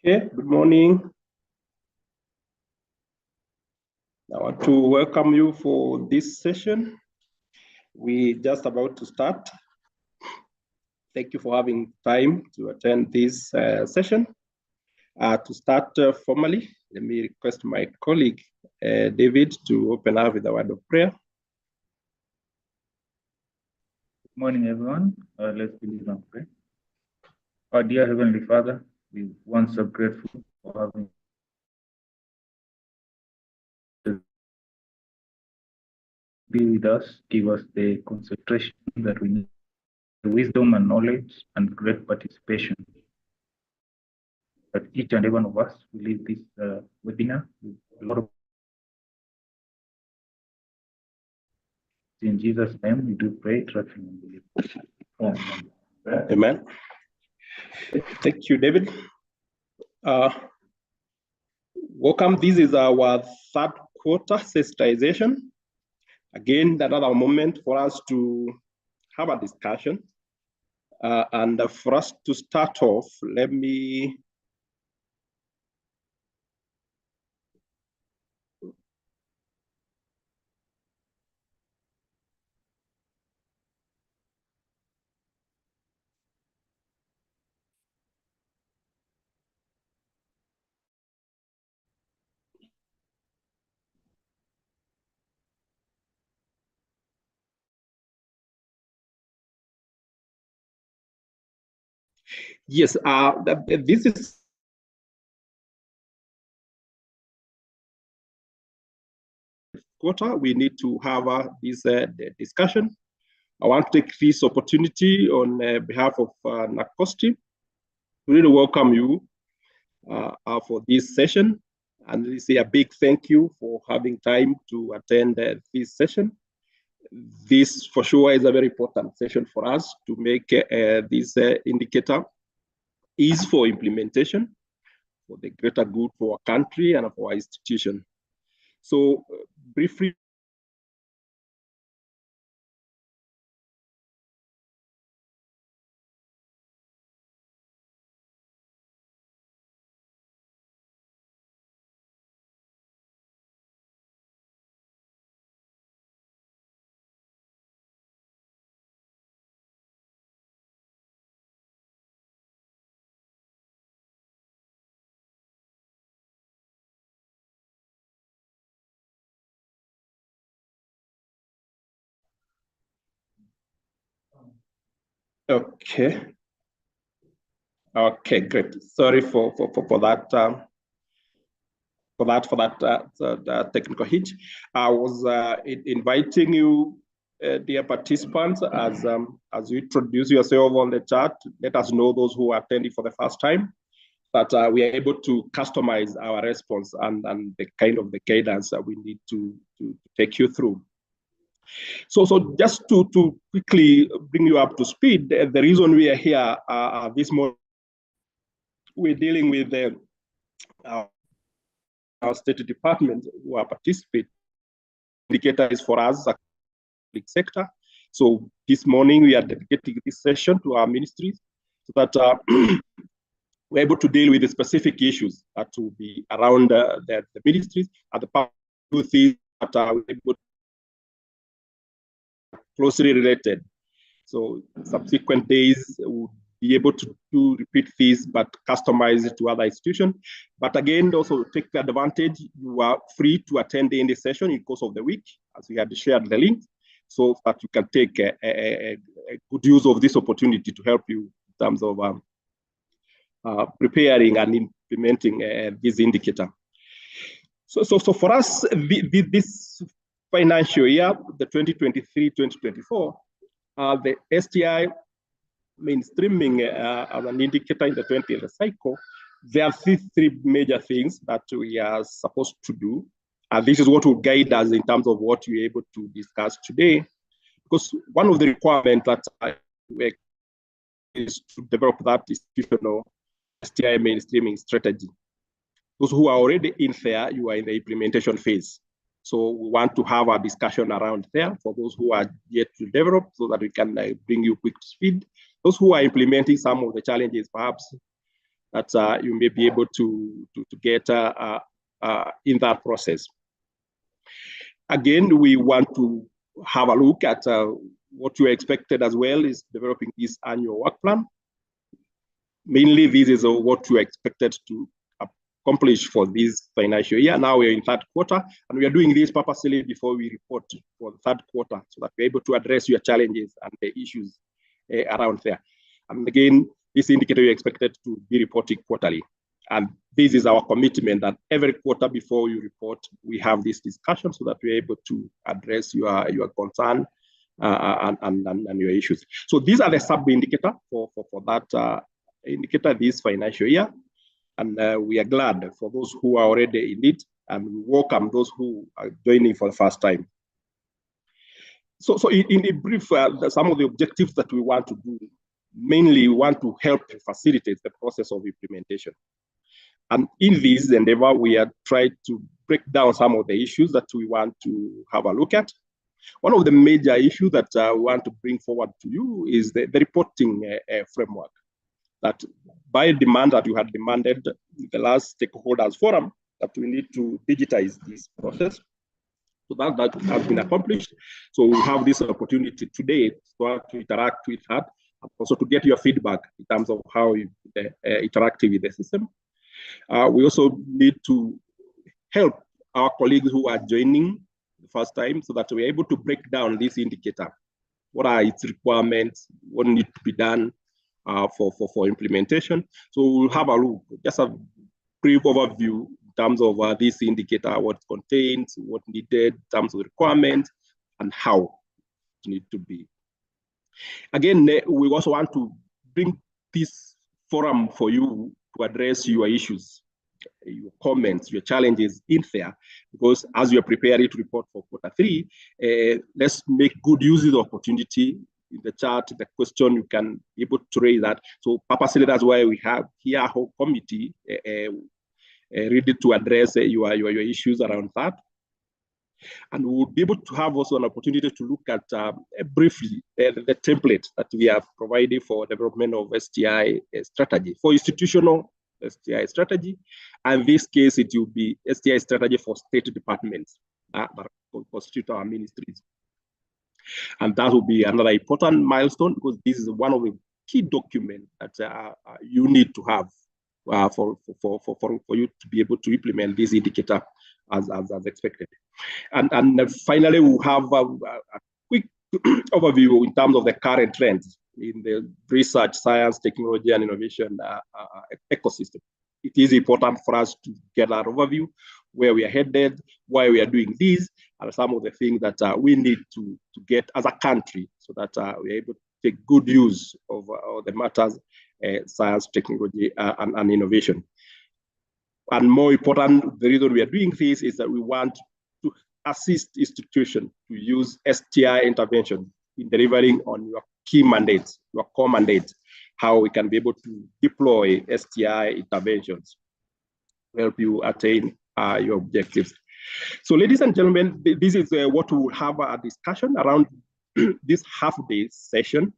Okay, good morning. I want to welcome you for this session. We're just about to start. Thank you for having time to attend this session. To start formally, let me request my colleague, David, to open up with a word of prayer. Good morning, everyone. Let's begin and pray. Our dear Heavenly Father, we once are grateful for having be with us, give us the concentration that we need, the wisdom and knowledge and great participation. That each and every one of us will leave this webinar with a lot of. In Jesus' name, we do pray, trusting and believe. Amen. Amen. Thank you, David. Welcome. This is our third quarter sensitization. Again, another moment for us to have a discussion. And for us to start off, let me yes, this is quarter. We need to have this discussion. I want to take this opportunity on behalf of NACOSTI to really welcome you for this session and say a big thank you for having time to attend this session. This for sure is a very important session for us to make this indicator is for implementation for the greater good for our country and for our institution. So briefly, okay. Okay, great. Sorry for that. The technical hitch. I was inviting you, dear participants, as you introduce yourself on the chat. Let us know those who are attending for the first time that we are able to customize our response and the kind of the cadence that we need to take you through. So just to quickly bring you up to speed, the reason we are here this morning, we're dealing with our state department who are participating. Indicator is for us, the public sector. So this morning we are dedicating this session to our ministries so that we're able to deal with the specific issues that will be around the ministries and the public things that are able to closely related. So subsequent days would be able to repeat these, but customize it to other institutions. But again, also take the advantage, you are free to attend any session in the course of the week, as we had shared the link, so that you can take a good use of this opportunity to help you in terms of preparing and implementing this indicator. So for us, this financial year, the 2023-2024, the STI mainstreaming as an indicator in the 20th cycle, there are three major things that we are supposed to do. And this is what will guide us in terms of what we're able to discuss today. Because one of the requirements that is to develop that institutional STI mainstreaming strategy. Those who are already in there, you are in the implementation phase. So we want to have a discussion around there for those who are yet to develop so that we can bring you quick to speed. Those who are implementing some of the challenges, perhaps that you may be able to get in that process. Again, we want to have a look at what you expected as well is developing this annual work plan. Mainly, this is what you expected to accomplish for this financial year. Now we're in third quarter, and we are doing this purposely before we report for the third quarter, so that we're able to address your challenges and the issues around there. And again, this indicator you expected to be reporting quarterly. And this is our commitment that every quarter before you report, we have this discussion so that we're able to address your concern and your issues. So these are the sub-indicator for that indicator this financial year. And we are glad for those who are already in it, and we welcome those who are joining for the first time. So in brief, some of the objectives that we want to do, mainly we want to help facilitate the process of implementation. And in this endeavor, we are trying to break down some of the issues that we want to have a look at. One of the major issues that we want to bring forward to you is the reporting framework. That by demand that you had demanded the last stakeholders forum, that we need to digitize this process. So that has been accomplished. So we have this opportunity today to interact with that, and also to get your feedback in terms of how you interact with the system. We also need to help our colleagues who are joining the first time so that we're able to break down this indicator. What are its requirements? What needs to be done for implementation? So we'll have a look, just a brief overview in terms of this indicator, what it contains, what needed in terms of requirements, and how it needs to be. Again, we also want to bring this forum for you to address your issues, your comments, your challenges in there, because as you're preparing to report for quarter 3, let's make good use of the opportunity. In the chat, the question you can be able to raise that. So purposely, that's why we have here a whole committee ready to address your issues around that. And we'll be able to have also an opportunity to look at briefly the template that we have provided for development of STI strategy, for institutional STI strategy. And in this case, it will be STI strategy for state departments that constitute our ministries. And that will be another important milestone, because this is one of the key documents that you need to have for you to be able to implement this indicator as expected. And finally, we'll have a quick overview in terms of the current trends in the research, science, technology, and innovation ecosystem. It is important for us to get that overview, where we are headed, why we are doing this, and some of the things that we need to get as a country, so that we're able to take good use of the matters, science, technology, and innovation. And more important, the reason we are doing this is that we want to assist institutions to use STI intervention in delivering on your key mandates, your core mandates, how we can be able to deploy STI interventions to help you attain your objectives. So ladies and gentlemen, this is what we will have a discussion around this half-day session,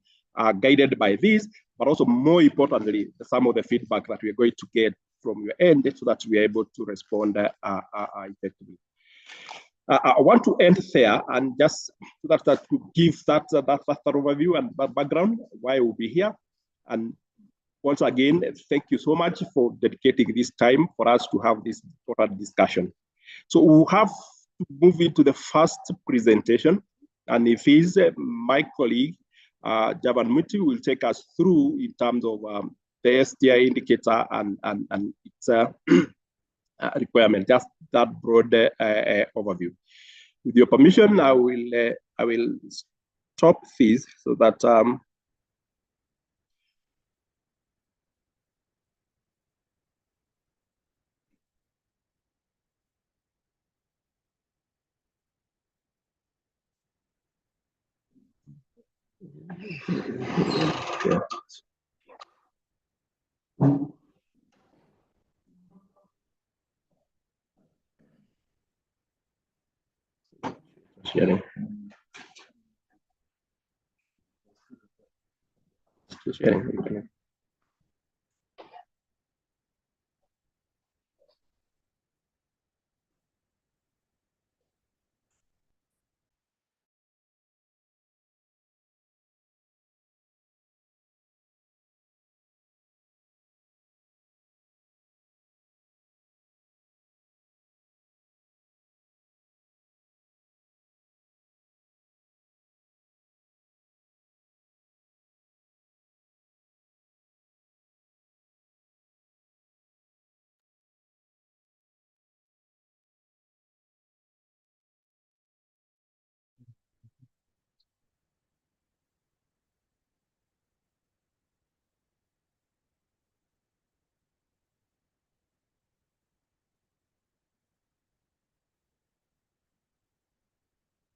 guided by this, but also more importantly, some of the feedback that we are going to get from your end, so that we are able to respond effectively. I want to end there, and just so that to give that overview and background why we'll be here. And once again, thank you so much for dedicating this time for us to have this important discussion. So we'll have to move into the first presentation, and if he's my colleague, Javan Muti, will take us through in terms of the STI indicator and its requirement, just that broad overview. With your permission, I will stop this so that yeah. Sharing. Sharing.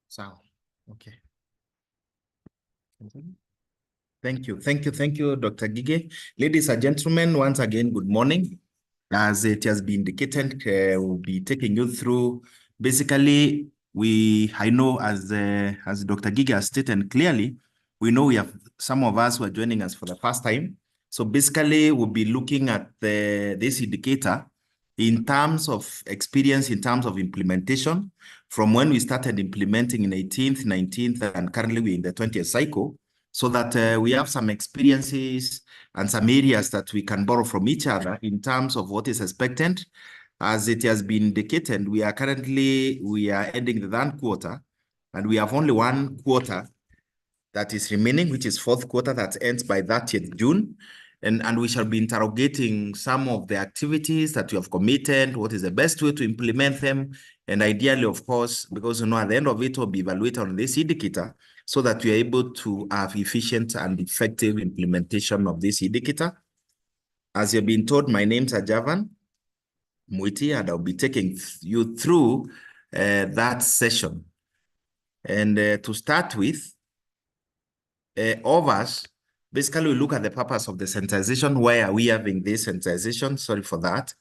Sawa. Okay. Thank you, Dr. Gige. Ladies and gentlemen, once again, good morning. As it has been indicated, we'll be taking you through. Basically, I know as Dr. Gige has stated clearly, we know we have some of us who are joining us for the first time. So basically, we'll be looking at this indicator in terms of experience, in terms of implementation, from when we started implementing in 18th, 19th, and currently we're in the 20th cycle, so that we have some experiences and some areas that we can borrow from each other in terms of what is expected. As it has been indicated, we are ending the third quarter, and we have only one quarter that is remaining, which is fourth quarter that ends by 30th June. And we shall be interrogating some of the activities that we have committed, what is the best way to implement them, and ideally, of course, because at the end of it, we'll be evaluated on this indicator so that we are able to have efficient and effective implementation of this indicator. As you've been told, my name's Javan Muiti, and I'll be taking you through that session. And to start with, all of us, basically, we look at the purpose of the sensitization. Why are we having this sensitization? Sorry for that.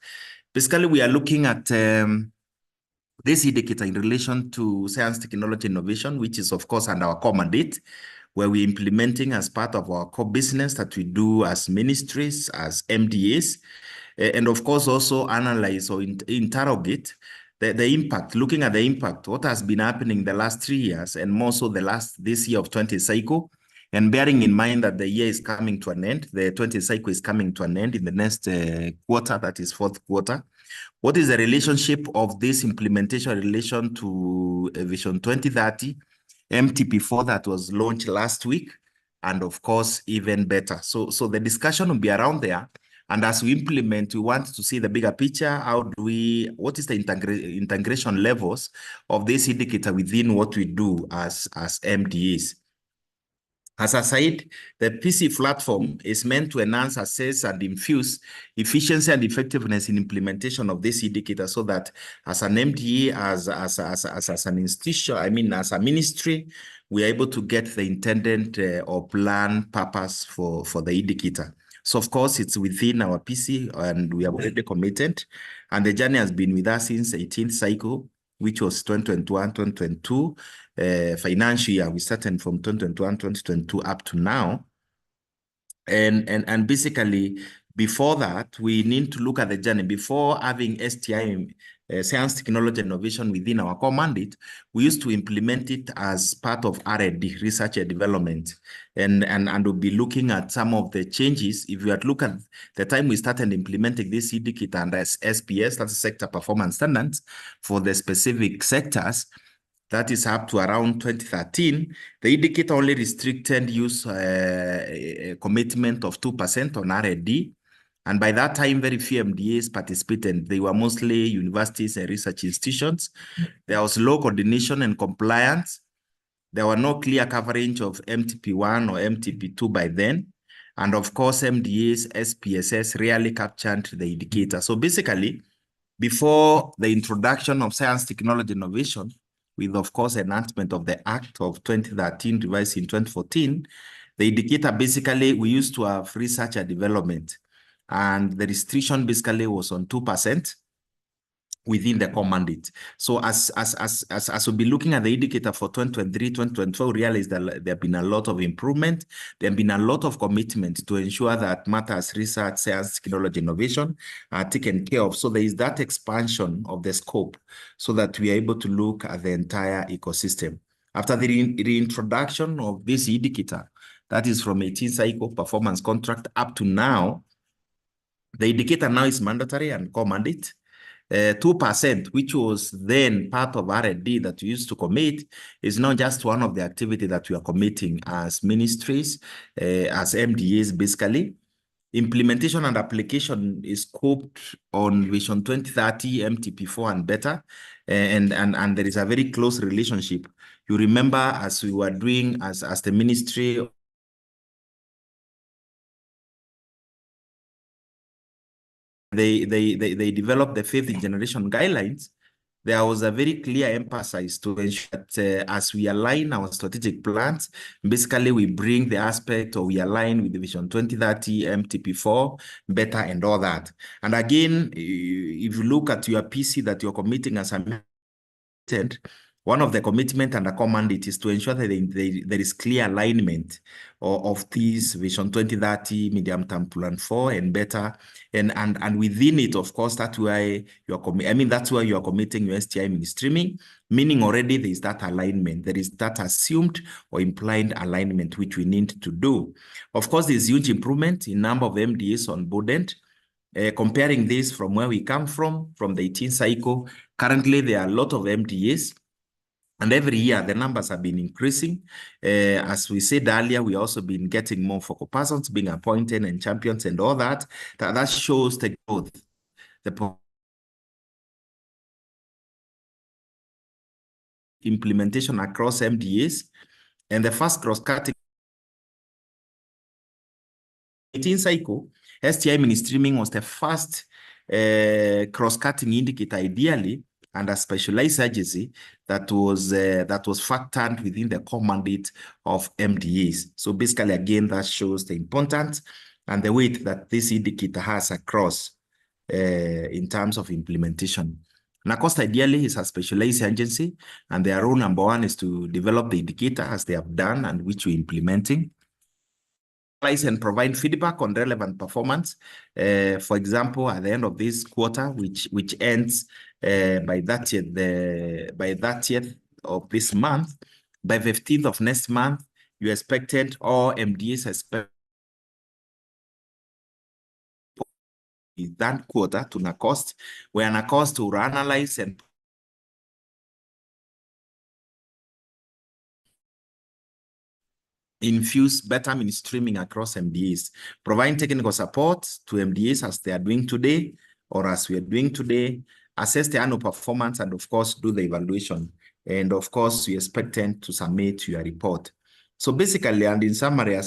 Basically, we are looking at this indicator in relation to science, technology, innovation, which is, of course, under our core mandate, where we're implementing as part of our core business that we do as ministries, as MDAs, and of course, also analyze or interrogate the impact, looking at the impact, what has been happening the last 3 years, and more so this year of 20 cycle, and bearing in mind that the year is coming to an end, the 20 cycle is coming to an end in the next quarter, that is fourth quarter. What is the relationship of this implementation in relation to Vision 2030, MTP4 that was launched last week, and of course, even better. So the discussion will be around there. And as we implement, we want to see the bigger picture. What is the integration levels of this indicator within what we do as MDAs? As a side, the PC platform is meant to enhance, assess, and infuse efficiency and effectiveness in implementation of this indicator so that as an MDA, as an institution, as a ministry, we are able to get the intended or planned purpose for the indicator. So, of course, it's within our PC, and we have already committed. And the journey has been with us since 18th cycle, which was 2021, 2022 financial year. We started from 2021, 2022 up to now. And basically, before that, we need to look at the journey. Before having STI, science, technology, innovation within our core mandate, we used to implement it as part of R&D, research and development. And we'll be looking at some of the changes. If you had look at the time we started implementing this indicator under SPS, that's sector performance standards for the specific sectors, that is up to around 2013, the indicator only restricted use commitment of 2% on R&D. And by that time, very few MDAs participated. They were mostly universities and research institutions. There was low coordination and compliance. There were no clear coverage of MTP1 or MTP2 by then. And of course, MDAs, SPSS rarely captured the indicator. So basically, before the introduction of science, technology, innovation, with, of course, enactment of the Act of 2013, revised in 2014, the indicator basically, we used to have research and development. And the restriction basically was on 2% within the core mandate. So as we'll be looking at the indicator for 2023, 2024, we realize that there have been a lot of improvement. There have been a lot of commitment to ensure that matters research, science, technology, innovation are taken care of. So there is that expansion of the scope so that we are able to look at the entire ecosystem. After the reintroduction of this indicator, that is from 18 cycle performance contract up to now, the indicator now is mandatory and core mandate. 2%, which was then part of R&D that we used to commit, is not just one of the activities that we are committing as ministries, as MDAs, basically. Implementation and application is scoped on Vision 2030, MTP4 and better, and there is a very close relationship. You remember as we were doing as the ministry, they developed the fifth generation guidelines, there was a very clear emphasis to ensure that as we align our strategic plans, basically we bring the aspect of we align with the Vision 2030, MTP4, better and all that. And again, if you look at your PC that you're committing as a one of the commitment and the core mandate is to ensure that there is clear alignment of these Vision 2030, Medium Term Plan 4 and better. And within it, of course, that's why that's why you are committing your STI mainstreaming, meaning already there is that alignment. There is that assumed or implied alignment which we need to do. Of course, there's huge improvement in number of MDAs onboarded. Comparing this from where we come from the 18 cycle, currently there are a lot of MDAs. And every year, the numbers have been increasing. As we said earlier, we also been getting more focal persons being appointed and champions and all that. That shows the growth, the implementation across MDAs. And the first cross-cutting 18 cycle, STI mainstreaming was the first cross-cutting indicator ideally and a specialized agency that was factored within the core mandate of MDAs. So basically, again, that shows the importance and the weight that this indicator has across in terms of implementation. NACOST ideally is a specialized agency, and their role number one is to develop the indicator as they have done and which we're implementing and provide feedback on relevant performance. For example, at the end of this quarter, which ends by 30th of this month, by 15th of next month, you expected all MDAs expect that quarter to NACOST, where NACOST will analyze and infuse better mainstreaming across MDAs, providing technical support to MDAs as they are doing today or as we are doing today, assess the annual performance, and of course, do the evaluation. And of course, we expect them to submit your report. So basically, and in summary, I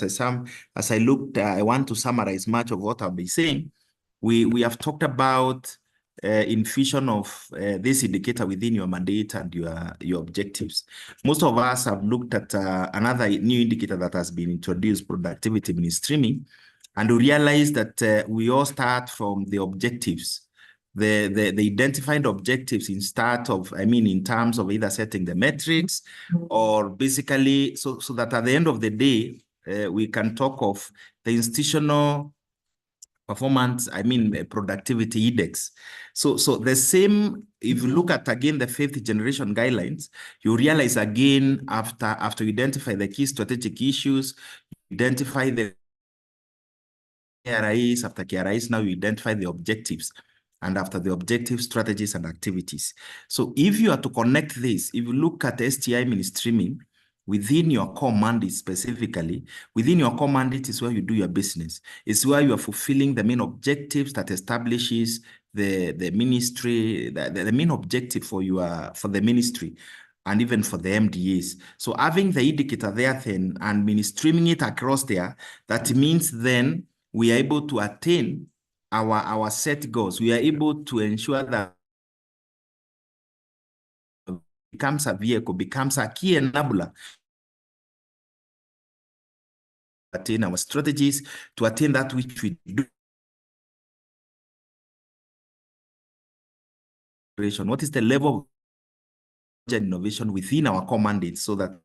want to summarize much of what I'll be saying. We have talked about infusion of this indicator within your mandate and your objectives. Most of us have looked at another new indicator that has been introduced, productivity mainstreaming, and we realize that we all start from the objectives, the identified objectives in terms of either setting the metrics or basically so that at the end of the day, we can talk of the institutional performance, productivity index. So the same, if you look at again the 5th generation guidelines, you realize again after you identify the key strategic issues, identify the KRIs, after KRIs, now you identify the objectives. And after the objectives, strategies and activities. So if you are to connect this, if you look at STI mainstreaming, within your core mandate specifically, within your core mandate is where you do your business. It's where you are fulfilling the main objectives that establishes the ministry, the main objective for the ministry and even for the MDAs. So having the indicator there then and mainstreaming it across there, that means then we are able to attain our set goals. We are able to ensure that becomes a vehicle, becomes a key enabler attain our strategies, to attain that which we do. What is the level of innovation within our core mandate so that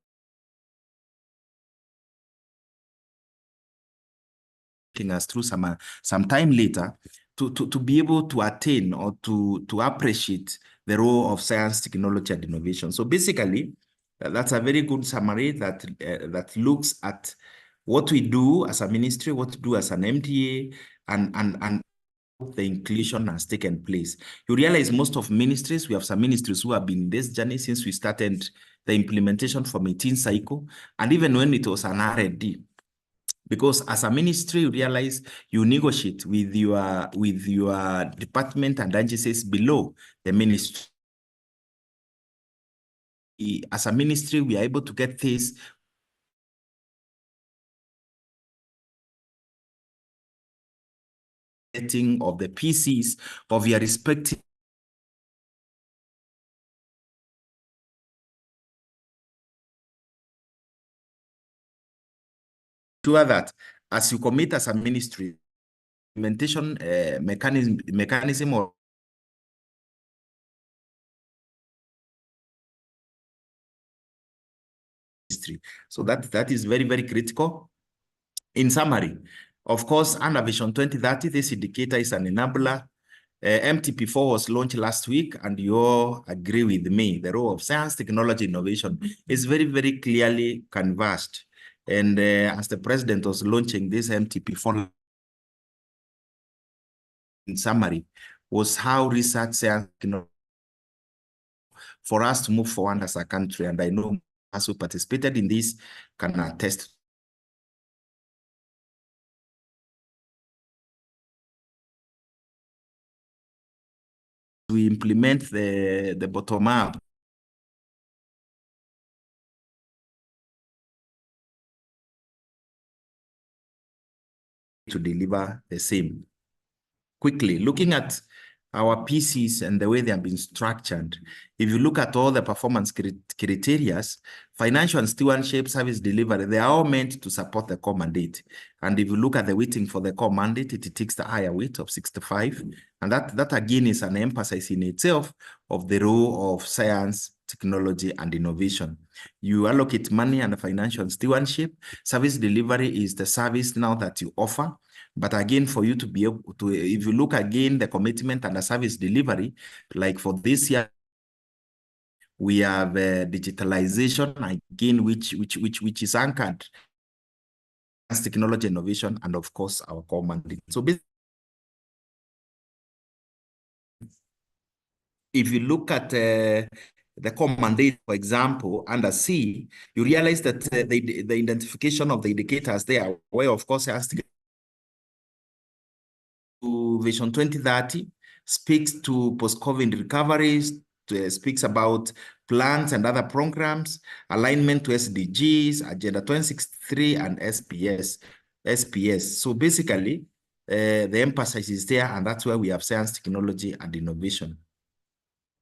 taking us through some time later to be able to attain or to appreciate the role of science, technology, and innovation. So basically, that's a very good summary that looks at what we do as a ministry, what we do as an MDA, and the inclusion has taken place. You realize most of ministries, we have some ministries who have been in this journey since we started the implementation from 18 cycle, and even when it was an R&D. Because as a ministry, you realize you negotiate with your department and agencies below the ministry. As a ministry, we are able to get this of the PCs of your respective sure that as you commit as a ministry, implementation mechanism or history. So that is very, very critical. In summary, of course, under Vision 2030, this indicator is an enabler. MTP4 was launched last week, and you all agree with me. The role of science, technology, innovation is very, very clearly canvassed. And as the president was launching this MTP4, in summary, was how research, science, for us to move forward as a country. And I know as who participated in this can attest we implement the bottom up to deliver the same. Quickly, looking at our PCs and the way they have been structured, if you look at all the performance criteria, financial and stewardship, service delivery, they are all meant to support the core mandate. And if you look at the weighting for the core mandate, it takes the higher weight of 65. And that again is an emphasis in itself of the role of science, technology, and innovation. You allocate money and financial stewardship. Service delivery is the service now that you offer. But again, for you to be able to, if you look again, the commitment and the service delivery, like for this year, we have digitalization again, which is anchored as technology innovation, and of course our core mandate. So if you look at the core mandate, for example, under C, you realize that the identification of the indicators there, where of course has to Vision 2030 speaks to post-COVID recoveries, speaks about plans and other programs, alignment to SDGs, Agenda 2063, and SPS. So basically, the emphasis is there, and that's where we have science, technology, and innovation.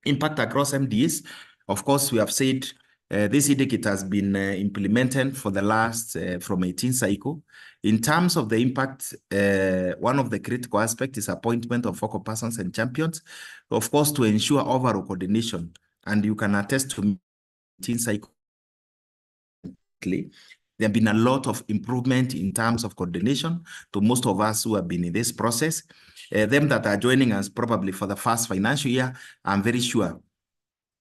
Impact across MDs. Of course, we have said this indicator has been implemented for the last from 18 cycle. In terms of the impact, one of the critical aspects is appointment of focal persons and champions, of course, to ensure overall coordination. And you can attest to 18 cycle. There have been a lot of improvement in terms of coordination to most of us who have been in this process. Them that are joining us probably for the first financial year, I'm very sure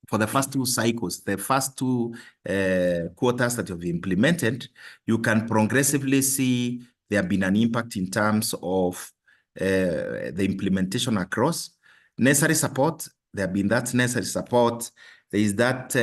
for the first two cycles, the first two quarters that you've implemented, you can progressively see there have been an impact in terms of the implementation across. Necessary support, there have been that necessary support. There is that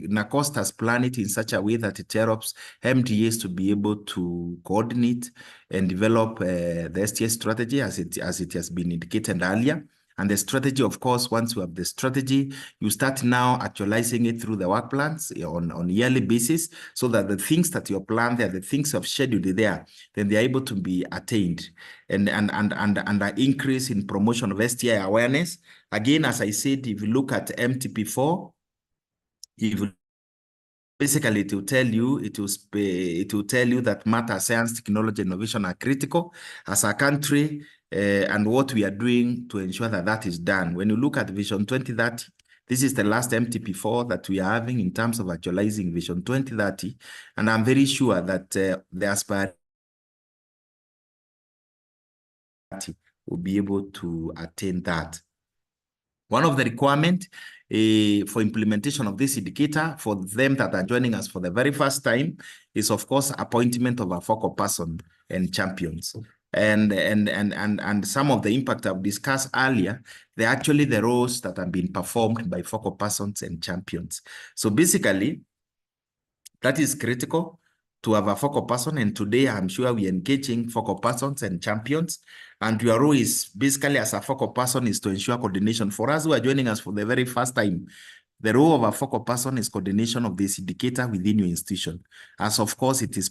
NACOST has planned it in such a way that it helps MDAs to be able to coordinate and develop the STI strategy as it has been indicated earlier. And the strategy, of course, once you have the strategy, you start now actualizing it through the work plans on yearly basis, so that the things that you plan there, the things you have scheduled there, then they're able to be attained. And an increase in promotion of STI awareness. Again, as I said, if you look at MTP4, basically, it will tell you that matter, science, technology, innovation are critical as a country, and what we are doing to ensure that that is done. When you look at Vision 2030, this is the last MTP4 that we are having in terms of actualizing Vision 2030, and I'm very sure that the aspirant will be able to attain that. One of the requirements for implementation of this indicator for them that are joining us for the very first time is, of course, appointment of a focal person and champions. And some of the impact I've discussed earlier, they're actually the roles that have been performed by focal persons and champions. So basically, that is critical to have a focal person. And today, I'm sure we're engaging focal persons and champions. And your role is basically as a focal person is to ensure coordination. For us who are joining us for the very first time, the role of a focal person is coordination of this indicator within your institution. As of course, it is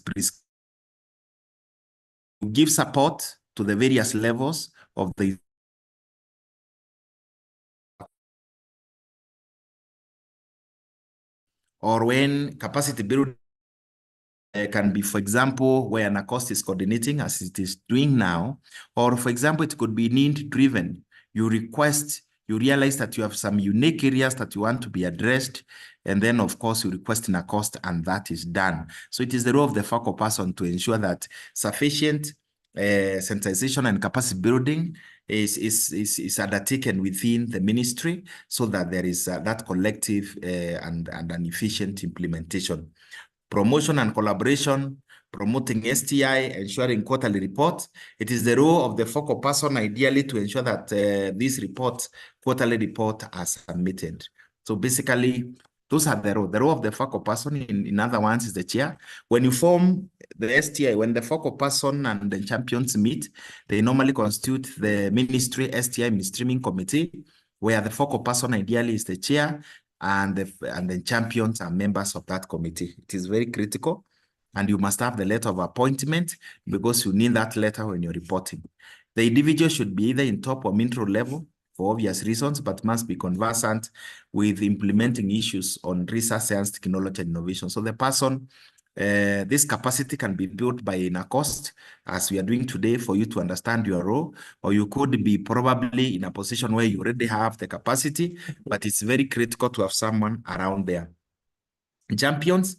give support to the various levels of the or when capacity building can be, for example, where an ACOST is coordinating as it is doing now, or for example, it could be need driven. You realize that you have some unique areas that you want to be addressed, and then of course you request an ACOST, and that is done. So it is the role of the focal person to ensure that sufficient sensitization and capacity building is undertaken within the ministry, so that there is that collective and an efficient implementation. Promotion and collaboration, promoting STI, ensuring quarterly reports. It is the role of the focal person ideally to ensure that these reports, quarterly report, are submitted. So basically, those are the role. The role of the focal person, in other words, is the chair. When you form the STI, when the focal person and the champions meet, they normally constitute the ministry STI mainstreaming committee, where the focal person ideally is the chair, and the champions are members of that committee. It is very critical, and you must have the letter of appointment, because you need that letter when you're reporting. The individual should be either in top or mid-row level for obvious reasons, but must be conversant with implementing issues on research, science, technology, and innovation. So the person, this capacity can be built by an ACOST, as we are doing today, for you to understand your role, or you could be probably in a position where you already have the capacity, but it's very critical to have someone around there. Champions,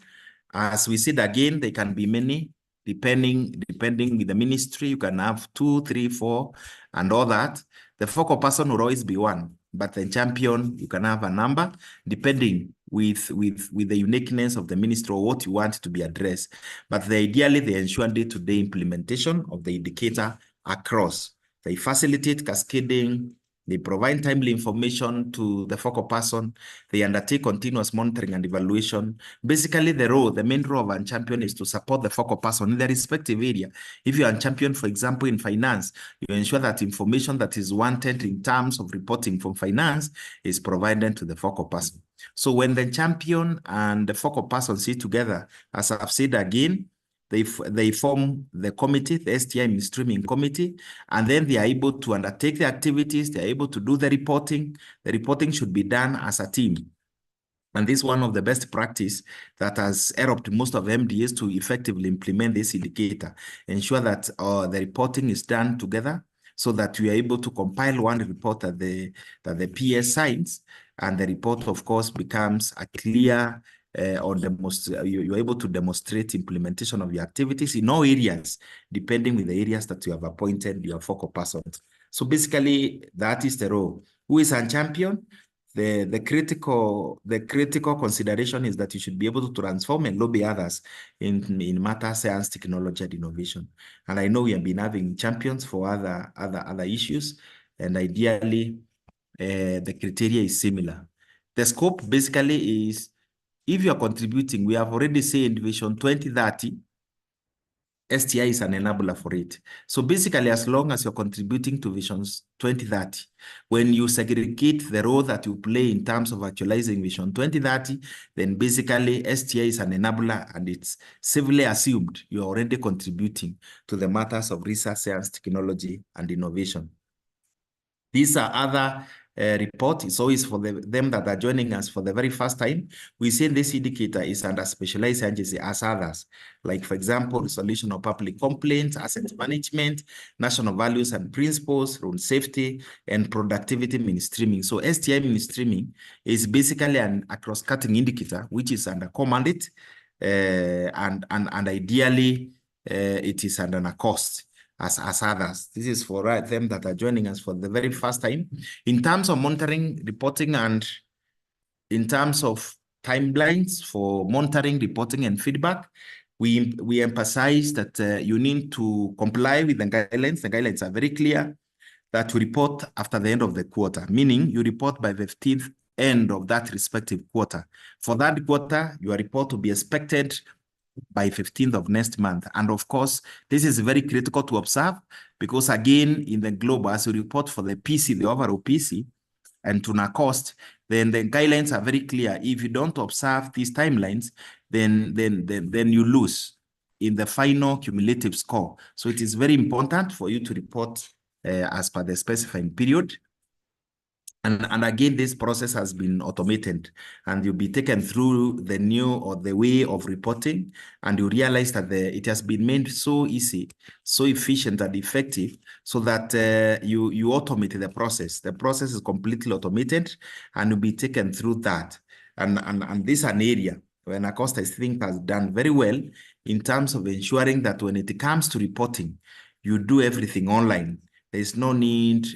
as we said again, they can be many, depending with the ministry. You can have 2, 3, 4, and all that. The focal person will always be one, but the champion, you can have a number, depending with the uniqueness of the ministry or what you want to be addressed. But ideally, they ensure day-to-day implementation of the indicator across. They facilitate cascading. They provide timely information to the focal person. They undertake continuous monitoring and evaluation. Basically, the main role of a champion is to support the focal person in their respective area. If you are a champion, for example, in finance, you ensure that information that is wanted in terms of reporting from finance is provided to the focal person. So when the champion and the focal person sit together, as I've said again, they form the committee, the STI mainstreaming committee, and then they are able to undertake the activities, they are able to do the reporting. The reporting should be done as a team. And this is one of the best practice that has helped most of MDAs to effectively implement this indicator. Ensure that the reporting is done together, so that we are able to compile one report that the PS signs, and the report, of course, becomes a clear you're able to demonstrate implementation of your activities in all areas, depending with the areas that you have appointed your focal persons. So basically, that is the role. Who is a champion? The critical consideration is that you should be able to transform and lobby others in matter, science, technology, and innovation. And I know we have been having champions for other issues, and ideally, the criteria is similar. The scope basically is, if you are contributing, we have already said Vision 2030, STI is an enabler for it. So basically, as long as you're contributing to Visions 2030, when you segregate the role that you play in terms of actualizing Vision 2030, then basically STI is an enabler, and it's civilly assumed you're already contributing to the matters of research, science, technology, and innovation. These are other reports. It's always for them that are joining us for the very first time. We say this indicator is under specialized agency as others, like, for example, resolution of public complaints, asset management, national values and principles, road safety, and productivity mainstreaming. So STI mainstreaming is basically a cross-cutting indicator, which is under commanded, and ideally it is under a cost as others. This is for them that are joining us for the very first time. In terms of monitoring, reporting, and in terms of timelines for monitoring, reporting, and feedback, we emphasize that you need to comply with the guidelines. The guidelines are very clear that you report after the end of the quarter, meaning you report by the 15th end of that respective quarter. For that quarter, your report will be expected by 15th of next month. And of course, this is very critical to observe, because again, in the global, as you report for the PC, the overall PC, and to NACOST, then the guidelines are very clear. If you don't observe these timelines, then you lose in the final cumulative score. So it is very important for you to report as per the specifying period. And again, this process has been automated, and you'll be taken through the new or the way of reporting, and you realize that it has been made so easy, so efficient and effective, so that you automate the process. The process is completely automated, and you'll be taken through that. And this is an area where Acosta, I think, has done very well in terms of ensuring that when it comes to reporting, you do everything online. There's no need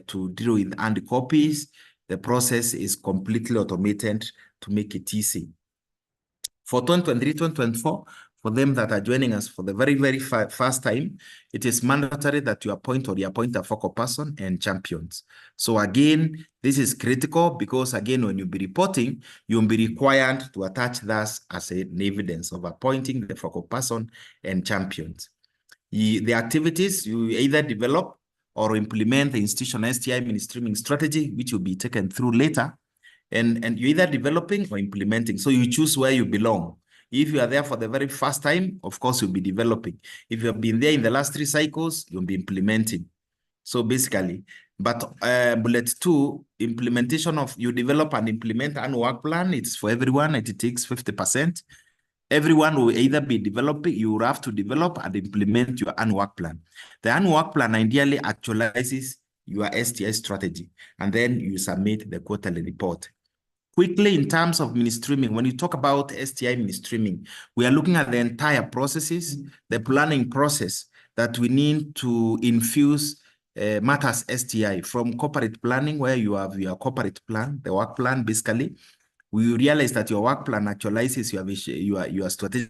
to deal with hand copies. The process is completely automated to make it easy. For 2023, 2024, for them that are joining us for the very, very first time, it is mandatory that you appoint or reappoint a focal person and champions. So again, this is critical because again, when you be reporting, you'll be required to attach that as an evidence of appointing the focal person and champions. The activities you either develop or implement the institution STI mainstreaming strategy, which will be taken through later, and you're either developing or implementing. So you choose where you belong. If you are there for the very first time, of course, you'll be developing. If you have been there in the last 3 cycles, you'll be implementing. So basically, but bullet 2, implementation of, you develop and implement an work plan. It's for everyone, it takes 50%. Everyone will either be developing, you will have to develop and implement your annual work plan. The annual work plan ideally actualizes your STI strategy, and then you submit the quarterly report. Quickly, in terms of ministreaming, when you talk about STI ministreaming, we are looking at the entire processes, the planning process that we need to infuse matters STI, from corporate planning, where you have your corporate plan, the work plan basically. We realize that your work plan actualizes your strategy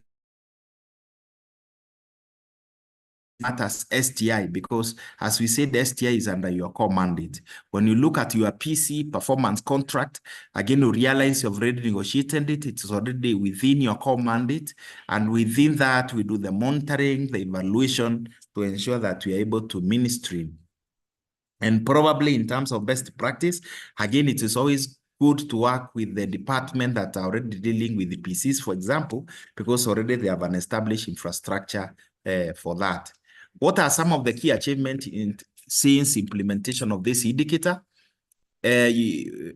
matters STI, because as we said, the STI is under your core mandate. When you look at your PC performance contract, again, you realize you've already negotiated it. It's already within your core mandate. And within that, we do the monitoring, the evaluation to ensure that we are able to ministry. And probably in terms of best practice, again, it is always good to work with the department that are already dealing with the PCs, for example, because already they have an established infrastructure for that. What are some of the key achievements since implementation of this indicator? MDAs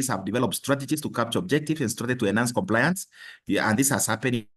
have developed strategies to capture objectives and started to enhance compliance. Yeah, and this has happened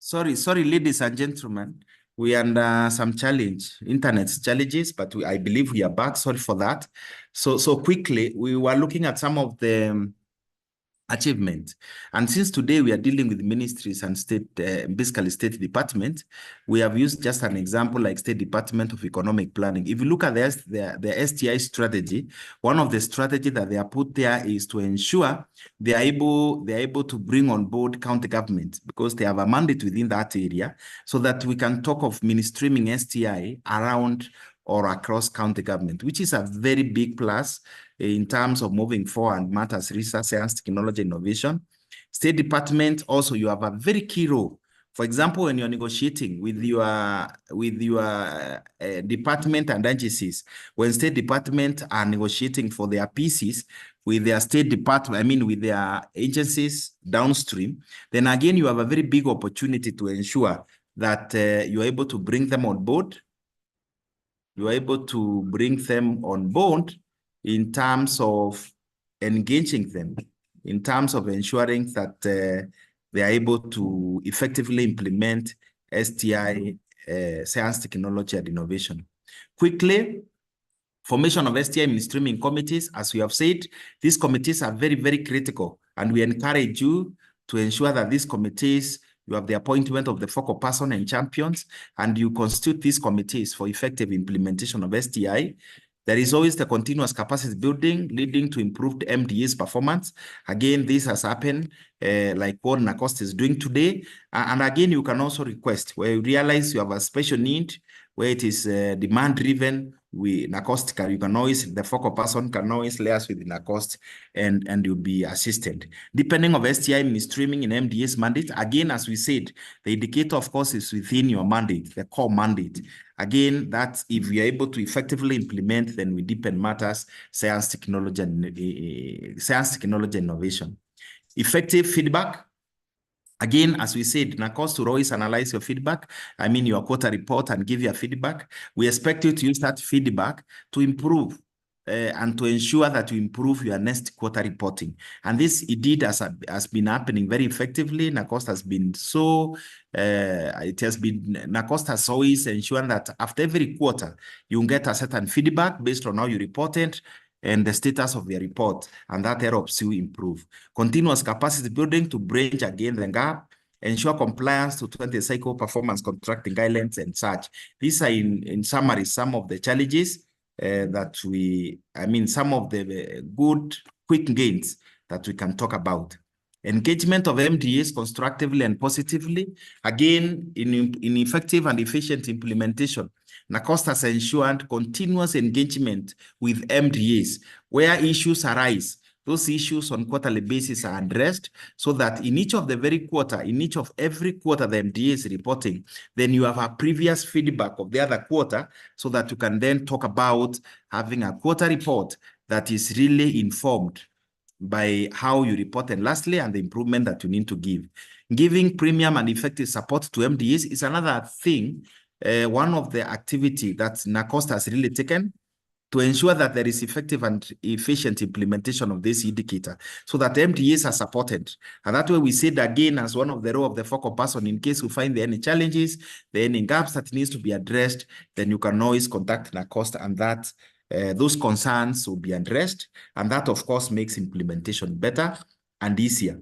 Sorry, ladies and gentlemen. We are under some internet challenges, but I believe we are back. Sorry for that. So quickly, we were looking at some of the achievement. And since today we are dealing with ministries and state, basically state department, we have used just an example like State Department of Economic Planning. If you look at the STI strategy, one of the strategies that they are put there is to ensure they are able to bring on board county government, because they have a mandate within that area, so that we can talk of mainstreaming STI around or across county government, which is a very big plus in terms of moving forward matters research, science, technology, innovation. State Department also, you have a very key role. For example, when you're negotiating with your department and agencies, when State Department are negotiating for their pieces with their State Department, with their agencies downstream, then again, you have a very big opportunity to ensure that you're able to bring them on board. You're able to bring them on board in terms of engaging them, in terms of ensuring that they are able to effectively implement STI, science, technology, and innovation. Quickly, formation of STI mainstreaming committees. As we have said, these committees are very, very critical, and we encourage you to ensure that these committees, you have the appointment of the focal person and champions, and you constitute these committees for effective implementation of STI. There is always the continuous capacity building leading to improved MDA's performance. Again, this has happened like what NACOST is doing today. And again, you can also request where you realize you have a special need, where it is demand-driven. NACOST, you can always, the focal person can always liaise with the NACOST and you'll be assisted. Depending on STI mainstreaming in MDA's mandate, again, as we said, the indicator, of course, is within your mandate, the core mandate. Again, that's if we are able to effectively implement, then we deepen matters, science, technology, and innovation. Effective feedback. Again, as we said, NACOST will always analyze your feedback. Your quarter report, and give you a feedback. We expect you to use that feedback to improve and to ensure that you improve your next quarter reporting. And this indeed has been happening very effectively. NACOST has been NACOST has always ensured that after every quarter, you get a certain feedback based on how you reported and the status of the report, and that helps you improve. Continuous capacity building to bridge again the gap, ensure compliance to 20th cycle performance contracting guidelines and such. These are in summary some of the challenges that some of the good quick gains that we can talk about. Engagement of MDAs constructively and positively. Again, in effective and efficient implementation, NACOST has ensured continuous engagement with MDAs where issues arise. Those issues on quarterly basis are addressed, so that in each of every quarter the MDA is reporting, then you have a previous feedback of the other quarter, so that you can then talk about having a quarter report that is really informed by how you reported lastly and the improvement that you need to give. Giving premium and effective support to MDAs is another thing, one of the activity that NACOST has really taken to ensure that there is effective and efficient implementation of this indicator, so that MDAs are supported. And that way we said again, as one of the role of the focal person, in case we find there any challenges, there any gaps that needs to be addressed, then you can always contact NACOST, and that those concerns will be addressed. And that, of course, makes implementation better and easier.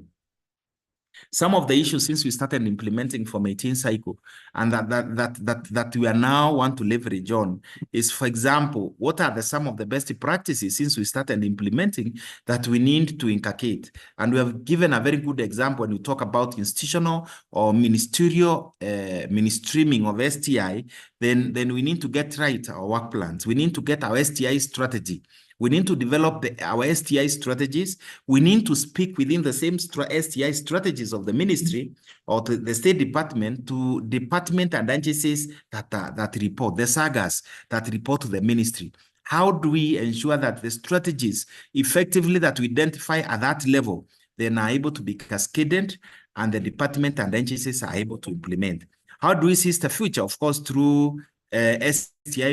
Some of the issues since we started implementing from 18 cycle, and that we are now want to leverage on is, for example, what are some of the best practices since we started implementing that we need to inculcate? And we have given a very good example when we talk about institutional or ministerial mainstreaming of STI. Then we need to get right our work plans. We need to get our STI strategy. We need to develop our STI strategies. We need to speak within the same STI strategies of the ministry or to the State Department, to department and agencies that report, the sagas that report to the ministry. How do we ensure that the strategies effectively that we identify at that level, then are able to be cascaded and the department and agencies are able to implement? How do we see the future? Of course, through STI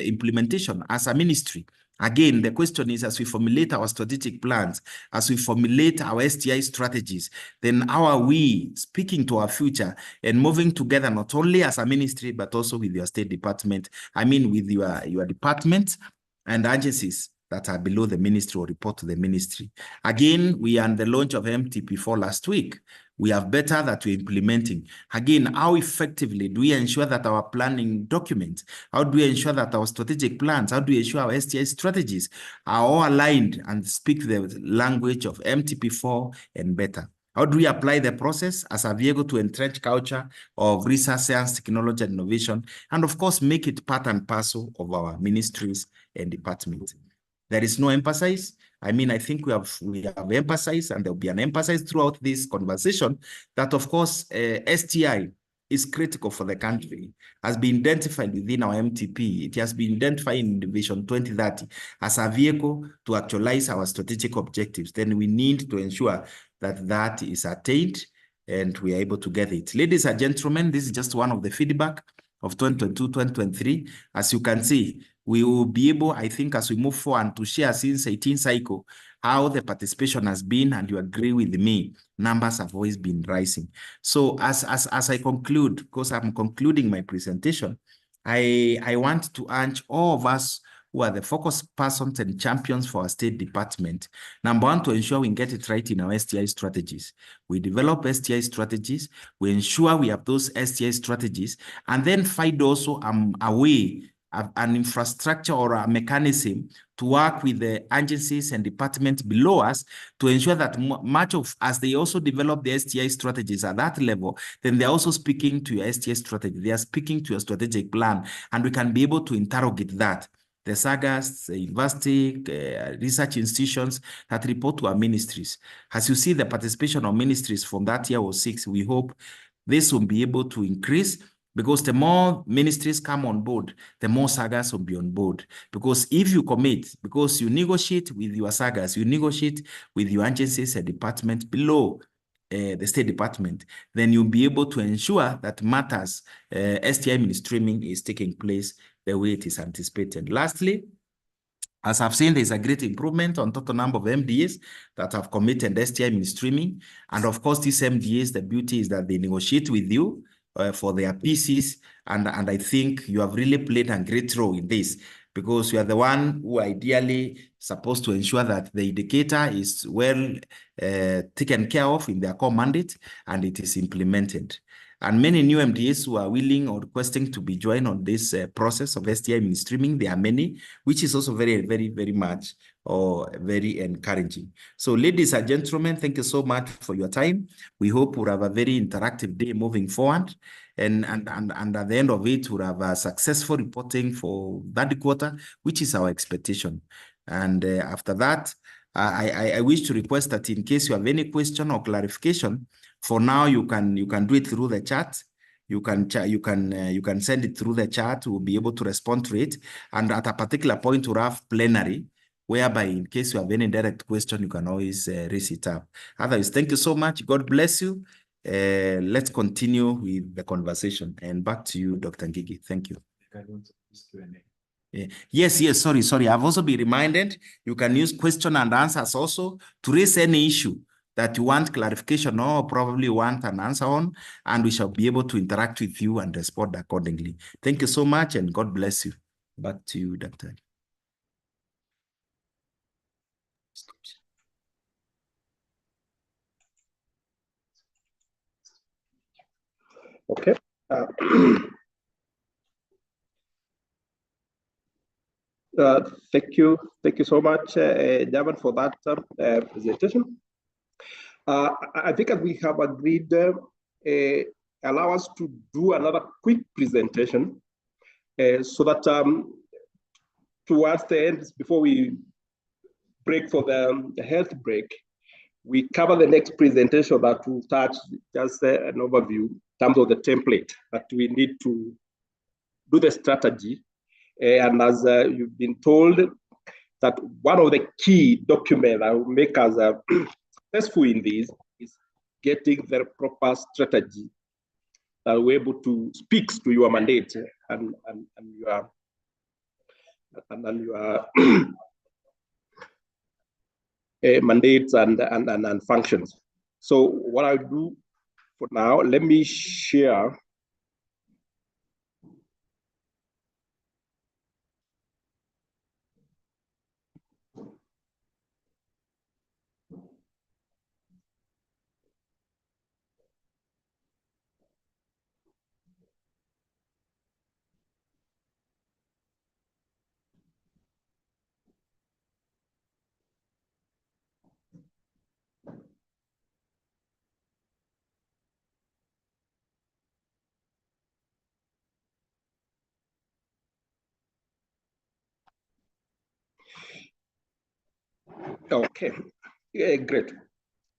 implementation as a ministry. Again, the question is, as we formulate our strategic plans, as we formulate our STI strategies, then how are we speaking to our future and moving together, not only as a ministry, but also with your State Department, with your departments and agencies that are below the ministry or report to the ministry. Again, we are on the launch of MTP4 last week. We have better that we're implementing. Again, how effectively do we ensure that our planning documents, how do we ensure that our strategic plans, how do we ensure our STI strategies are all aligned and speak the language of MTP4 and better? How do we apply the process as a vehicle to entrench culture of research, science, technology, and innovation, and of course, make it part and parcel of our ministries and departments? There is no emphasis. I mean, I think we have emphasized, and there'll be an emphasis throughout this conversation that, of course, STI is critical for the country, has been identified within our MTP. It has been identified in Vision 2030 as a vehicle to actualize our strategic objectives. Then we need to ensure that that is attained and we are able to get it. Ladies and gentlemen, this is just one of the feedback of 2022-2023. As you can see, we will be able, I think, as we move forward to share since 18 cycle, how the participation has been, and you agree with me, numbers have always been rising. So as I conclude, because I'm concluding my presentation, I want to urge all of us who are the focus persons and champions for our state department. Number one, to ensure we get it right in our STI strategies. We develop STI strategies, we ensure we have those STI strategies, and then find also a way, an infrastructure or a mechanism to work with the agencies and departments below us to ensure that much of, as they also develop the STI strategies at that level, then they're also speaking to your STI strategy. They are speaking to your strategic plan, and we can be able to interrogate that. The SAGAs, the university, research institutions that report to our ministries. As you see, the participation of ministries from that year was 6. We hope this will be able to increase, because the more ministries come on board, the more SAGAs will be on board. Because if you commit, because you negotiate with your SAGAs, you negotiate with your agencies and departments below the State Department, then you'll be able to ensure that matters, STI mainstreaming is taking place the way it is anticipated. Lastly, as I've seen, there's a great improvement on total number of MDAs that have committed STI mainstreaming. And of course, these MDAs, the beauty is that they negotiate with you for their pieces. And I think you have really played a great role in this, because you are the one who ideally supposed to ensure that the indicator is well taken care of in their core mandate and it is implemented. And many new MDAs who are willing or requesting to be joined on this process of STI mainstreaming, there are many, which is also very, very, very much very encouraging. So ladies and gentlemen, thank you so much for your time. We hope we'll have a very interactive day moving forward. And at the end of it, we'll have a successful reporting for that quarter, which is our expectation. And after that, I wish to request that in case you have any question or clarification, for now you can do it through the chat. You can send it through the chat. We'll be able to respond to it. And at a particular point, we'll have plenary, whereby in case you have any direct question, you can always raise it up. Otherwise, thank you so much. God bless you. Let's continue with the conversation. And back to you, Dr. Ngigi. Thank you. Yes, sorry. I've also been reminded you can use question and answers also to raise any issue that you want clarification or probably want an answer on, and we shall be able to interact with you and respond accordingly. Thank you so much, and God bless you. Back to you, Dr. Okay. Thank you so much, Javan, for that presentation. I think as we have agreed, allow us to do another quick presentation so that towards the end, before we break for the health break, we cover the next presentation that will touch just an overview in terms of the template that we need to do the strategy. And as you've been told, that one of the key documents that will make us successful in this is getting the proper strategy that we're able to speak to your mandate and your mandates and functions. So what I'll do for now, let me share Okay, yeah, great.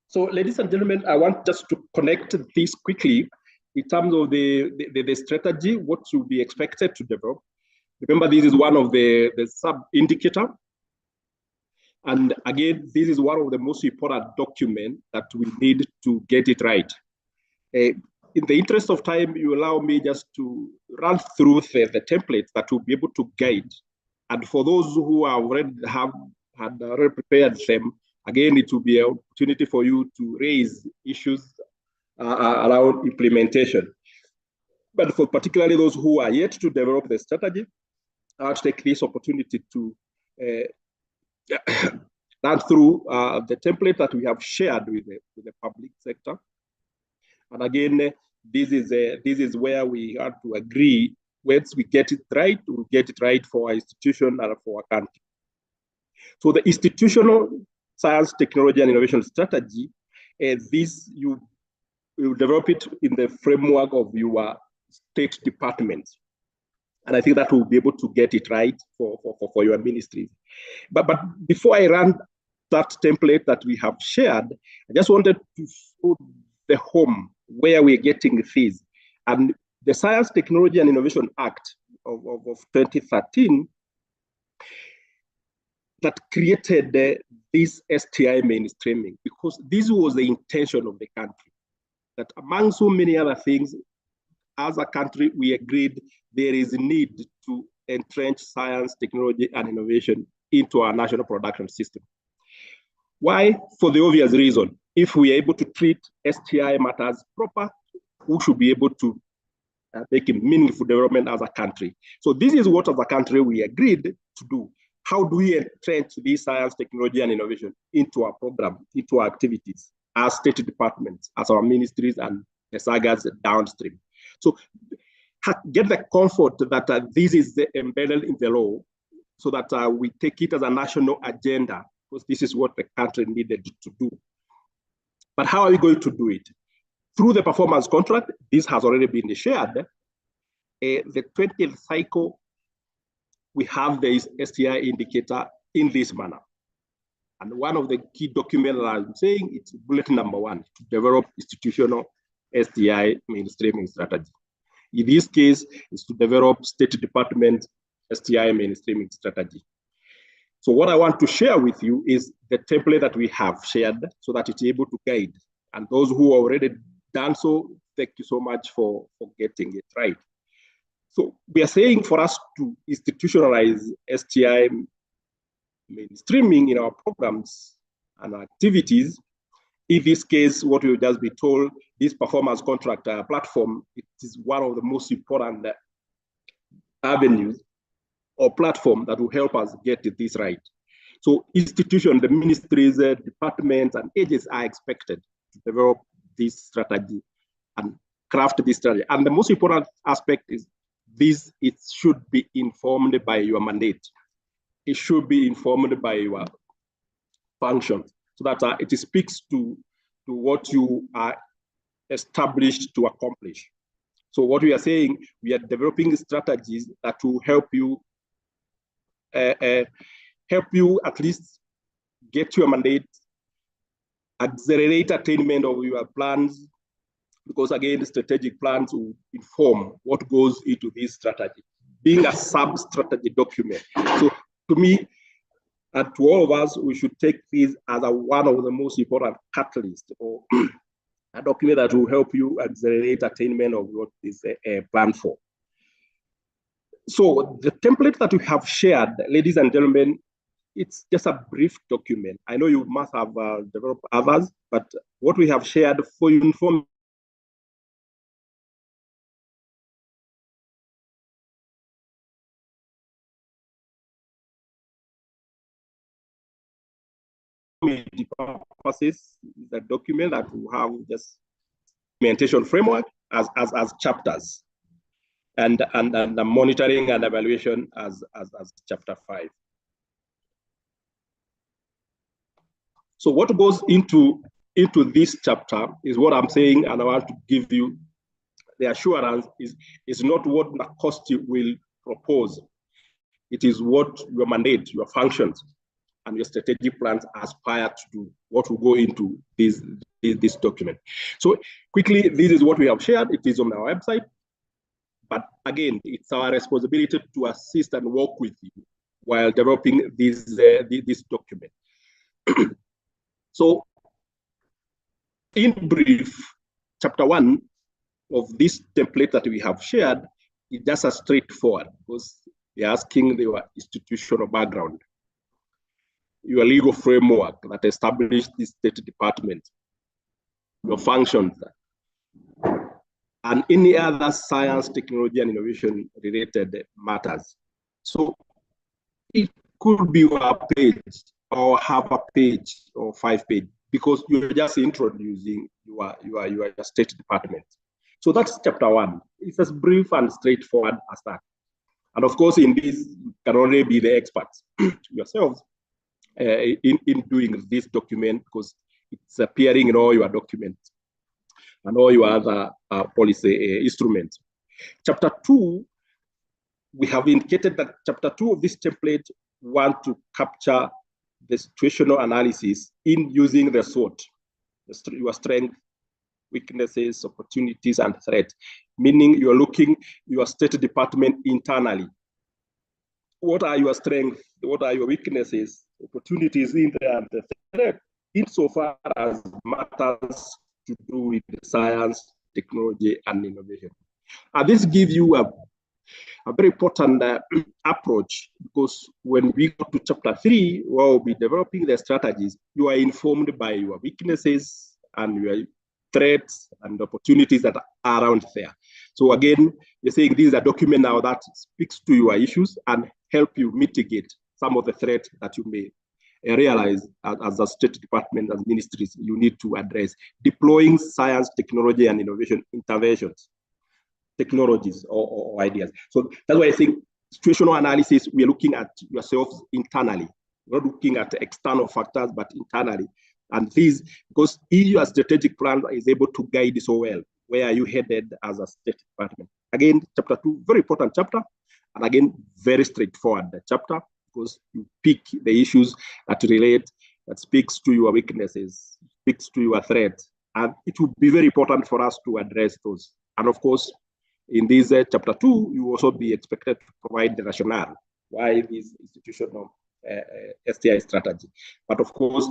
So, ladies and gentlemen, I want just to connect this quickly in terms of the strategy, what should be expected to develop. Remember, this is one of the sub-indicator. And again, this is one of the most important documents that we need to get it right. In the interest of time, you allow me just to run through the templates that will be able to guide. And for those who already had already prepared them, again, it will be an opportunity for you to raise issues around implementation. But for particularly those who are yet to develop the strategy, I'll take this opportunity to run through the template that we have shared with the public sector. And again, this is where we have to agree. Once we get it right, we'll get it right for our institution and for our country. So the institutional science, technology, and innovation strategy, this you develop it in the framework of your state departments. And I think that will be able to get it right for your ministries. But before I run that template that we have shared, I just wanted to show the home where we're getting these. And the Science, Technology, and Innovation Act of 2013 that created this STI mainstreaming, because this was the intention of the country. That among so many other things, as a country, we agreed there is a need to entrench science, technology, and innovation into our national production system. Why? For the obvious reason. If we are able to treat STI matters proper, we should be able to make a meaningful development as a country. So this is what as a country we agreed to do. How do we entrench this science, technology, and innovation into our program, into our activities, as state departments, as our ministries, and the sagas downstream? So get the comfort that this is embedded in the law, so that we take it as a national agenda, because this is what the country needed to do. But how are we going to do it? Through the performance contract, this has already been shared. The 20th cycle, we have the STI indicator in this manner. And one of the key documents that I'm saying, it's bullet number 1, to develop institutional STI mainstreaming strategy. In this case, it's to develop State Department STI mainstreaming strategy. So what I want to share with you is the template that we have shared so that it's able to guide. And those who already done so, thank you so much for getting it right. So we are saying for us to institutionalize STI mainstreaming in our programs and activities. In this case, what we'll just be told, this performance contract platform, it is one of the most important avenues or platform that will help us get this right. So institutions, the ministries, departments, and agencies are expected to develop this strategy and craft this strategy. And the most important aspect is this, it should be informed by your mandate. It should be informed by your functions, so that it speaks to what you are established to accomplish. So what we are saying, we are developing strategies that will help you at least get your mandate, accelerate attainment of your plans, because again, strategic plans will inform what goes into this strategy, being a sub-strategy document. So to me, and to all of us, we should take this as one of the most important catalysts, or a document that will help you accelerate attainment of what is planned for. So the template that we have shared, ladies and gentlemen, it's just a brief document. I know you must have developed others, but what we have shared for you inform purposes, the document that will have just implementation framework as chapters, and the monitoring and evaluation as chapter 5. So what goes into this chapter is what I'm saying, and I want to give you the assurance is not what NACOST will propose. It is what your mandate, your functions, and your strategic plans aspire to do, what will go into this document. So quickly, this is what we have shared. It is on our website. But again, it's our responsibility to assist and work with you while developing this document. So in brief, chapter 1 of this template that we have shared is just a straightforward, because they're asking your institutional background, your legal framework that established the State Department, your functions, and any other science, technology, and innovation related matters. So it could be a page or half a page or 5 page, because you're just introducing your State Department. So that's chapter 1. It's as brief and straightforward as that. And of course, in this, you can only be the experts yourselves in doing this document, because it's appearing in all your documents and all your other policy instruments. Chapter 2, we have indicated that chapter 2 of this template want to capture the situational analysis in using the SWOT, your strength, weaknesses, opportunities, and threats, meaning you're looking your State Department internally. What are your strengths? What are your weaknesses, opportunities in there, and the threat, insofar as matters to do with science, technology, and innovation. And this gives you a very important approach, because when we go to chapter 3, where we'll be developing the strategies, you are informed by your weaknesses and your threats and opportunities that are around there. So again, you're saying this is a document now that speaks to your issues and help you mitigate some of the threats that you may realize as a State Department, as ministries, you need to address. Deploying science, technology, and innovation interventions, technologies or ideas. So that's why I think situational analysis, we're looking at yourselves internally. We're not looking at external factors, but internally. And this, because your strategic plan is able to guide so well, where are you headed as a State Department? Again, chapter 2, very important chapter. And again, very straightforward chapter, because you pick the issues that relate, that speaks to your weaknesses, speaks to your threats. And it will be very important for us to address those. And of course, in this chapter 2, you will also be expected to provide the rationale why this institutional STI strategy. But of course,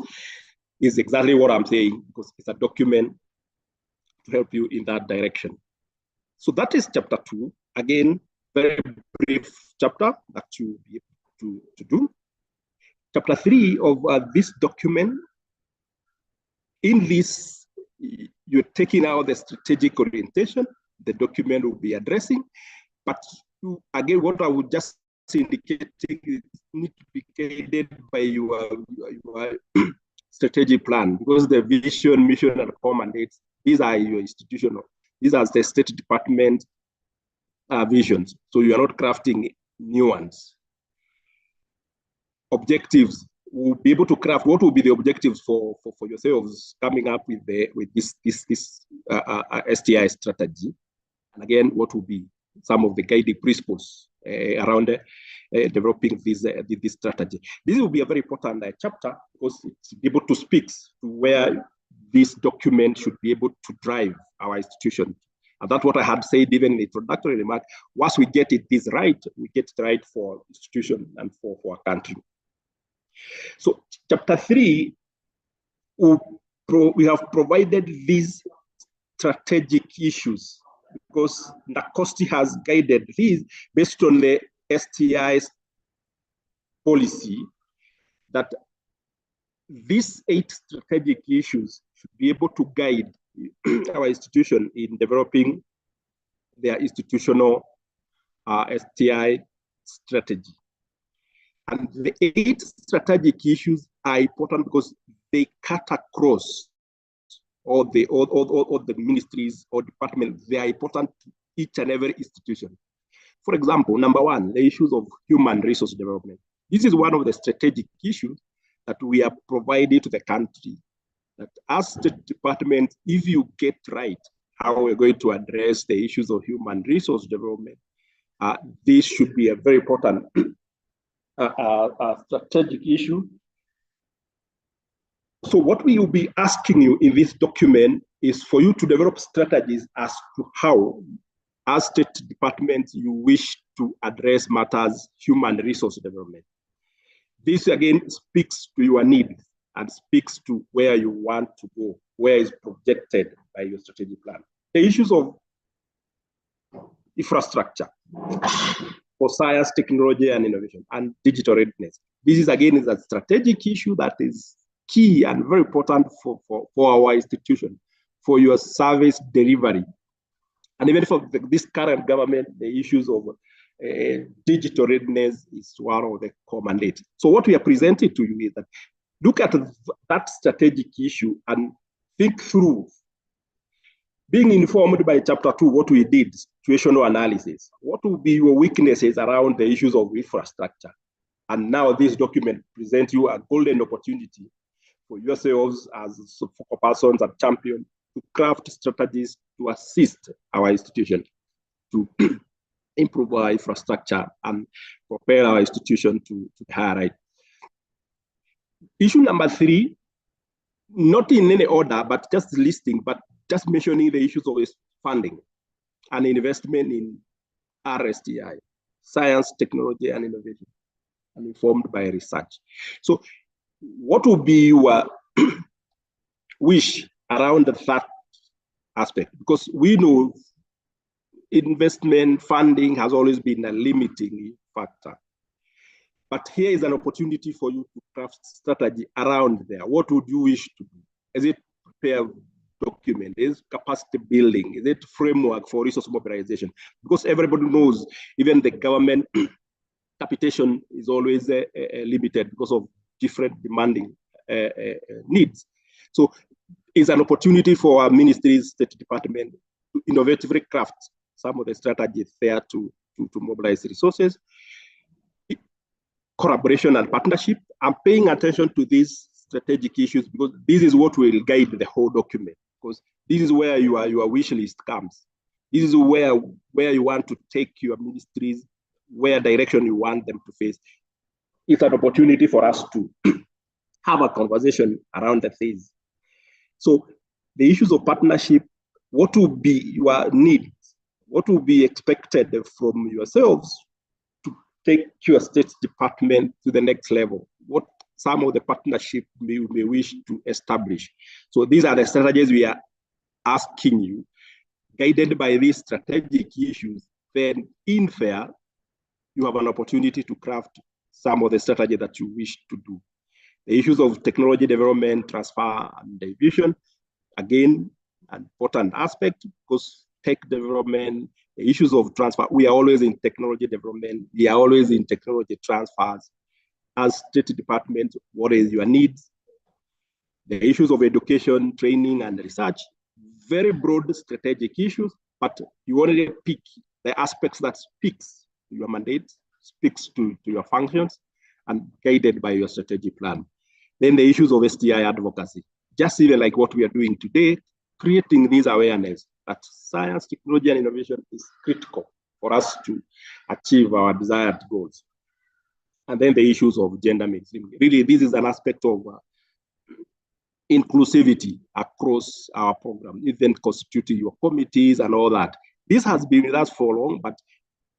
is exactly what I'm saying, because it's a document to help you in that direction. So that is chapter 2. Again, very brief chapter that you be able to do. Chapter 3 of this document, in this, you're taking out the strategic orientation the document will be addressing. But again, what I would just indicate is need to be guided by your strategic plan, because the vision, mission, and core mandates, these are your institutional, these are the State Department visions. So you are not crafting new ones. Objectives, we'll be able to craft what will be the objectives for yourselves coming up with this STI strategy. And again, what will be some of the guiding principles around developing this strategy. This will be a very important chapter, because it's able to speak to where this document should be able to drive our institution. And that's what I had said even in the introductory remark. Once we get this right, we get it right for institution and for our country. So chapter 3, we have provided these strategic issues, because NACOSTI has guided these based on the STI's policy, that these 8 strategic issues should be able to guide our institution in developing their institutional STI strategy. And the 8 strategic issues are important because they cut across all the ministries or departments. They are important to each and every institution. For example, number 1, the issues of human resource development. This is one of the strategic issues that we are providing to the country, that as the department, if you get right how we're going to address the issues of human resource development, this should be a very important strategic issue So what we will be asking you in this document is for you to develop strategies as to how, as State Department, you wish to address matters human resource development. This again speaks to your needs and speaks to where you want to go, where is projected by your strategic plan. The issues of infrastructure for science, technology, and innovation, and digital readiness. This is again a strategic issue that is key and very important for our institution, for your service delivery. And even for this current government, the issues of digital readiness is one of the core mandates. So what we are presenting to you is that look at that strategic issue and think through, being informed by chapter 2, what we did, situational analysis, what will be your weaknesses around the issues of infrastructure. And now this document presents you a golden opportunity for yourselves as focal persons and champions to craft strategies to assist our institution to improve our infrastructure and propel our institution to the higher right. Issue number 3, not in any order, but just listing, but just mentioning the issues of funding and investment in RSTI, science, technology, and innovation, and informed by research. So what would be your wish around that aspect? Because we know investment funding has always been a limiting factor. But here is an opportunity for you to craft strategy around there. What would you wish to do? Is it prepare document? Is it capacity building? Is it framework for resource mobilization? Because everybody knows, even the government capitation is always limited because of different demanding needs. So it's an opportunity for our ministries, State Department, to innovatively craft some of the strategies there to mobilize resources, collaboration and partnership, and paying attention to these strategic issues, because this is what will guide the whole document, because this is where your wish list comes. This is where you want to take your ministries, where direction you want them to face. It's an opportunity for us to have a conversation around the things. So the issues of partnership, what will be your needs? What will be expected from yourselves to take your State Department to the next level? What some of the partnership you may wish to establish? So these are the strategies we are asking you. Guided by these strategic issues, then in there, you have an opportunity to craft some of the strategy that you wish to do. The issues of technology development, transfer, and division, again, an important aspect, because tech development, the issues of transfer, we are always in technology development, we are always in technology transfers. As State Department, what is your needs? The issues of education, training, and research, very broad strategic issues, but you only pick the aspects that speaks to your mandate, speaks to your functions, and guided by your strategic plan. Then the issues of STI advocacy, just even like what we are doing today, creating this awareness that science, technology, and innovation is critical for us to achieve our desired goals. And then the issues of gender mainstream. Really, this is an aspect of inclusivity across our program, even constituting your committees and all that. This has been with us for long, but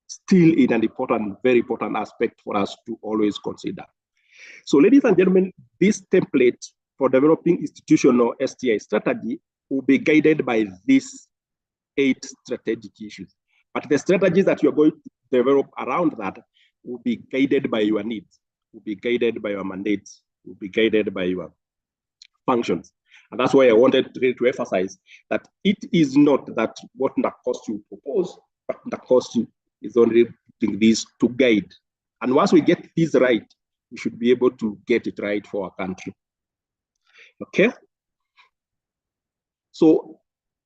still in an important, very important aspect for us to always consider. So ladies and gentlemen, this template for developing institutional STI strategy will be guided by these 8 strategic issues. But the strategies that you're going to develop around that will be guided by your needs, will be guided by your mandates, will be guided by your functions. And that's why I wanted to emphasize that it is not that what NACOST propose, but NACOST is only putting these to guide. And once we get this right, we should be able to get it right for our country. Okay? So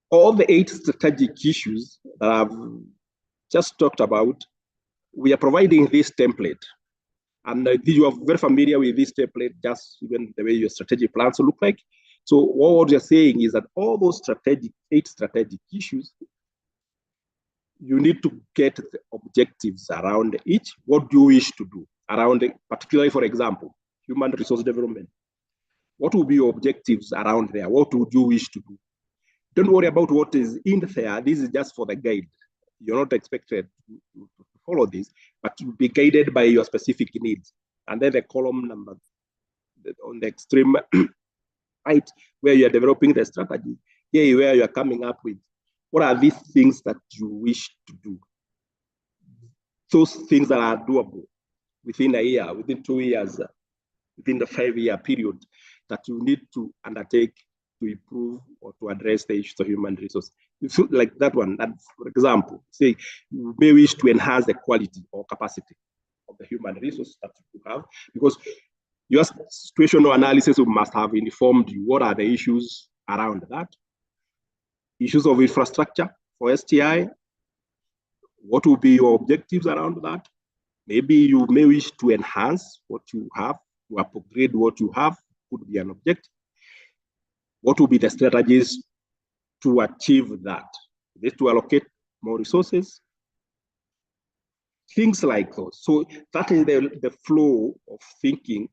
all the 8 strategic issues that I've just talked about, we are providing this template. And you are very familiar with this template, just even the way your strategic plans look like. So what you're saying is that all those 8 strategic issues, you need to get the objectives around each. What do you wish to do around it, particularly, for example, human resource development? What will be your objectives around there? What would you wish to do? Don't worry about what is in there. This is just for the guide. You're not expected to follow this, but you'll be guided by your specific needs. And then the column number on the extreme right, where you're developing the strategy, here where you're coming up with what are these things that you wish to do? Those things that are doable within a year, within 2 years, within the 5-year period that you need to undertake to improve or to address the issues of human resources. Like that one, that, for example, say you may wish to enhance the quality or capacity of the human resources that you have, because your situational analysis must have informed you what are the issues around that. Issues of infrastructure for STI, what will be your objectives around that? Maybe you may wish to enhance what you have, to upgrade what you have, could be an objective. What will be the strategies to achieve that? Is it to allocate more resources? Things like those. So that is the flow of thinking.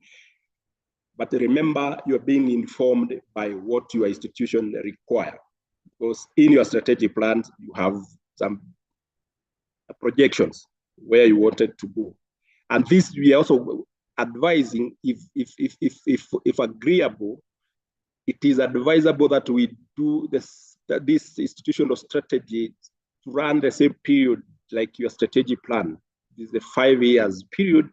But remember, you're being informed by what your institution requires. Because in your strategic plans, you have some projections where you wanted to go. And this we are also advising, if agreeable, it is advisable that we do this institutional strategy to run the same period like your strategic plan. This is the 5 years period.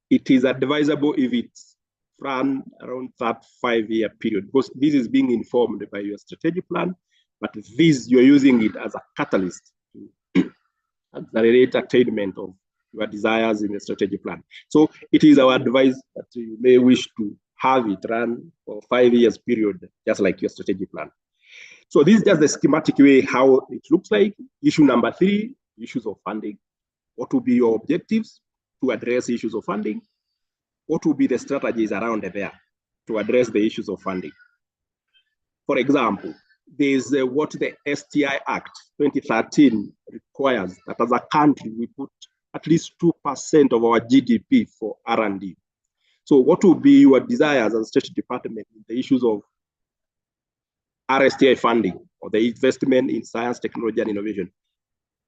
It is advisable if it's run around that 5-year period, because this is being informed by your strategic plan, but this you're using it as a catalyst to accelerate attainment of your desires in the strategic plan. So it is our advice that you may wish to have it run for 5 years period, just like your strategic plan. So this is just the schematic way how it looks like. Issue number 3, issues of funding. What will be your objectives to address issues of funding? What will be the strategies around there to address the issues of funding? For example, there's what the STI Act 2013 requires, that as a country, we put at least 2% of our GDP for R&D. So what will be your desires as a state department in the issues of RSTI funding or the investment in science, technology, and innovation?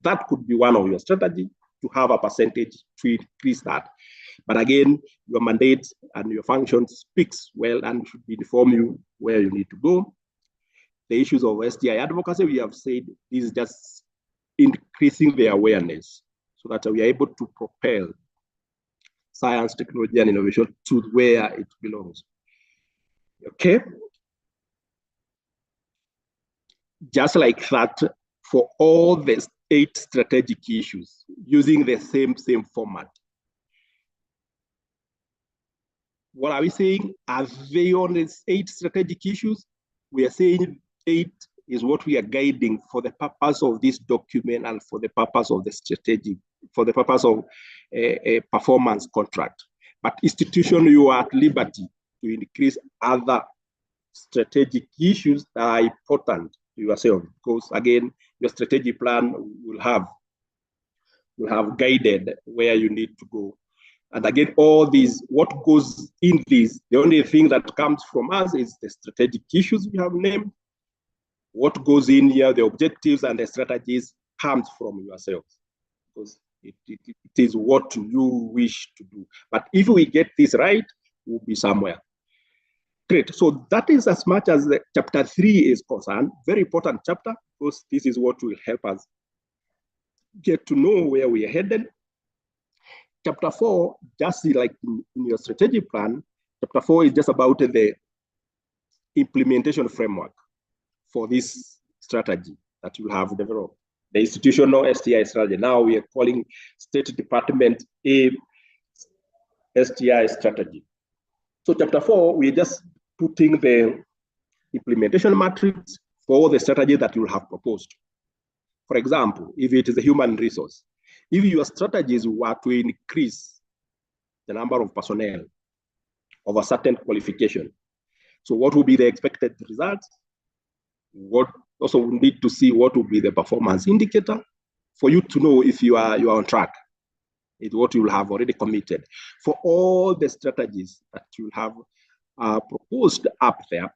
That could be one of your strategies, to have a percentage to increase that. But again, your mandate and your function speaks well and should inform you where you need to go. The issues of STI advocacy, we have said, is just increasing the awareness so that we are able to propel science, technology, and innovation to where it belongs. Okay? Just like that, for all the 8 strategic issues, using the same format. What are we saying? Are they on these 8 strategic issues? We are saying 8 is what we are guiding for the purpose of this document and for the purpose of the strategic, for the purpose of a performance contract. But institution, you are at liberty to increase other strategic issues that are important to yourself, because again, your strategic plan will have guided where you need to go. And again, all these, what goes in this, the only thing that comes from us is the strategic issues we have named. What goes in here, the objectives and the strategies, comes from yourselves, because it is what you wish to do. But if we get this right, we'll be somewhere. Great. So that is as much as the chapter 3 is concerned. Very important chapter, because this is what will help us get to know where we are headed. Chapter 4, just like in your strategic plan, chapter 4 is just about the implementation framework for this strategy that you have developed. The institutional STI strategy. Now we are calling State Department a STI strategy. So chapter 4, we're just putting the implementation matrix for the strategy that you have proposed. For example, if it is a human resource, if your strategies were to increase the number of personnel of a certain qualification, so what will be the expected results? What also we need to see what will be the performance indicator for you to know if you are on track. It's what you will have already committed. For all the strategies that you have are proposed up there.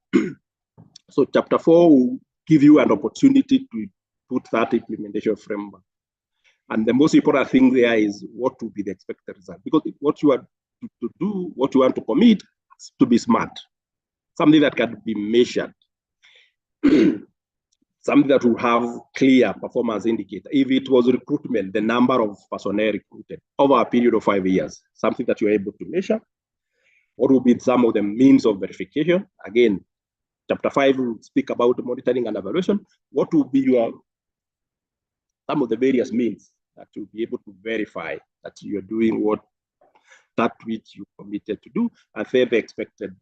So chapter 4 will give you an opportunity to put that implementation framework. And the most important thing there is what will be the expected result. Because what you are to do, what you want to commit, has to be smart. Something that can be measured. Something that will have clear performance indicator. If it was recruitment, the number of personnel recruited over a period of 5 years, something that you're able to measure. What will be some of the means of verification? Again, chapter 5 will speak about monitoring and evaluation. What will be some of the various means that you'll be able to verify that you're doing that which you committed to do, and then the expected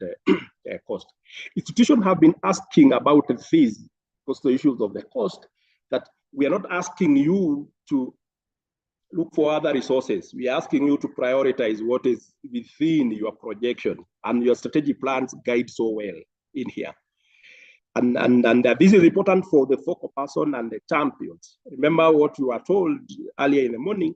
cost. Institutions have been asking about these because the issues of the cost, that we are not asking you to look for other resources. We are asking you to prioritize what is within your projection, and your strategic plans guide so well in here. And this is important for the focal person and the champions. Remember what you were told earlier in the morning,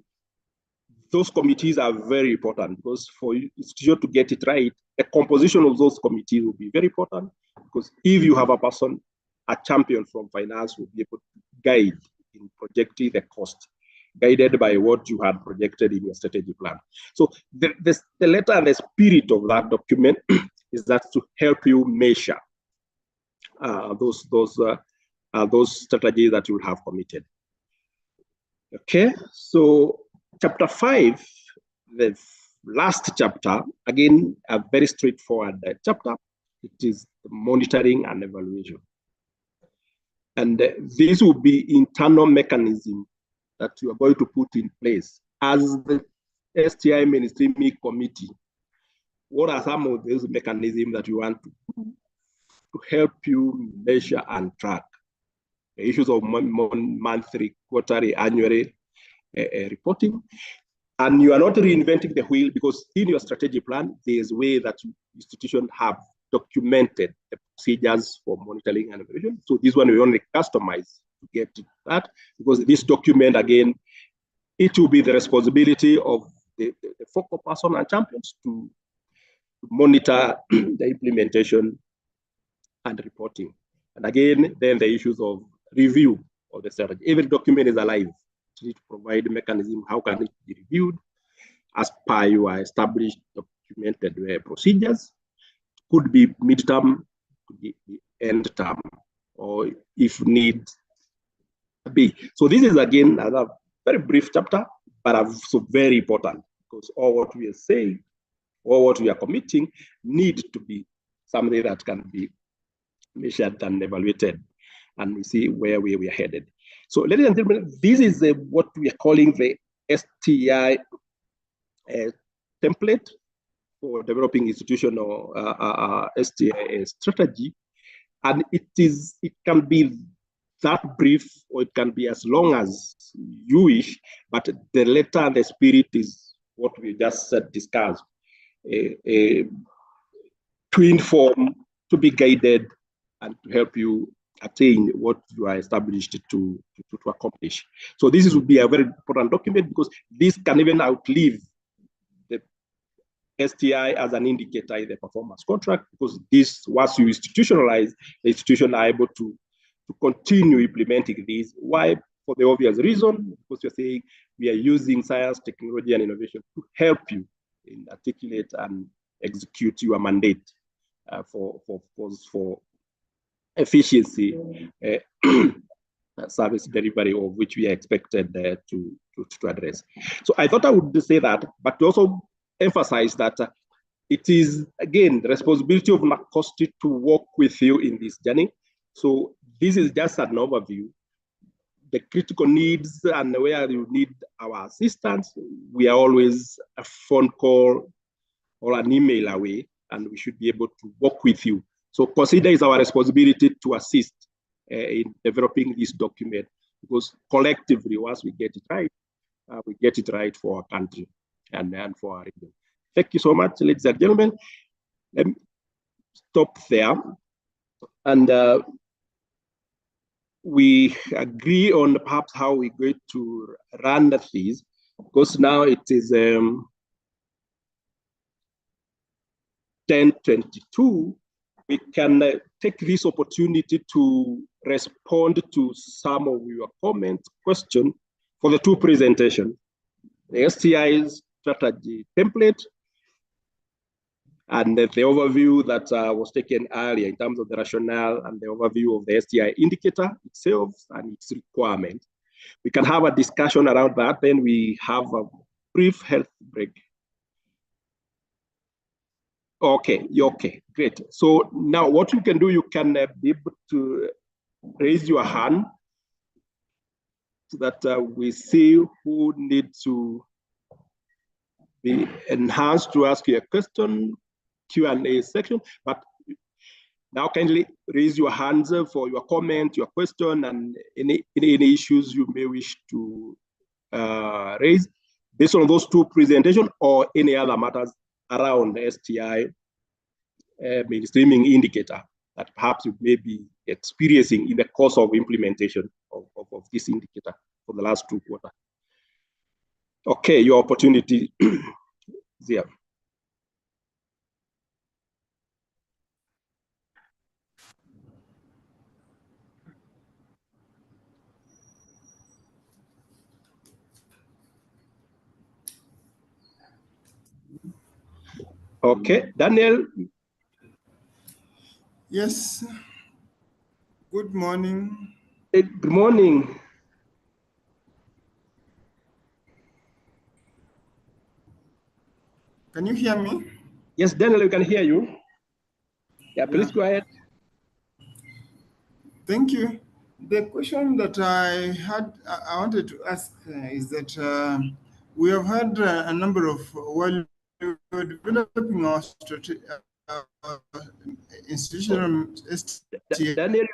those committees are very important, because for institution to get it right, the composition of those committees will be very important, because if you have a person, a champion from finance will be able to guide in projecting the cost, guided by what you had projected in your strategy plan. So the letter and the spirit of that document is that to help you measure those strategies that you will have committed. Okay, so chapter 5, the last chapter, again, a very straightforward chapter. It is monitoring and evaluation. And this will be internal mechanism that you are going to put in place as the STI Ministry Committee. What are some of those mechanisms that you want to do to help you measure and track the issues of monthly, quarterly, annually reporting? And you are not reinventing the wheel, because in your strategy plan, there's a way that institutions have documented the procedures for monitoring and evaluation. So this one we only customize to get to that, because this document, again, it will be the responsibility of the focal person and champions to monitor the implementation and reporting. And again, then the issues of review of the strategy. Every document is alive. You need to provide a mechanism. How can it be reviewed as per your established documented procedures? Could be midterm, could be end term, or if need be. So this is again another very brief chapter, but also very important, because all what we are saying, or what we are committing, need to be something that can be measured and evaluated, and we see where we are headed. So, ladies and gentlemen, this is what we are calling the STI template for developing institutional STI strategy, and it can be that brief, or it can be as long as you wish, but the letter and the spirit is what we just discussed, to inform, to be guided, and to help you attain what you are established to accomplish. So this would be a very important document, because this can even outlive the STI as an indicator in the performance contract, because this, once you institutionalize, the institution are able to continue implementing these. Why? For the obvious reason, because you're saying we are using science, technology, and innovation to help you in articulate and execute your mandate for efficiency service delivery, of which we are expected to address. So I thought I would say that, but to also emphasize that it is, again, the responsibility of NACOST to work with you in this journey. So this is just an overview. The critical needs and where you need our assistance, we are always a phone call or an email away, and we should be able to work with you. So consider it's our responsibility to assist in developing this document, because collectively, once we get it right for our country and for our region. Thank you so much, ladies and gentlemen. Let me stop there. And we agree on perhaps how we're going to run these, because now it is 1022, we can take this opportunity to respond to some of your comments, questions for the two presentations, the STI strategy template and the overview that was taken earlier in terms of the rationale and the overview of the STI indicator itself and its requirement. We can have a discussion around that, then we have a brief health break. Okay, great. So now what you can do, you can be able to raise your hand so that we see who needs to be enhanced to ask you a question, Q&A section. But now kindly raise your hands for your comment, your question, and any issues you may wish to raise based on those two presentations or any other matters around the STI mainstreaming indicator that perhaps you may be experiencing in the course of implementation of this indicator for the last 2 quarters. Okay, your opportunity is here. Okay, Daniel. Yes. Good morning. Good morning. Can you hear me? Yes, Daniel, we can hear you. Yeah, please go ahead. Thank you. The question that I wanted to ask is that we have had a number of, while we're developing our strategy, institutional STI, Daniel,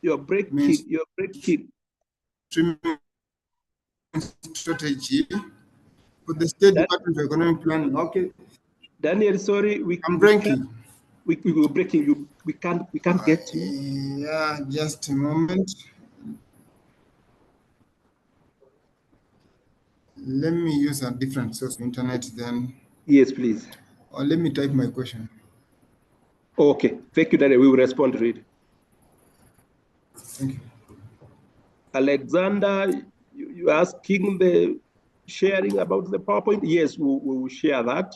you're breaking. Strategy for the State Department of Economic Planning. Okay. Daniel, sorry, I'm breaking. We were breaking you. We can't get you. Yeah, just a moment. Let me use a different source of internet then. Yes, please. Or let me type my question. Okay, thank you, Daniel. We will respond to it. Thank you. Alexander, you asking the sharing about the PowerPoint? Yes, we will share that.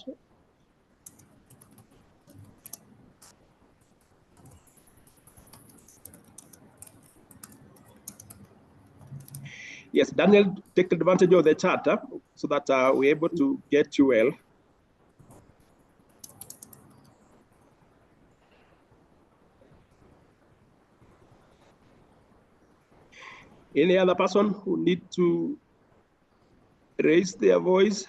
Yes, Daniel, take advantage of the chat so that we're able to get you well. Any other person who need to raise their voice?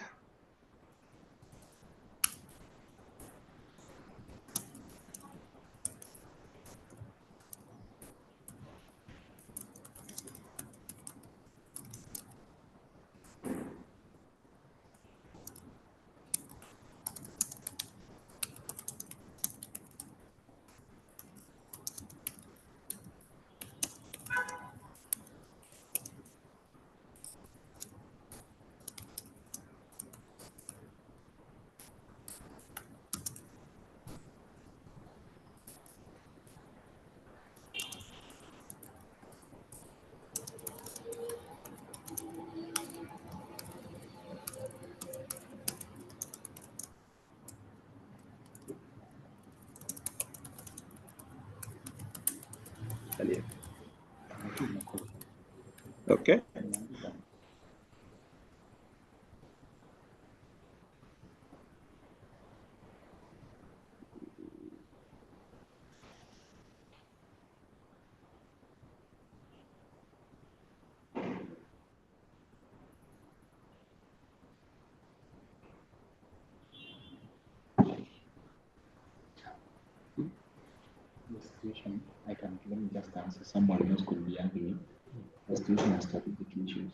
Okay. Situation, let me just answer. Someone else could be angry. Situation and strategic issues.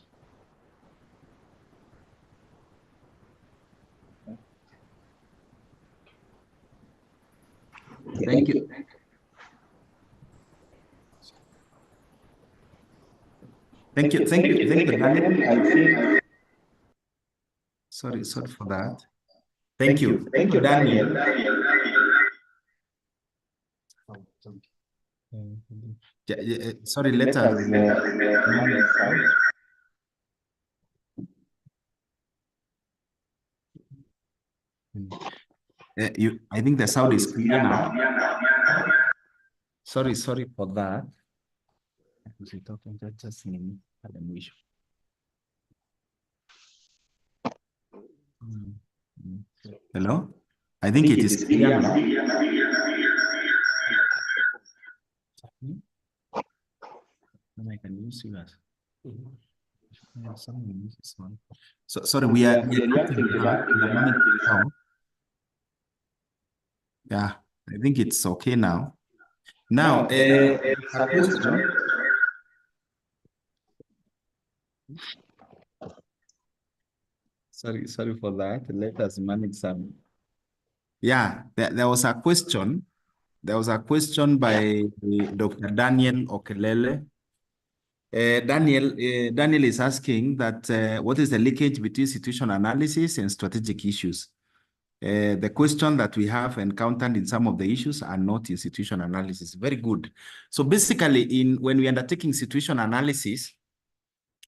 Thank you. Thank you, Daniel. Sorry for that. Thank you. Thank you, Daniel. Sorry, let us. I think the sound is clear now. Sorry for that. Hello? I think it is clear now. I can use you as. So sorry, we are yeah, I think it's okay now. Now, sorry for that. Let us manage some. Yeah, there was a question. There was a question by Dr. Daniel Okelele. Daniel is asking that what is the linkage between situation analysis and strategic issues? The question that we have encountered in some of the issues are not in situation analysis. Very good. So basically, when we are undertaking situation analysis,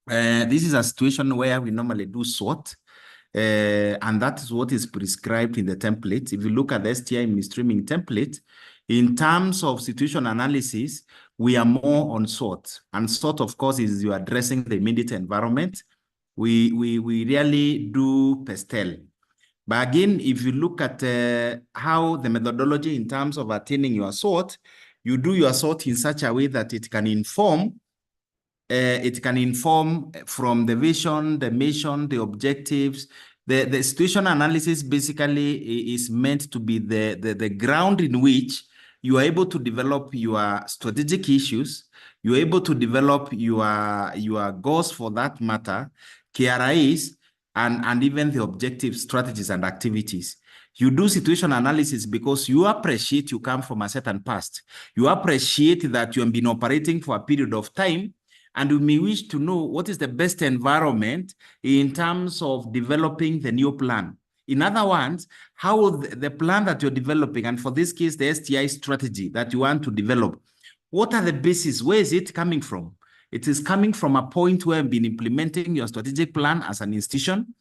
this is a situation where we normally do SWOT, and that is what is prescribed in the template. If you look at the STI mainstreaming template, in terms of situation analysis, we are more on SWOT. And SWOT, of course, is you addressing the immediate environment. We really do PESTEL. But again, if you look at how the methodology in terms of attaining your SWOT, you do your SWOT in such a way that it can inform from the vision, the mission, the objectives. The situation analysis basically is meant to be the ground in which you are able to develop your strategic issues, you're able to develop your goals for that matter, KRIs, and even the objective strategies and activities. You do situation analysis because you appreciate you come from a certain past. You appreciate that you have been operating for a period of time, and you may wish to know what is the best environment in terms of developing the new plan. In other words, how the plan that you're developing, and for this case, the STI strategy that you want to develop, what are the bases? Where is it coming from? It is coming from a point where you've been implementing your strategic plan as an institution.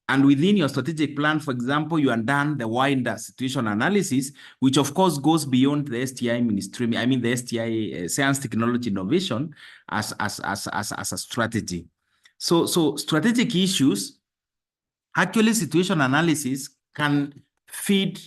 And within your strategic plan, for example, you have done the wider situation analysis, which of course goes beyond the STI mainstream. I mean, the STI science, technology, innovation as a strategy. So strategic issues, actually situation analysis can feed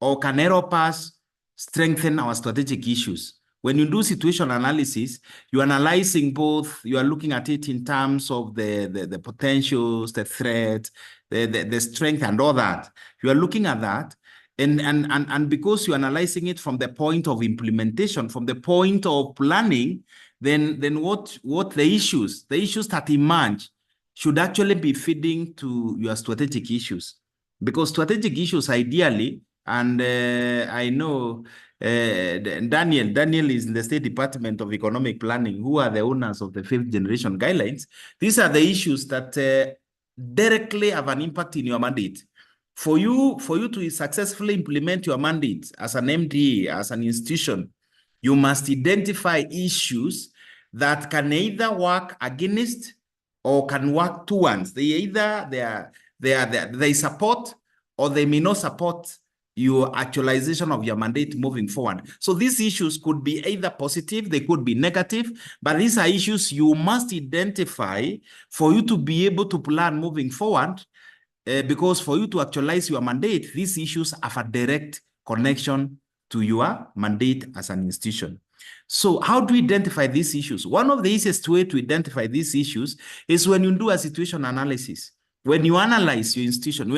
or can help us strengthen our strategic issues. When you do situation analysis, you're analyzing both, you are looking at it in terms of the potentials, the threat, the strength and all that. You are looking at that. And because you're analyzing it from the point of implementation, from the point of planning, then what the issues that emerge should actually be feeding to your strategic issues. Because strategic issues ideally, and I know Daniel is in the State Department of Economic Planning, who are the owners of the 5th generation guidelines. These are the issues that directly have an impact in your mandate. For you to successfully implement your mandate as an MDA, as an institution, you must identify issues that can either work against or can work towards. They support or they may not support your actualization of your mandate moving forward. So these issues could be either positive, they could be negative, but these are issues you must identify for you to be able to plan moving forward, because for you to actualize your mandate, these issues have a direct connection to your mandate as an institution. So how do we identify these issues? One of the easiest way to identify these issues is when you do a situation analysis. When you analyze your institution,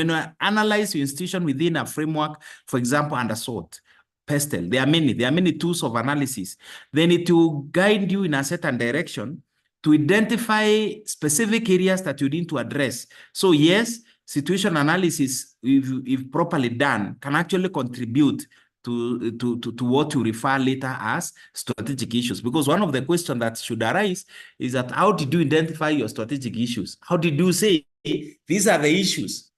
within a framework, for example, under SWOT, PESTEL, there are many tools of analysis. Then it will guide you in a certain direction to identify specific areas that you need to address. So yes, situation analysis, if properly done, can actually contribute to what you refer later as strategic issues. Because one of the questions that should arise is that how did you identify your strategic issues? How did you say these are the issues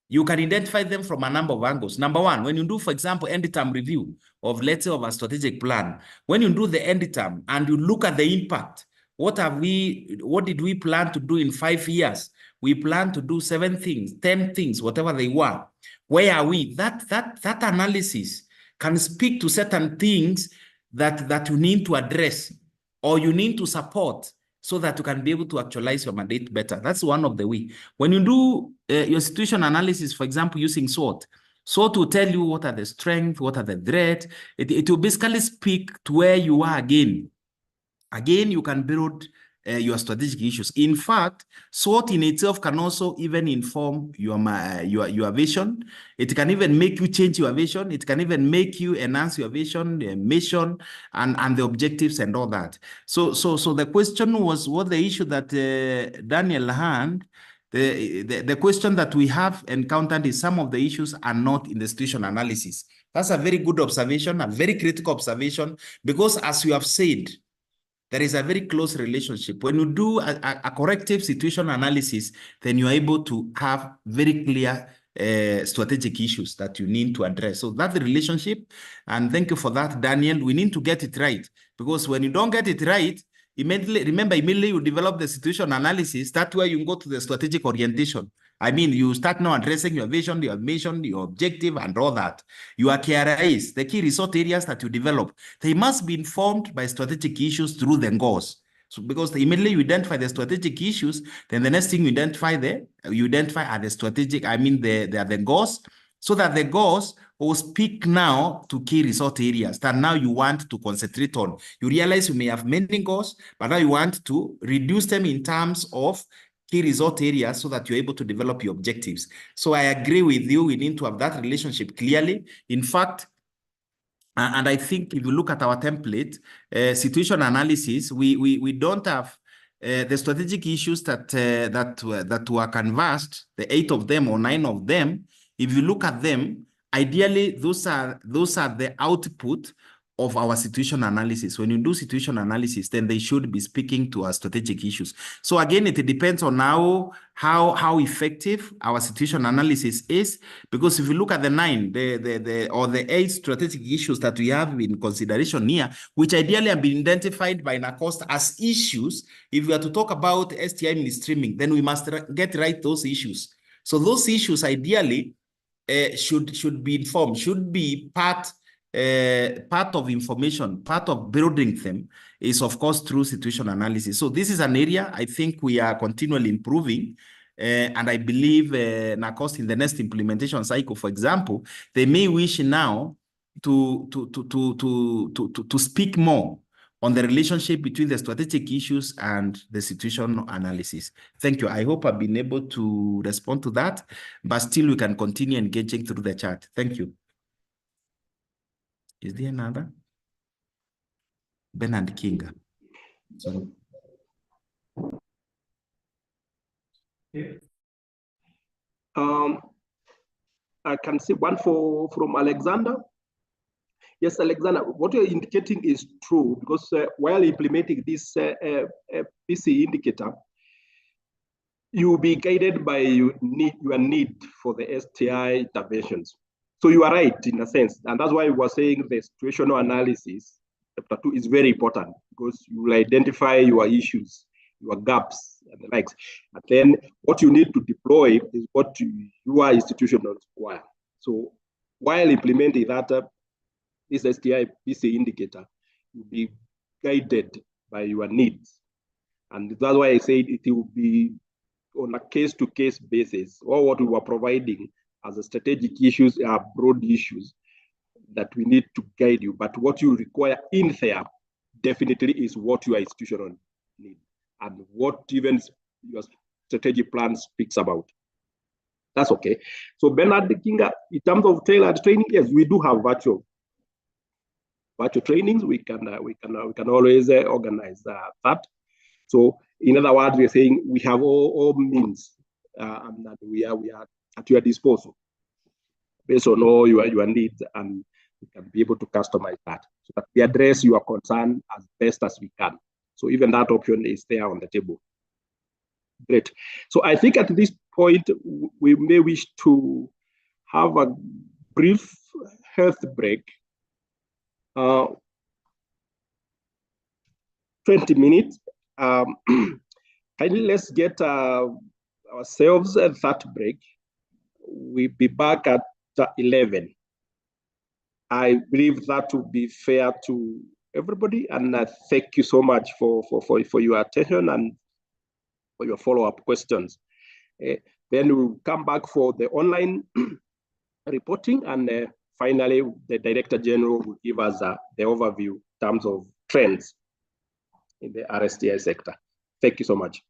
You can identify them from a number of angles. Number one, when you do, for example, end term review of, let's say, of a strategic plan, when you do the end term and you look at the impact, what did we plan to do in 5 years? We plan to do 7 things, 10 things, whatever they were. Where are we? That analysis can speak to certain things that you need to address or you need to support so that you can be able to actualize your mandate better. That's one of the way. When you do your situation analysis, for example, using SWOT, SWOT will tell you what are the strengths, what are the threats. It will basically speak to where you are again. Again, you can build your strategic issues. In fact, SWOT in itself can also even inform your vision. It can even make you change your vision. It can even make you enhance your vision, mission, and the objectives and all that. So the question was what the issue that Daniel had. The question that we have encountered is some of the issues are not in the situation analysis. That's a very good observation, a very critical observation, because as you have said, there is a very close relationship. When you do a corrective situation analysis, then you're able to have very clear strategic issues that you need to address. So that's the relationship. And thank you for that, Daniel. We need to get it right, because when you don't get it right, immediately you develop the situation analysis. That's where you go to the strategic orientation. I mean, you start now addressing your vision, your mission, your objective, and all that. Your KRIs, the key result areas that you develop, they must be informed by strategic issues through the goals. So because immediately you identify the strategic issues, then the next thing you identify are the strategic, they are the goals, so that the goals will speak now to key result areas that now you want to concentrate on. You realize you may have many goals, but now you want to reduce them in terms of key result areas so that you're able to develop your objectives. So I agree with you. We need to have that relationship clearly. In fact, and I think if you look at our template, situation analysis, we don't have the strategic issues that were canvassed, the 8 of them or 9 of them. If you look at them, ideally, those are the output of our situation analysis. When you do situation analysis, then they should be speaking to our strategic issues. So again, it depends on how effective our situation analysis is, because if you look at the 9, or the 8 strategic issues that we have in consideration here, which ideally have been identified by NACOST as issues, if we are to talk about STI mainstreaming, then we must get right those issues. So those issues ideally should be informed, should be part of information, part of building them is, of course, through situation analysis. So this is an area I think we are continually improving. And I believe NACOST in the next implementation cycle, for example, they may wish now to speak more on the relationship between the strategic issues and the situation analysis. Thank you. I hope I've been able to respond to that, but still we can continue engaging through the chat. Thank you. Is there another? Bernard Kinga. Sorry. I can see one from Alexander. Yes, Alexander, what you're indicating is true, because while implementing this PC indicator, you'll be guided by your need for the STI interventions. So you are right in a sense, and that's why we were saying the situational analysis, chapter 2, is very important, because you will identify your issues, your gaps, and the likes. And then what you need to deploy is what your institution require. So while implementing that, this STI PC indicator, you'll be guided by your needs. And that's why I said it will be on a case-to-case basis, or what we were providing as a strategic issues are broad issues that we need to guide you. But what you require in there definitely is what your institution needs and what even your strategic plan speaks about. That's okay. So Bernard Kinga, in terms of tailored training, yes, we do have virtual trainings. We can always organize that. So in other words, we're saying we have all means and that we are at your disposal based on all your needs, and we can be able to customize that so that we address your concern as best as we can. So even that option is there on the table. Great. So I think at this point, we may wish to have a brief health break, 20 minutes. Kindly let's get ourselves that break. We'll be back at 11. I believe that will be fair to everybody, and thank you so much for your attention and for your follow-up questions. Then we'll come back for the online reporting, and finally, the Director General will give us the overview in terms of trends in the RSTI sector. Thank you so much.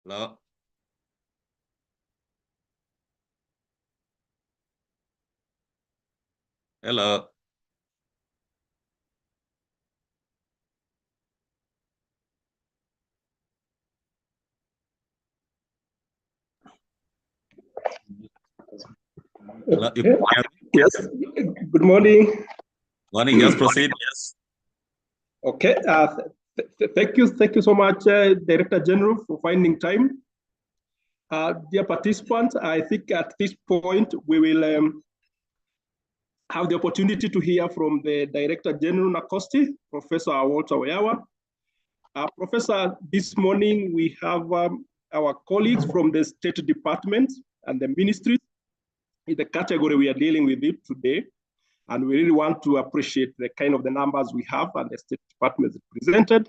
Hello. Hello. Hello. You can hear me? Yes. Good morning. Morning. Just proceed. Yes. Okay. Thank you so much, Director General, for finding time. Dear participants, I think at this point we will have the opportunity to hear from the Director General Nacosti, Professor Walter Oyawa. Professor, this morning we have our colleagues from the State Department and the Ministries in the category we are dealing with it today. And we really want to appreciate the kind of the numbers we have and the State Department presented.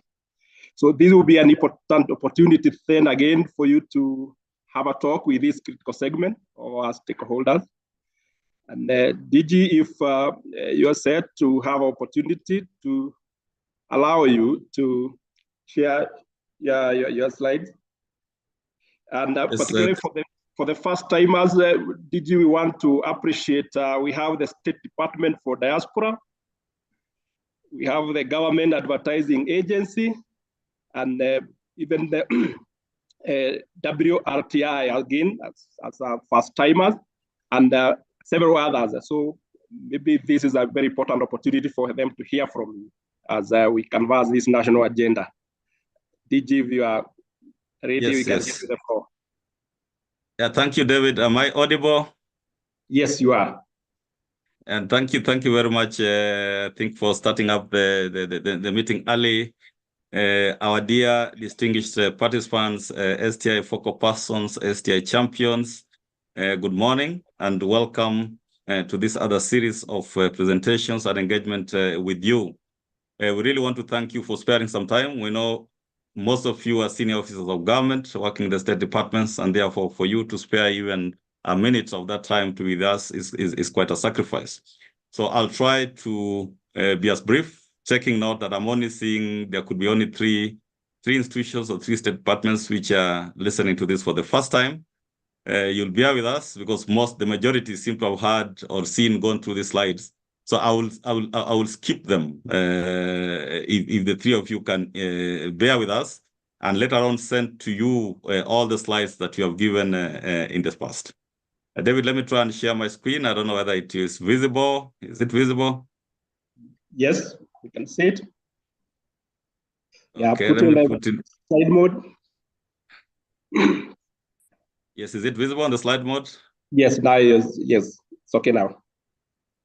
So this will be an important opportunity then again for you to have a talk with this critical segment or our stakeholders. And DG, if you're set to have opportunity to allow you to share your slides. And Yes, particularly for the first timers, DG, we want to appreciate, we have the State Department for Diaspora, we have the Government Advertising Agency, and even the WRTI again as first timers, and several others. So maybe this is a very important opportunity for them to hear from you as we canvass this national agenda. DG, if you are ready, yes, we can yes. give you the floor. Yeah, thank you, David. Am I audible? Yes, you are. And thank you very much. I think for starting up the meeting early. Our dear distinguished participants, STI focal persons, STI champions, good morning and welcome to this other series of presentations and engagement with you. We really want to thank you for sparing some time. We know most of you are senior officers of government working in the state departments, and therefore for you to spare even a minute of that time to be with us is quite a sacrifice. So I'll try to be as brief, checking note that I'm only seeing there could be only three institutions or three state departments which are listening to this for the first time. You'll bear with us because the majority seem to have heard or gone through the slides. So I will skip them if the three of you can bear with us, and later on send to you all the slides that you have given in the past. David, let me try and share my screen. I don't know whether it is visible. Is it visible? Yes, we can see it. Yeah, Okay, let me put in slide mode. Yes, is it visible on the slide mode? Yes, now yes, it's okay now.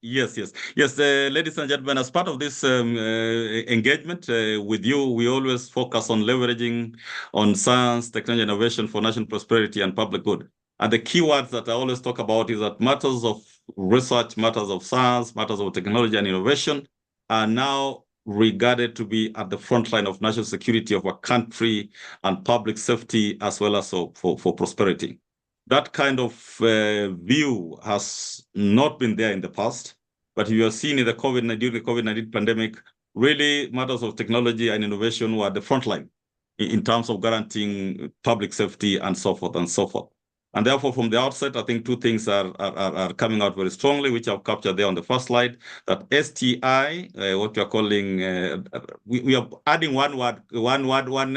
Yes. Ladies and gentlemen, as part of this engagement with you, we always focus on leveraging on science, technology, innovation for national prosperity and public good. And the keywords that I always talk about is that matters of research, matters of science, matters of technology and innovation are now regarded to be at the front line of national security of our country and public safety, as well as for prosperity. That kind of view has not been there in the past, but you have seen in during the COVID-19 pandemic, really matters of technology and innovation were at the front line in terms of guaranteeing public safety and so forth and so forth. And therefore, from the outset, I think two things are coming out very strongly, which I've captured there on the first slide, that STI, what we are calling, we are adding one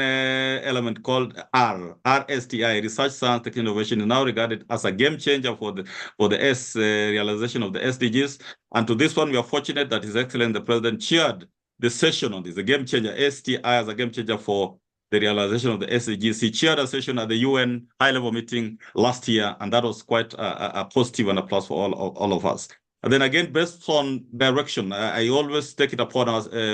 element called RSTI, Research, Science, Technology, Innovation, is now regarded as a game changer for the realization of the SDGs. And to this one, we are fortunate that His Excellency the President chaired the session on this, the game changer, STI as a game changer for the realization of the SDGs. He chaired a session at the UN high-level meeting last year, and that was quite a positive and a plus for all of us. And then again, based on direction, I always take it upon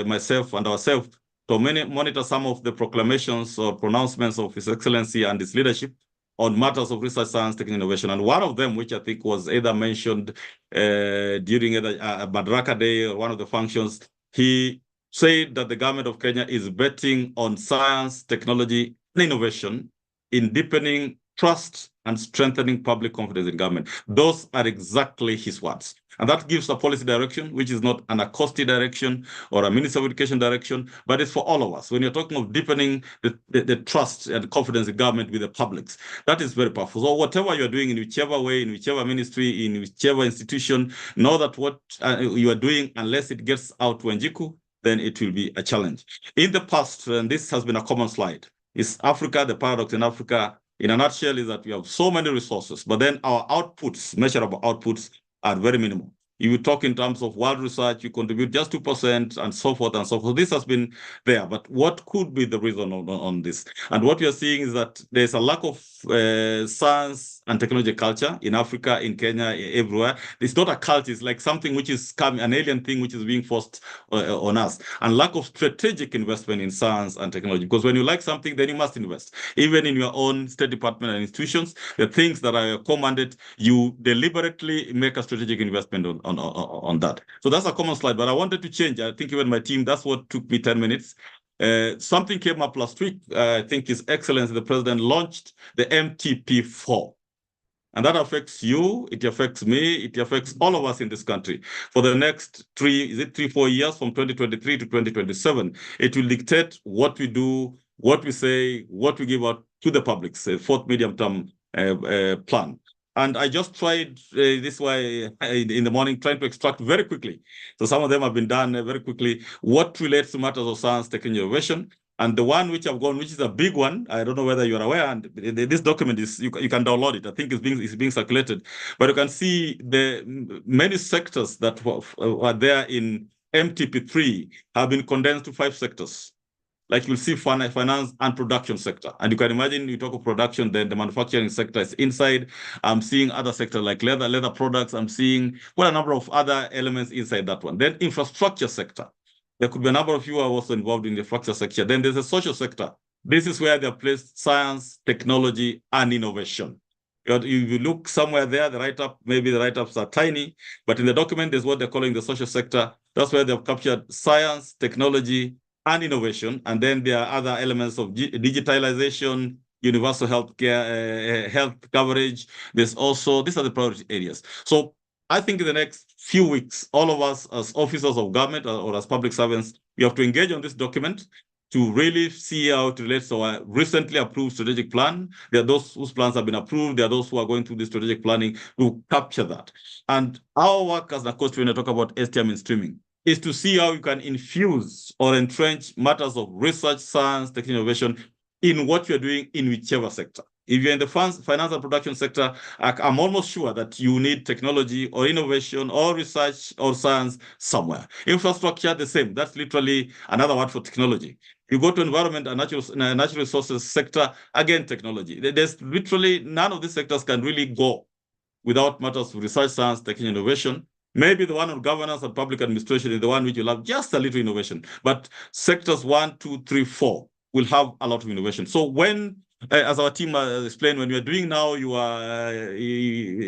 myself and ourselves to monitor some of the proclamations or pronouncements of His Excellency and his leadership on matters of research, science, technology, innovation. And one of them, which I think was either mentioned during either Madaraka Day or one of the functions, he said that the government of Kenya is betting on science, technology, and innovation in deepening trust and strengthening public confidence in government. Those are exactly his words. And that gives a policy direction, which is not an acoustic direction or a Minister of Education direction, but it's for all of us. When you're talking of deepening the trust and confidence in government with the publics, that is very powerful. So whatever you're doing in whichever way, in whichever ministry, in whichever institution, know that what you are doing, unless it gets out to Njiku, then it will be a challenge. In the past, and this has been a common slide, is Africa, the paradox in Africa, in a nutshell, is that we have so many resources, but then our outputs, measurable outputs, are very minimal. You talk in terms of world research, you contribute just 2% and so forth and so forth. This has been there, but what could be the reason on this? And what we are seeing is that there's a lack of science and technology culture in Africa, in Kenya, everywhere. It's not a culture, it's like something which is coming, an alien thing which is being forced on us. And lack of strategic investment in science and technology, because when you like something, then you must invest. Even in your own State Department and institutions, the things that are commanded, you deliberately make a strategic investment on that. So that's a common slide, but I wanted to change. I think even my team, that's what took me 10 minutes. Something came up last week. I think His Excellency, the President, launched the MTP4. And that affects you, it affects me, it affects all of us in this country. For the next 4 years, from 2023 to 2027, it will dictate what we do, what we say, what we give out to the public, say, fourth medium-term plan. And I just tried this way in the morning, trying to extract very quickly. So some of them have been done very quickly. What relates to matters of science, technology, innovation. And the one which I've gone, which is a big one, I don't know whether you're aware, and this document is, you can download it. I think it's being circulated. But you can see the many sectors that were there in MTP3 have been condensed to 5 sectors. Like you'll see finance and production sector. And you can imagine, you talk of production, then the manufacturing sector is inside. I'm seeing other sectors like leather products. I'm seeing quite a number of other elements inside that one. Then infrastructure sector. There could be a number of you who are also involved in the infrastructure sector. Then there's a social sector. This is where they're placed science, technology, and innovation. You look somewhere there, the write-up, maybe the write-ups are tiny, but in the document, there's what they're calling the social sector. That's where they've captured science, technology, and innovation. And then there are other elements of digitalization, universal healthcare, health coverage. There's also, these are the priority areas. So I think in the next few weeks, all of us as officers of government or as public servants, we have to engage on this document to really see how it relates to our recently approved strategic plan. There are those whose plans have been approved. There are those who are going through the strategic planning to capture that. And our work as NACOST, when I talk about STI mainstreaming, is to see how you can infuse or entrench matters of research, science, technology, innovation in what you're doing in whichever sector. If you're in the finance and production sector, I'm almost sure that you need technology or innovation or research or science somewhere. Infrastructure, the same. That's literally another word for technology. You go to environment and natural resources sector, again, technology. There's literally none of these sectors can really go without matters of research, science, technology, innovation. Maybe the one on governance and public administration is the one which will have just a little innovation. But sectors 1, 2, 3, 4 will have a lot of innovation. So when, as our team explained, when you're doing now, you are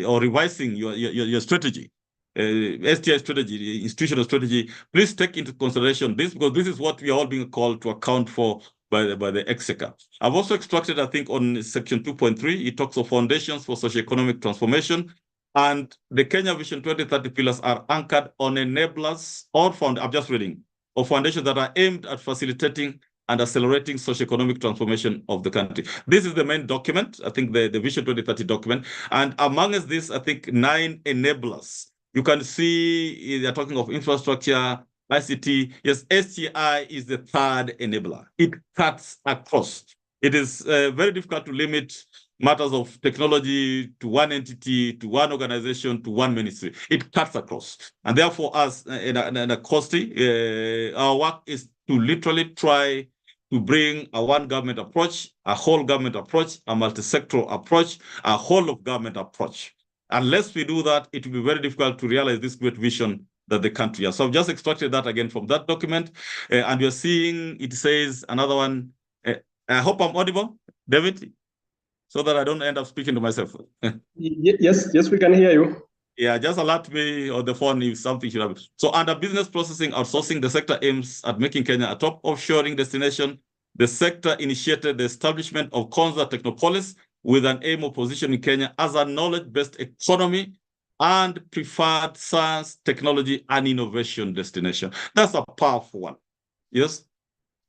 or revising your strategy, STI strategy, institutional strategy, please take into consideration this, because this is what we are all being called to account for by the Exchequer. I've also extracted, I think, on section 2.3, it talks of foundations for socioeconomic transformation. And the Kenya Vision 2030 pillars are anchored on enablers or I'm just reading, of foundations that are aimed at facilitating and accelerating socioeconomic transformation of the country. This is the main document, I think the Vision 2030 document. And amongst this, I think 9 enablers. You can see they're talking of infrastructure, ICT. Yes, STI is the 3rd enabler. It cuts across. It is very difficult to limit matters of technology to one entity, to one organization, to one ministry. It cuts across. And therefore, as in a COSTI, our work is to literally try to bring a one government approach, a whole government approach, a multi-sectoral approach, a whole of government approach. Unless we do that, it will be very difficult to realize this great vision that the country has. So I've just extracted that again from that document. And you're seeing, it says another one. I hope I'm audible, David, so that I don't end up speaking to myself. Yes, we can hear you. Yeah, just alert me on the phone if something should happen. So under business processing outsourcing, the sector aims at making Kenya a top offshoring destination. The sector initiated the establishment of Konza Technopolis with an aim of positioning Kenya as a knowledge-based economy and preferred science, technology, and innovation destination. That's a powerful one. Yes.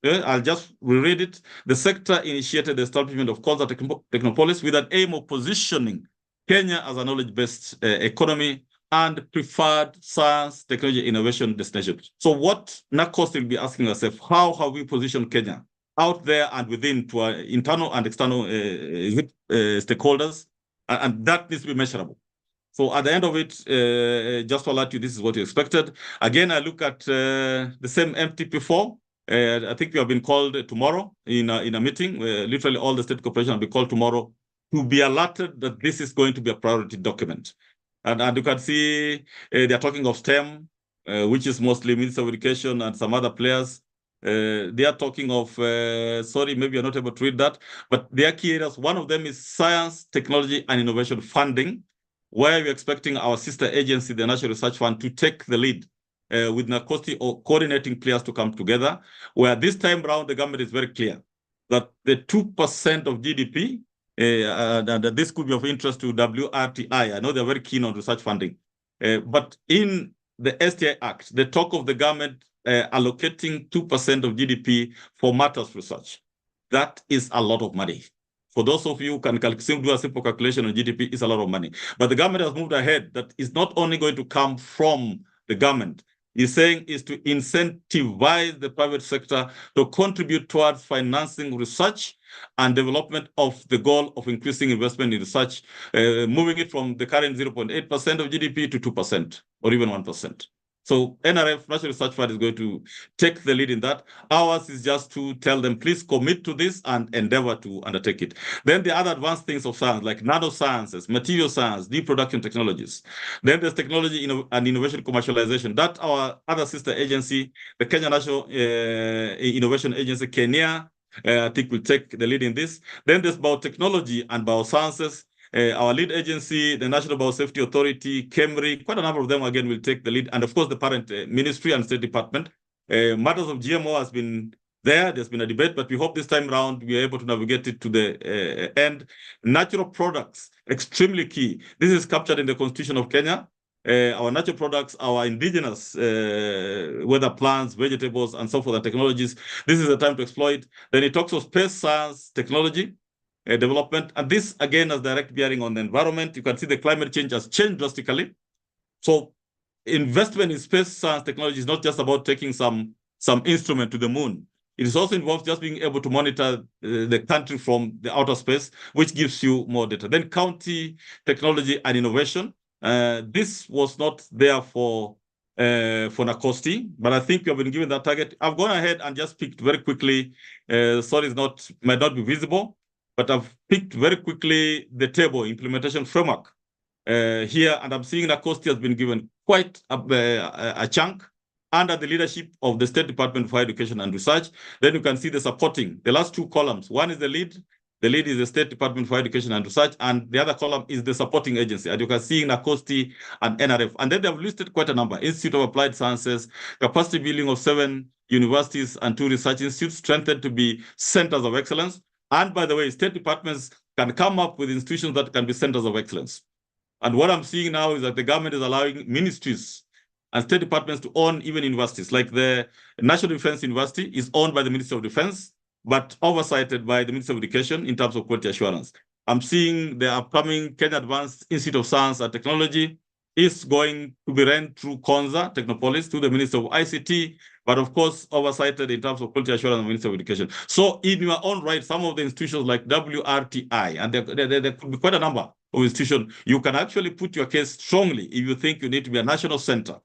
I'll just reread it. The sector initiated the establishment of Konza Technopolis with an aim of positioning Kenya as a knowledge-based economy and preferred science, technology, innovation destination. So what NACOST will be asking ourselves, how have we positioned Kenya out there and within to our internal and external stakeholders? And that needs to be measurable. So at the end of it, just to alert you, this is what you expected. Again, I look at the same MTP4. I think we have been called tomorrow in a meeting. Literally all the state corporations will be called tomorrow to be alerted that this is going to be a priority document. And you can see they're talking of STEM, which is mostly Ministry of Education and some other players. They are talking of, sorry, maybe you're not able to read that, but they are key areas. One of them is science, technology, and innovation funding, where we're expecting our sister agency, the National Research Fund, to take the lead with NACOST or coordinating players to come together, where this time around the government is very clear that the 2% of GDP, and this could be of interest to WRTI. I know they're very keen on research funding. But in the STI Act, the talk of the government allocating 2% of GDP for matters research. That is a lot of money. For those of you who can do a simple calculation on GDP, it's a lot of money. But the government has moved ahead. That is not only going to come from the government. He's saying is to incentivize the private sector to contribute towards financing research and development of the goal of increasing investment in research, moving it from the current 0.8% of GDP to 2% or even 1%. So NRF, National Research Fund, is going to take the lead in that. Ours is just to tell them, please commit to this and endeavor to undertake it. Then the other advanced things of science, like nanosciences, material science, deep production technologies. Then there's technology and innovation commercialization. That our other sister agency, the Kenya National Innovation Agency, Kenya, I think will take the lead in this. Then there's biotechnology and biosciences. Our lead agency, the National Biosafety Authority, KEMRI, quite a number of them, again, will take the lead. And of course, the parent ministry and State Department. Matters of GMO has been there. There's been a debate, but we hope this time around we are able to navigate it to the end. Natural products, extremely key. This is captured in the Constitution of Kenya. Our natural products, our indigenous, whether plants, vegetables, and so forth, and technologies. This is the time to exploit. Then it talks of space science, technology, development. And this, again, has direct bearing on the environment. You can see the climate change has changed drastically. So investment in space science technology is not just about taking some instrument to the moon. It is also involves just being able to monitor the country from the outer space, which gives you more data. Then county technology and innovation. This was not there for NACOST, but I think we have been given that target. I've gone ahead and just picked very quickly. Sorry, might not be visible, but I've picked very quickly the table implementation framework here, and I'm seeing NACOST has been given quite a chunk under the leadership of the State Department for Education and Research. Then you can see the supporting, the last two columns. One is the lead. The lead is the State Department for Education and Research, and the other column is the supporting agency. And you can see NACOST and NRF. And then they have listed quite a number. Institute of Applied Sciences, capacity building of 7 universities and 2 research institutes, strengthened to be centers of excellence. And by the way, state departments can come up with institutions that can be centers of excellence. And what I'm seeing now is that the government is allowing ministries and state departments to own even universities. Like the National Defense University is owned by the Ministry of Defense, but oversighted by the Ministry of Education in terms of quality assurance. I'm seeing the upcoming Kenya Advanced Institute of Science and Technology is going to be run through Konza Technopolis to the Ministry of ICT, but of course, oversighted in terms of quality assurance and Ministry of Education. So in your own right, some of the institutions like WRTI, and there could be quite a number of institutions, you can actually put your case strongly if you think you need to be a national center.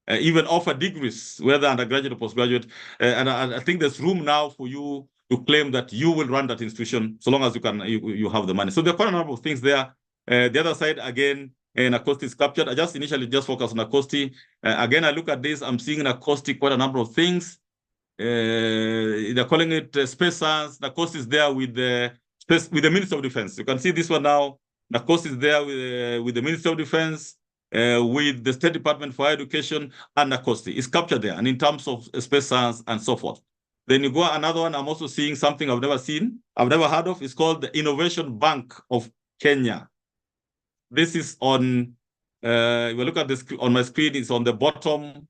Even offer degrees, whether undergraduate or postgraduate. And I think there's room now for you to claim that you will run that institution so long as you have the money. So there are quite a number of things there. The other side, again, NACOST is captured. I just initially focused on NACOST. Again, I look at this, I'm seeing NACOST quite a number of things. They're calling it space science. NACOST is there with the Ministry of Defense. You can see this one now. NACOST is there with the Ministry of Defense, with the State Department for Education, and NACOST is captured there, and in terms of space science and so forth. Then you go another one, I'm also seeing something I've never seen, I've never heard of. It's called the Innovation Bank of Kenya. This is on, if you look at this on my screen, it's on the bottom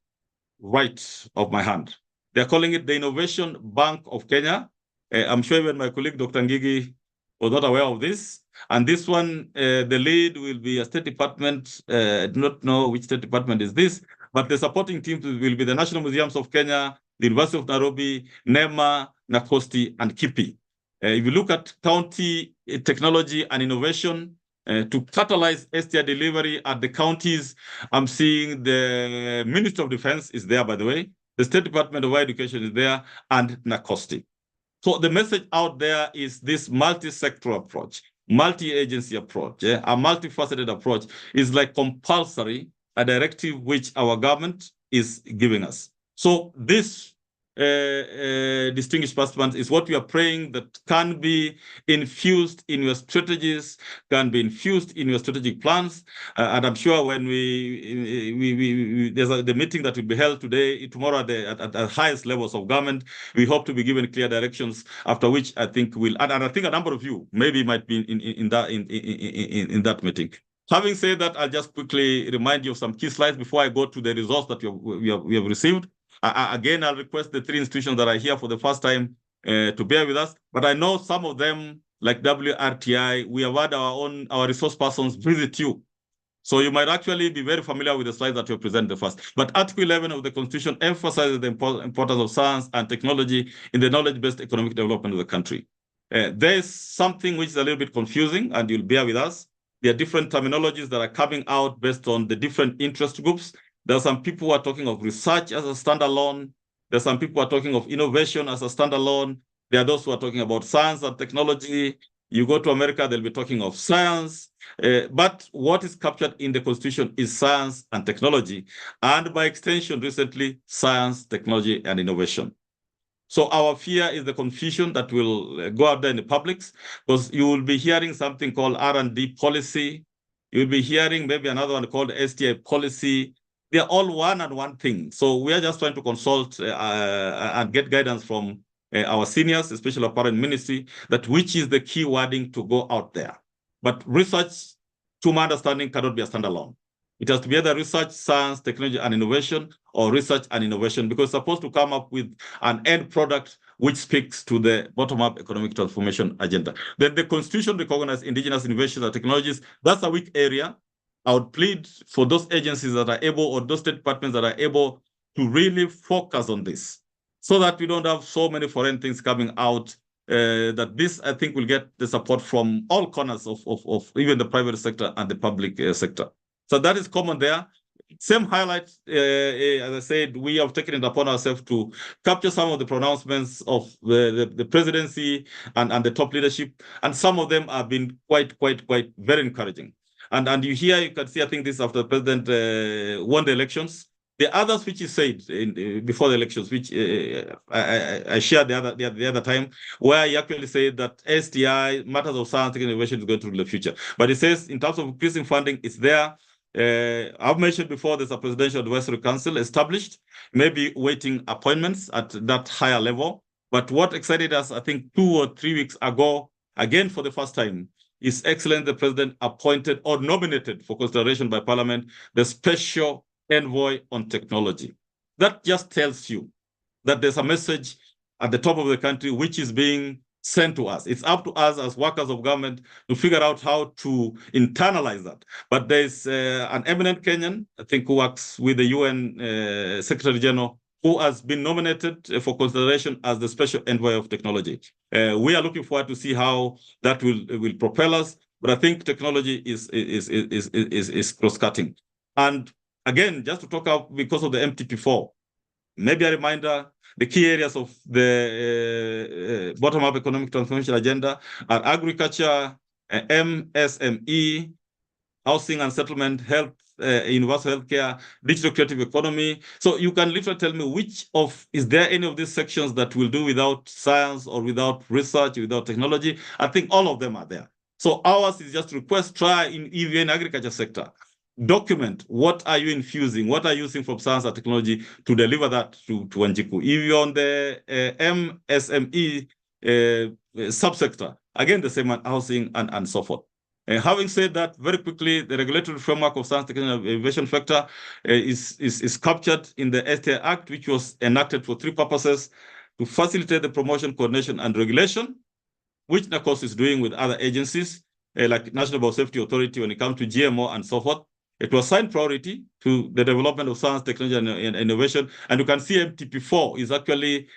right of my hand. They're calling it the Innovation Bank of Kenya. I'm sure even my colleague, Dr. Ngigi, was not aware of this. And this one, the lead will be a State Department. I do not know which State Department is this, but the supporting teams will be the National Museums of Kenya, the University of Nairobi, NEMA, NACOSTI, and KIPI. If you look at county technology and innovation, to catalyze STI delivery at the counties, I'm seeing the Ministry of Defense is there, by the way. The State Department of Higher Education is there, and NACOSTI. So the message out there is this multi-sector approach, multi-agency approach, a multifaceted approach is like compulsory, a directive which our government is giving us. So this distinguished participants is what we are praying that can be infused in your strategies, can be infused in your strategic plans. And I'm sure when there's the meeting that will be held today, tomorrow at the highest levels of government, we hope to be given clear directions, after which I think and I think a number of you maybe might be in that meeting. Having said that, I'll just quickly remind you of some key slides before I go to the results that we have received. Again, I'll request the three institutions that are here for the first time to bear with us. But I know some of them, like WRTI, we have had our resource persons visit you. So you might actually be very familiar with the slides that you presented first. But Article 11 of the Constitution emphasizes the importance of science and technology in the knowledge-based economic development of the country. There's something which is a little bit confusing, and you'll bear with us. There are different terminologies that are coming out based on the different interest groups. There are some people who are talking of research as a standalone. There are some people who are talking of innovation as a standalone. There are those who are talking about science and technology. You go to America, they'll be talking of science. But what is captured in the Constitution is science and technology. And by extension, recently, science, technology, and innovation. So our fear is the confusion that will go out there in the publics, because you will be hearing something called R&D policy. You'll be hearing maybe another one called STI policy. They're all one and one thing. So we are just trying to consult and get guidance from our seniors, especially our parent ministry, that which is the key wording to go out there. But research, to my understanding, cannot be a standalone. It has to be either research, science, technology, and innovation, or research and innovation, because it's supposed to come up with an end product which speaks to the bottom-up economic transformation agenda. Then the Constitution recognizes indigenous innovations and technologies. That's a weak area. I would plead for those agencies that are able, or those state departments that are able, to really focus on this, so that we don't have so many foreign things coming out, that this, I think, will get the support from all corners of even the private sector and the public sector. So that is common there. Same highlight, as I said, we have taken it upon ourselves to capture some of the pronouncements of the presidency and the top leadership, and some of them have been quite very encouraging. And you can see, I think this after the president won the elections. The others which he said before the elections, which I shared the other time, where he actually said that STI, matters of science and innovation, is going to rule the future. But he says in terms of increasing funding, it's there. I've mentioned before there's a presidential advisory council established, maybe waiting appointments at that higher level. But what excited us, I think 2 or 3 weeks ago, again for the first time, His Excellency the President appointed or nominated for consideration by Parliament the Special Envoy on Technology. That just tells you that there's a message at the top of the country which is being sent to us. It's up to us as workers of government to figure out how to internalize that. But there's an eminent Kenyan, I think, who works with the UN Secretary General, who has been nominated for consideration as the Special Envoy of Technology. We are looking forward to see how that will propel us. But I think technology is cross-cutting. And again, just to talk about, because of the MTP4, maybe a reminder, the key areas of the bottom-up economic transformation agenda are agriculture, MSME, housing and settlement, health, universal healthcare, digital creative economy. So you can literally tell me is there any of these sections that will do without science or without research, without technology? I think all of them are there. So ours is just to request, try in even agriculture sector. document what are you infusing, what are you using from science and technology to deliver that to Wanjiku. If you're on the MSME subsector, again, the same on housing and so forth. Having said that, very quickly, the regulatory framework of science, technology, and innovation sector is captured in the STI Act, which was enacted for 3 purposes: to facilitate the promotion, coordination, and regulation, which NACOS is doing with other agencies, like National Biosafety Authority when it comes to GMO and so forth. It was assigned priority to the development of science, technology, and innovation. And you can see MTP4 is actually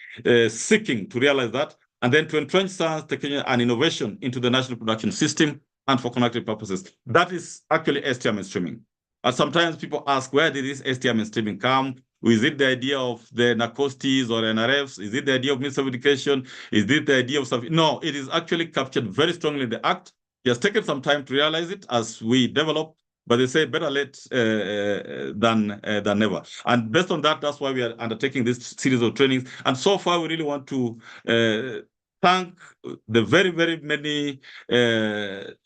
seeking to realize that, and then to entrench science, technology, and innovation into the national production system and for connected purposes. That is actually STI mainstreaming. And sometimes people ask, where did this STI mainstreaming come? Is it the idea of the NACOSTs or NRFs? Is it the idea of Ministry of Education? Is it the idea of something? No, it is actually captured very strongly in the Act. It has taken some time to realize it as we develop, but they say better late than never. And based on that, that's why we are undertaking this series of trainings. And so far, we really want to thank the very, very many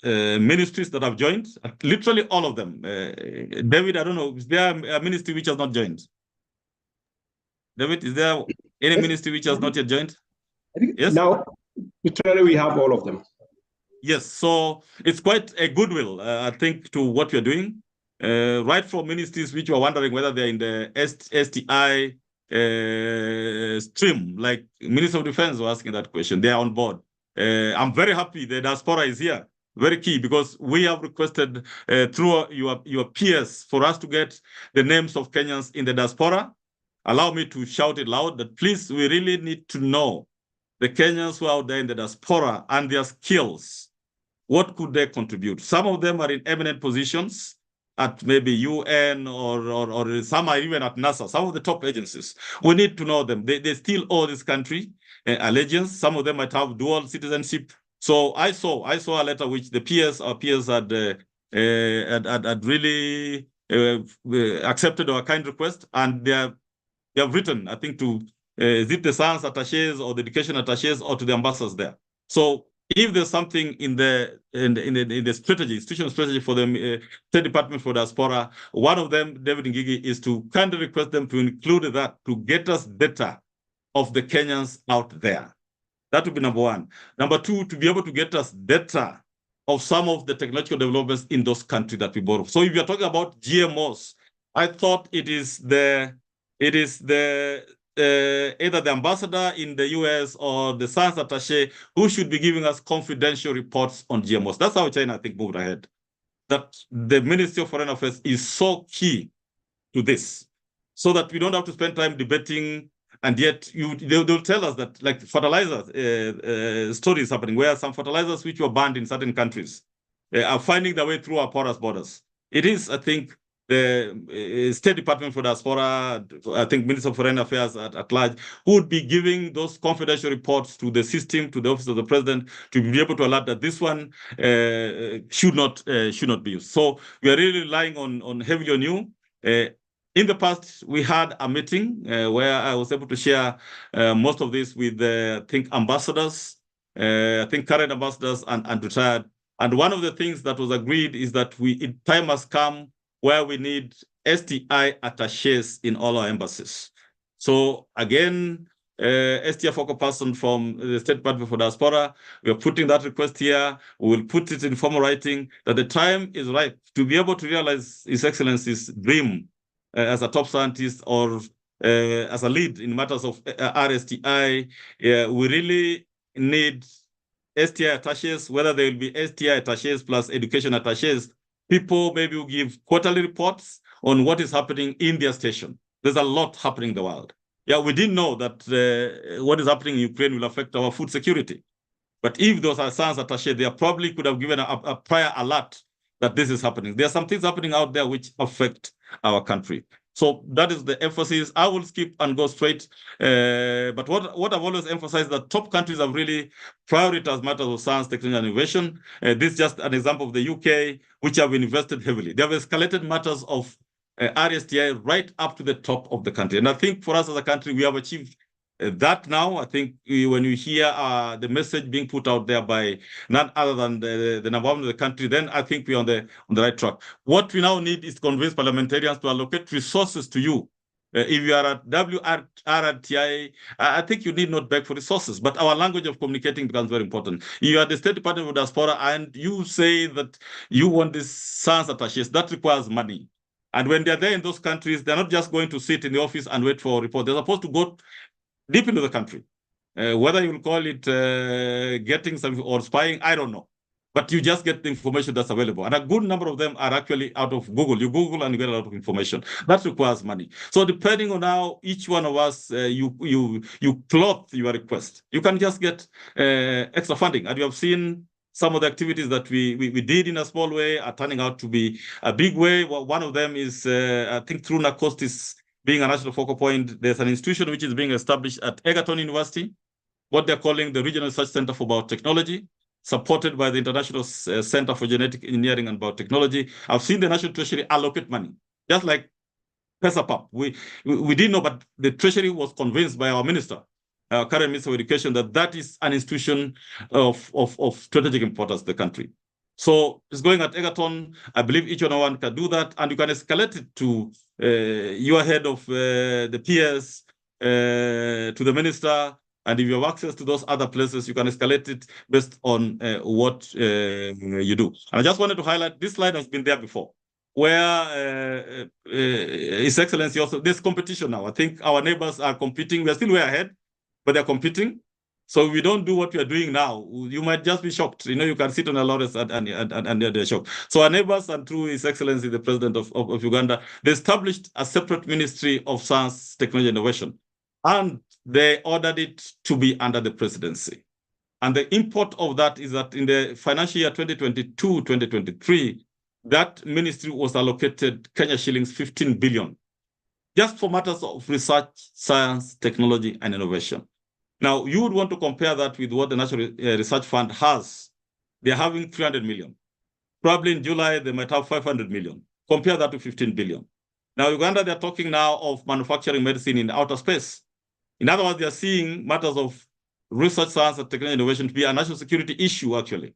ministries that have joined, literally all of them. David, I don't know, is there a ministry which has not joined? David, is there any ministry which has not yet joined? I think yes. Now, literally, we have all of them. Yes, so it's quite a goodwill, I think, to what we're doing. Right from ministries which were wondering whether they're in the STI stream, like Minister of Defense were asking that question. They are on board. I'm very happy the diaspora is here. Very key, because we have requested through your peers for us to get the names of Kenyans in the diaspora. Allow me to shout it loud that please, we really need to know the Kenyans who are out there in the diaspora and their skills. What could they contribute? Some of them are in eminent positions at maybe UN or some are even at NASA, some of the top agencies. We need to know them. They still owe this country allegiance. Some of them might have dual citizenship. So I saw a letter which our peers had really accepted our kind request, and they have written, I think, to is it the science attaches or the education attaches or to the ambassadors there. So if there's something in the strategy, institutional strategy for the State Department for Diaspora, one of them, David Ngigi, is to kindly request them to include that to get us data of the Kenyans out there. That would be number one. Number two, to be able to get us data of some of the technological developments in those countries that we borrow. So if you're talking about GMOs, I thought it is either the ambassador in the US or the science attaché who should be giving us confidential reports on GMOs. That's how China, I think, moved ahead. That the Ministry of Foreign Affairs is so key to this, so that we don't have to spend time debating, and yet they'll tell us that, like, fertilizers stories happening, where some fertilizers which were banned in certain countries are finding their way through our porous borders. It is, I think, the State Department for Diaspora, I think Minister of Foreign Affairs at large, who would be giving those confidential reports to the system, to the Office of the President, to be able to alert that this one should not be used. So we are really relying on heavily on you. In the past, we had a meeting where I was able to share most of this with, I think, ambassadors, I think current ambassadors and retired. And one of the things that was agreed is that time has come where we need STI attaches in all our embassies. So again, STI focal person from the State Department for Diaspora, we are putting that request here. We will put it in formal writing that the time is right to be able to realize His Excellency's dream as a top scientist or as a lead in matters of RSTI. We really need STI attaches, whether there will be STI attaches plus education attaches. People maybe will give quarterly reports on what is happening in their station. There's a lot happening in the world. Yeah, we didn't know that what is happening in Ukraine will affect our food security. But if those are science attaché, they probably could have given a prior alert that this is happening. There are some things happening out there which affect our country. So that is the emphasis. I will skip and go straight. But what I've always emphasized, that top countries have really prioritized matters of science, technology, and innovation. This is just an example of the UK, which have invested heavily. They have escalated matters of RSTI right up to the top of the country. And I think for us as a country, we have achieved That now, I think, when you hear the message being put out there by none other than the number one of the country, then I think we're on the right track. What we now need is to convince parliamentarians to allocate resources to you. If you are at WRTI, I think you need not beg for resources, but our language of communicating becomes very important. You are the State Department of Diaspora, and you say that you want these sans attaches. That requires money. And when they're there in those countries, they're not just going to sit in the office and wait for a report. They're supposed to go deep into the country. Whether you will call it getting some or spying, I don't know. But you just get the information that's available. And a good number of them are actually out of Google. You Google and you get a lot of information. That requires money. So depending on how each one of us, you cloth your request, you can just get extra funding. And you have seen some of the activities that we did in a small way are turning out to be a big way. Well, one of them is, I think, through NACOST is being a national focal point. There's an institution which is being established at Egerton University, what they're calling the Regional Research Center for Biotechnology, supported by the International Center for Genetic Engineering and Biotechnology. I've seen the National Treasury allocate money, just like PESAPAP. We didn't know, but the Treasury was convinced by our minister, our current Minister of Education, that is an institution of strategic importance to the country. So it's going at Egerton. I believe each one can do that, and you can escalate it to your head of the PS, to the minister, and if you have access to those other places, you can escalate it based on what you do. And I just wanted to highlight, this slide has been there before, where His Excellency also, there's competition now. I think our neighbors are competing. We're still way ahead, but they're competing. So if we don't do what we are doing now, you might just be shocked. You know, you can sit on a laurels and they're shocked. So our neighbors, and through His Excellency, the President of Uganda, they established a separate Ministry of Science, Technology, and Innovation. And they ordered it to be under the presidency. And the import of that is that in the financial year 2022-2023, that ministry was allocated Kenya shillings 15 billion, just for matters of research, science, technology, and innovation. Now, you would want to compare that with what the National Research Fund has. They're having 300 million. Probably in July, they might have 500 million. Compare that to 15 billion. Now, Uganda, they're talking now of manufacturing medicine in outer space. In other words, they're seeing matters of research, science, and technology innovation to be a national security issue, actually.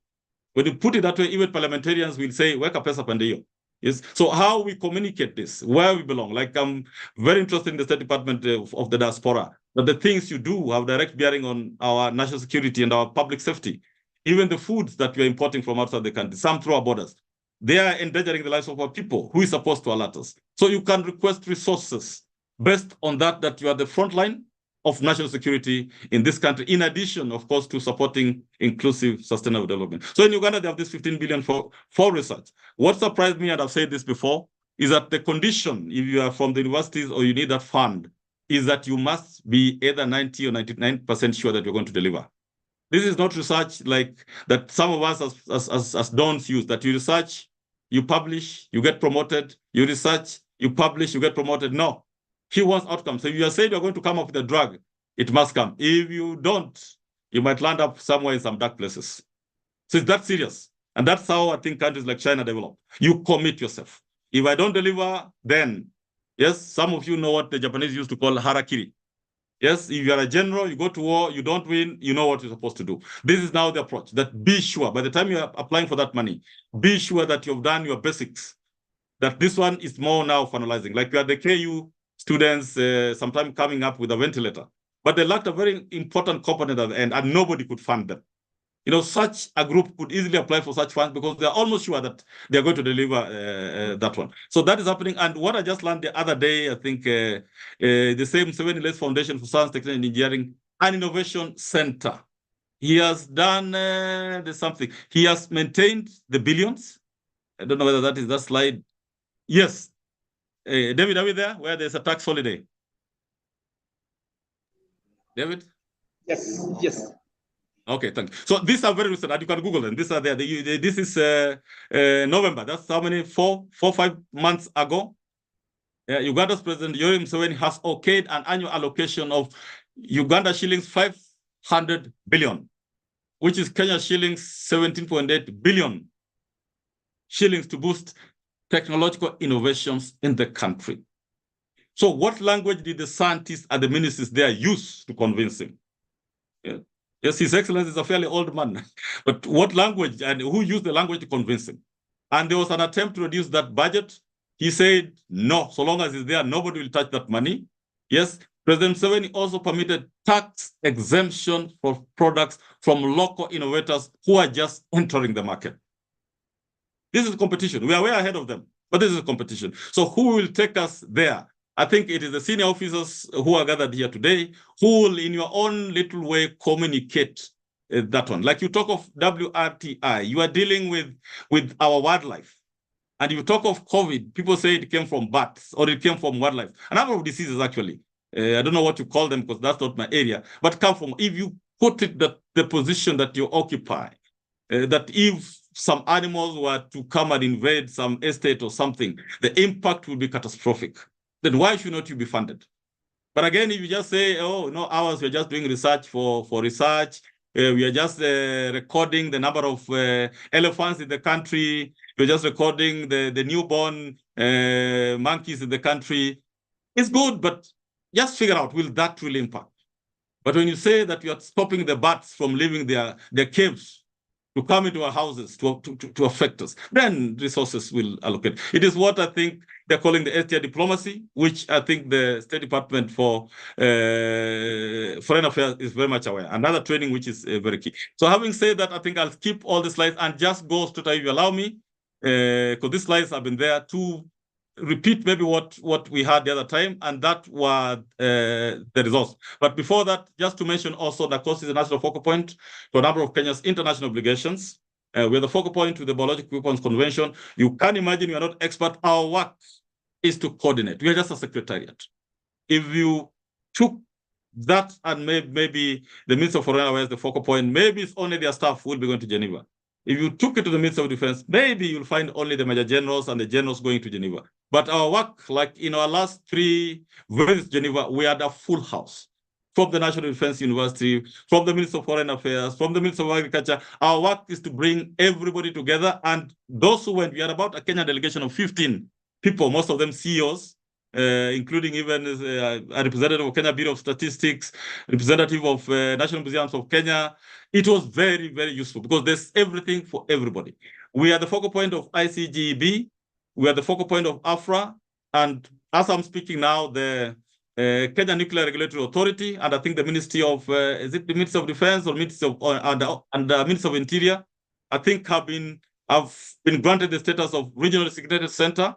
When you put it that way, even parliamentarians will say, weka pesa pandeyo. Yes. So how we communicate this, where we belong. Like, I'm very interested in the State Department of the Diaspora, that the things you do have direct bearing on our national security and our public safety. Even the foods that we're importing from outside the country, some through our borders, they are endangering the lives of our people. Who is supposed to alert us? So you can request resources based on that you are the front line of national security in this country, in addition, of course, to supporting inclusive, sustainable development. So in Uganda, they have this 15 billion for research. What surprised me, and I've said this before, is that the condition, if you are from the universities or you need that fund, is that you must be either 90 or 99% sure that you're going to deliver. This is not research like that some of us as dons use, that you research, you publish, you get promoted, you research, you publish, you get promoted. No. He wants outcomes. So if you are saying you're going to come up with a drug, it must come. If you don't, you might land up somewhere in some dark places. So it's that serious. And that's how I think countries like China develop. You commit yourself. If I don't deliver, then, yes, some of you know what the Japanese used to call harakiri. Yes, if you are a general, you go to war, you don't win, you know what you're supposed to do. This is now the approach, that be sure, by the time you're applying for that money, be sure that you've done your basics, that this one is more now finalizing. Like we had the KU students sometime coming up with a ventilator, but they lacked a very important component at the end, and nobody could fund them. You know, such a group could easily apply for such funds because they're almost sure that they're going to deliver that one. So that is happening. And what I just learned the other day, I think the same 7 Foundation for Science, Technology, and Engineering and Innovation Center, he has done there's something. He has maintained the billions. I don't know whether that is that slide. Yes. David, are we there? Where there's a tax holiday? David? Yes. Okay, thank you. So these are very recent, and you can Google them. These are there. This is November. That's how many? 5 months ago. Uganda's President Yoweri Museveni has okayed an annual allocation of Uganda shillings 500 billion, which is Kenya shillings 17.8 billion shillings to boost technological innovations in the country. So what language did the scientists and the ministers there use to convince him? Yeah. Yes, His Excellency is a fairly old man, but what language and who used the language to convince him? And there was an attempt to reduce that budget. He said, no, so long as it's there, nobody will touch that money. Yes, President Museveni also permitted tax exemption for products from local innovators who are just entering the market. This is competition. We are way ahead of them, but this is a competition. So who will take us there? I think it is the senior officers who are gathered here today who will, in your own little way, communicate that one. Like you talk of WRTI, you are dealing with our wildlife. And you talk of COVID, people say it came from bats or it came from wildlife. A number of diseases, actually. I don't know what you call them because that's not my area. But come from, if you put it that the position that you occupy, that if some animals were to come and invade some estate or something, the impact will be catastrophic. Then why should not you be funded? But again, if you just say, oh, no, ours, we're just doing research for research, we are just recording the number of elephants in the country, we're just recording the newborn monkeys in the country, it's good, but just figure out, will that really impact? But when you say that you are stopping the bats from leaving their caves to come into our houses to affect us, then resources will allocate. It is what I think they're calling the STI diplomacy, which I think the State Department for Foreign Affairs is very much aware. Another training which is very key. So having said that, I think I'll skip all the slides and just go straight, if you allow me, because these slides have been there to repeat maybe what we had the other time, and that were the results. But before that, just to mention also that course is a national focal point for a number of Kenya's international obligations. We're the focal point to the Biological Weapons Convention. You can imagine we are not expert. Our work is to coordinate. We are just a secretariat. If you took that and maybe the Minister of Foreign Affairs, the focal point, maybe it's only their staff who will be going to Geneva. If you took it to the Minister of Defense, maybe you'll find only the Major Generals and the Generals going to Geneva. But our work, like in our last 3 visits to Geneva, we had a full house. From the National Defense University, from the Minister of Foreign Affairs, from the Minister of Agriculture. Our work is to bring everybody together. And those who went, we had about a Kenyan delegation of 15 people, most of them CEOs, including even a representative of Kenya Bureau of Statistics, representative of National Museums of Kenya. It was very, very useful because there's everything for everybody. We are the focal point of ICGEB. We are the focal point of AFRA. And as I'm speaking now, the Kenya Nuclear Regulatory Authority, and I think the Ministry of, is it the Ministry of Defense or Ministry of, and the Ministry of Interior, I think have been granted the status of Regional Designated Center.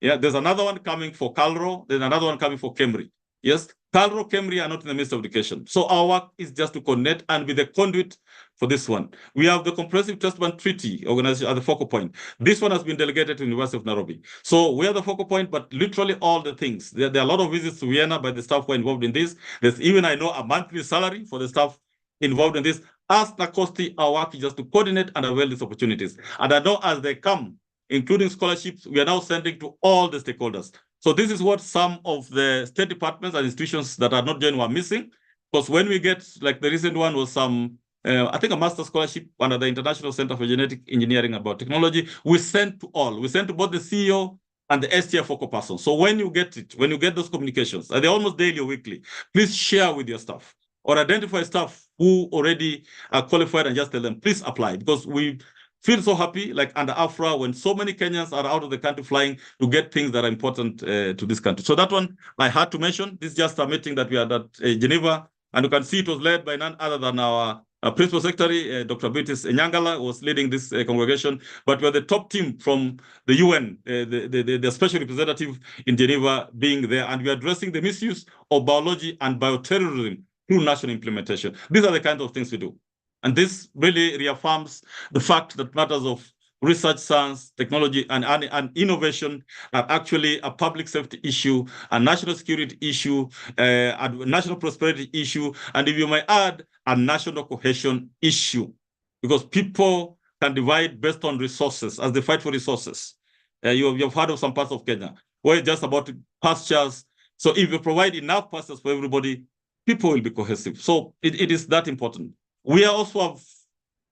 Yeah, there's another one coming for Calro, there's another one coming for Kemri. Yes, Calro, Kemri are not in the Ministry of Education. So our work is just to coordinate and be the conduit for this one. We have the Comprehensive Testament Treaty Organization at the focal point. This one has been delegated to the University of Nairobi. So we are the focal point, but literally all the things. There are a lot of visits to Vienna by the staff who are involved in this. There's even, I know, a monthly salary for the staff involved in this. As NACOSTI, our work is just to coordinate and avail these opportunities. And I know as they come, including scholarships, we are now sending to all the stakeholders. So this is what some of the state departments and institutions that are not joined were missing. Because when we get, like the recent one was some, I think a master scholarship under the International Center for Genetic Engineering about Technology, we sent to all. We sent to both the CEO and the STI focal person. So when you get it, when you get those communications, and they're almost daily or weekly, please share with your staff or identify staff who already are qualified and just tell them, please apply, because we feel so happy, like under AFRA, when so many Kenyans are out of the country flying to get things that are important to this country. So that one I had to mention. This is just a meeting that we had at Geneva, and you can see it was led by none other than our Principal Secretary, Dr. Beatrice Nyangala, was leading this congregation. But we're the top team from the UN, the special representative in Geneva being there, and we're addressing the misuse of biology and bioterrorism through national implementation. These are the kinds of things we do. And this really reaffirms the fact that matters of research, science, technology, and innovation are actually a public safety issue, a national security issue, a national prosperity issue, and if you might add, a national cohesion issue, because people can divide based on resources as they fight for resources. You've heard of some parts of Kenya where it's just about pastures. So if you provide enough pastures for everybody, people will be cohesive. So it is that important. We also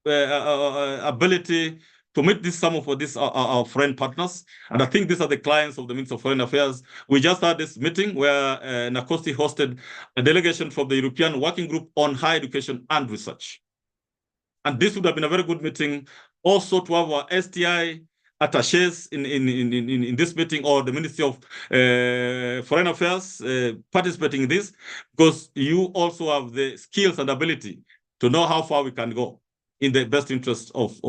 have ability to meet this some of these our foreign partners. And I think these are the clients of the Ministry of Foreign Affairs. We just had this meeting where Nakosti hosted a delegation from the European Working Group on Higher Education and Research. And this would have been a very good meeting also to have our STI attaches in this meeting, or the Ministry of Foreign Affairs participating in this, because you also have the skills and ability to know how far we can go in the best interest of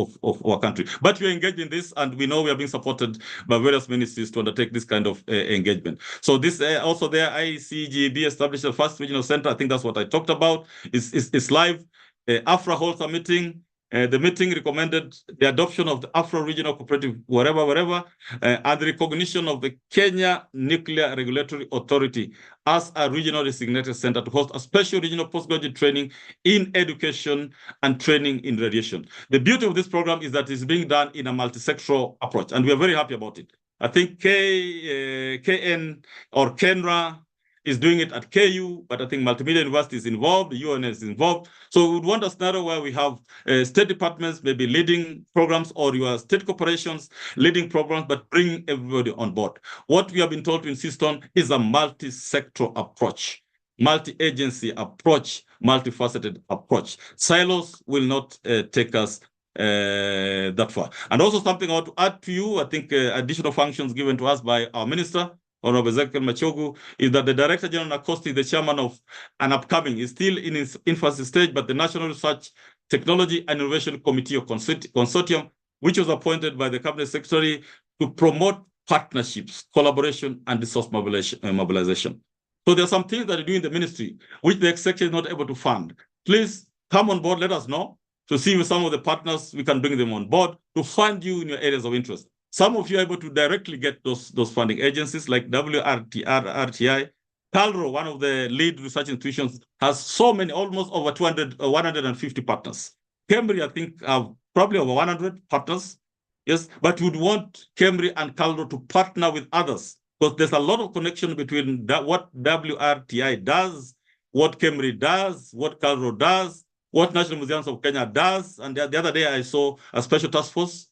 our country. But we are engaged in this, and we know we are being supported by various ministries to undertake this kind of engagement. So this also there, ICGB established the first regional center. I think that's what I talked about. It's live. AFRA holds a meeting. The meeting recommended the adoption of the Afro Regional Cooperative, wherever, and the recognition of the Kenya Nuclear Regulatory Authority as a regional designated center to host a special regional postgraduate training in education and training in radiation. The beauty of this program is that it's being done in a multi-sectoral approach, and we are very happy about it. I think KN or Kenra is doing it at KU, but I think Multimedia University is involved, the UN is involved. So we would want a scenario where we have state departments maybe leading programs, or your state corporations leading programs, but bring everybody on board. What we have been told to insist on is a multi-sectoral approach, multi-agency approach, multifaceted approach. Silos will not take us that far. And also something I want to add to you, I think additional functions given to us by our minister, Honorable Ezekiel Machogu, is that the Director General Nakosti, the chairman of an upcoming, is still in its infancy stage, but the National Research, Technology and Innovation Committee of Consortium, which was appointed by the Cabinet Secretary to promote partnerships, collaboration, and resource mobilization. So there are some things that you do in the ministry, which the Executive is not able to fund. Please come on board, let us know, to see with some of the partners, we can bring them on board to fund you in your areas of interest. Some of you are able to directly get those funding agencies like WRTI. CALRO, one of the lead research institutions, has so many, almost over 150 partners. Cambridge, I think, have probably over 100 partners. Yes, but you'd want Cambridge and CALRO to partner with others, because there's a lot of connection between what WRTI does, what Cambridge does, what CALRO does, what National Museums of Kenya does. And the other day I saw a special task force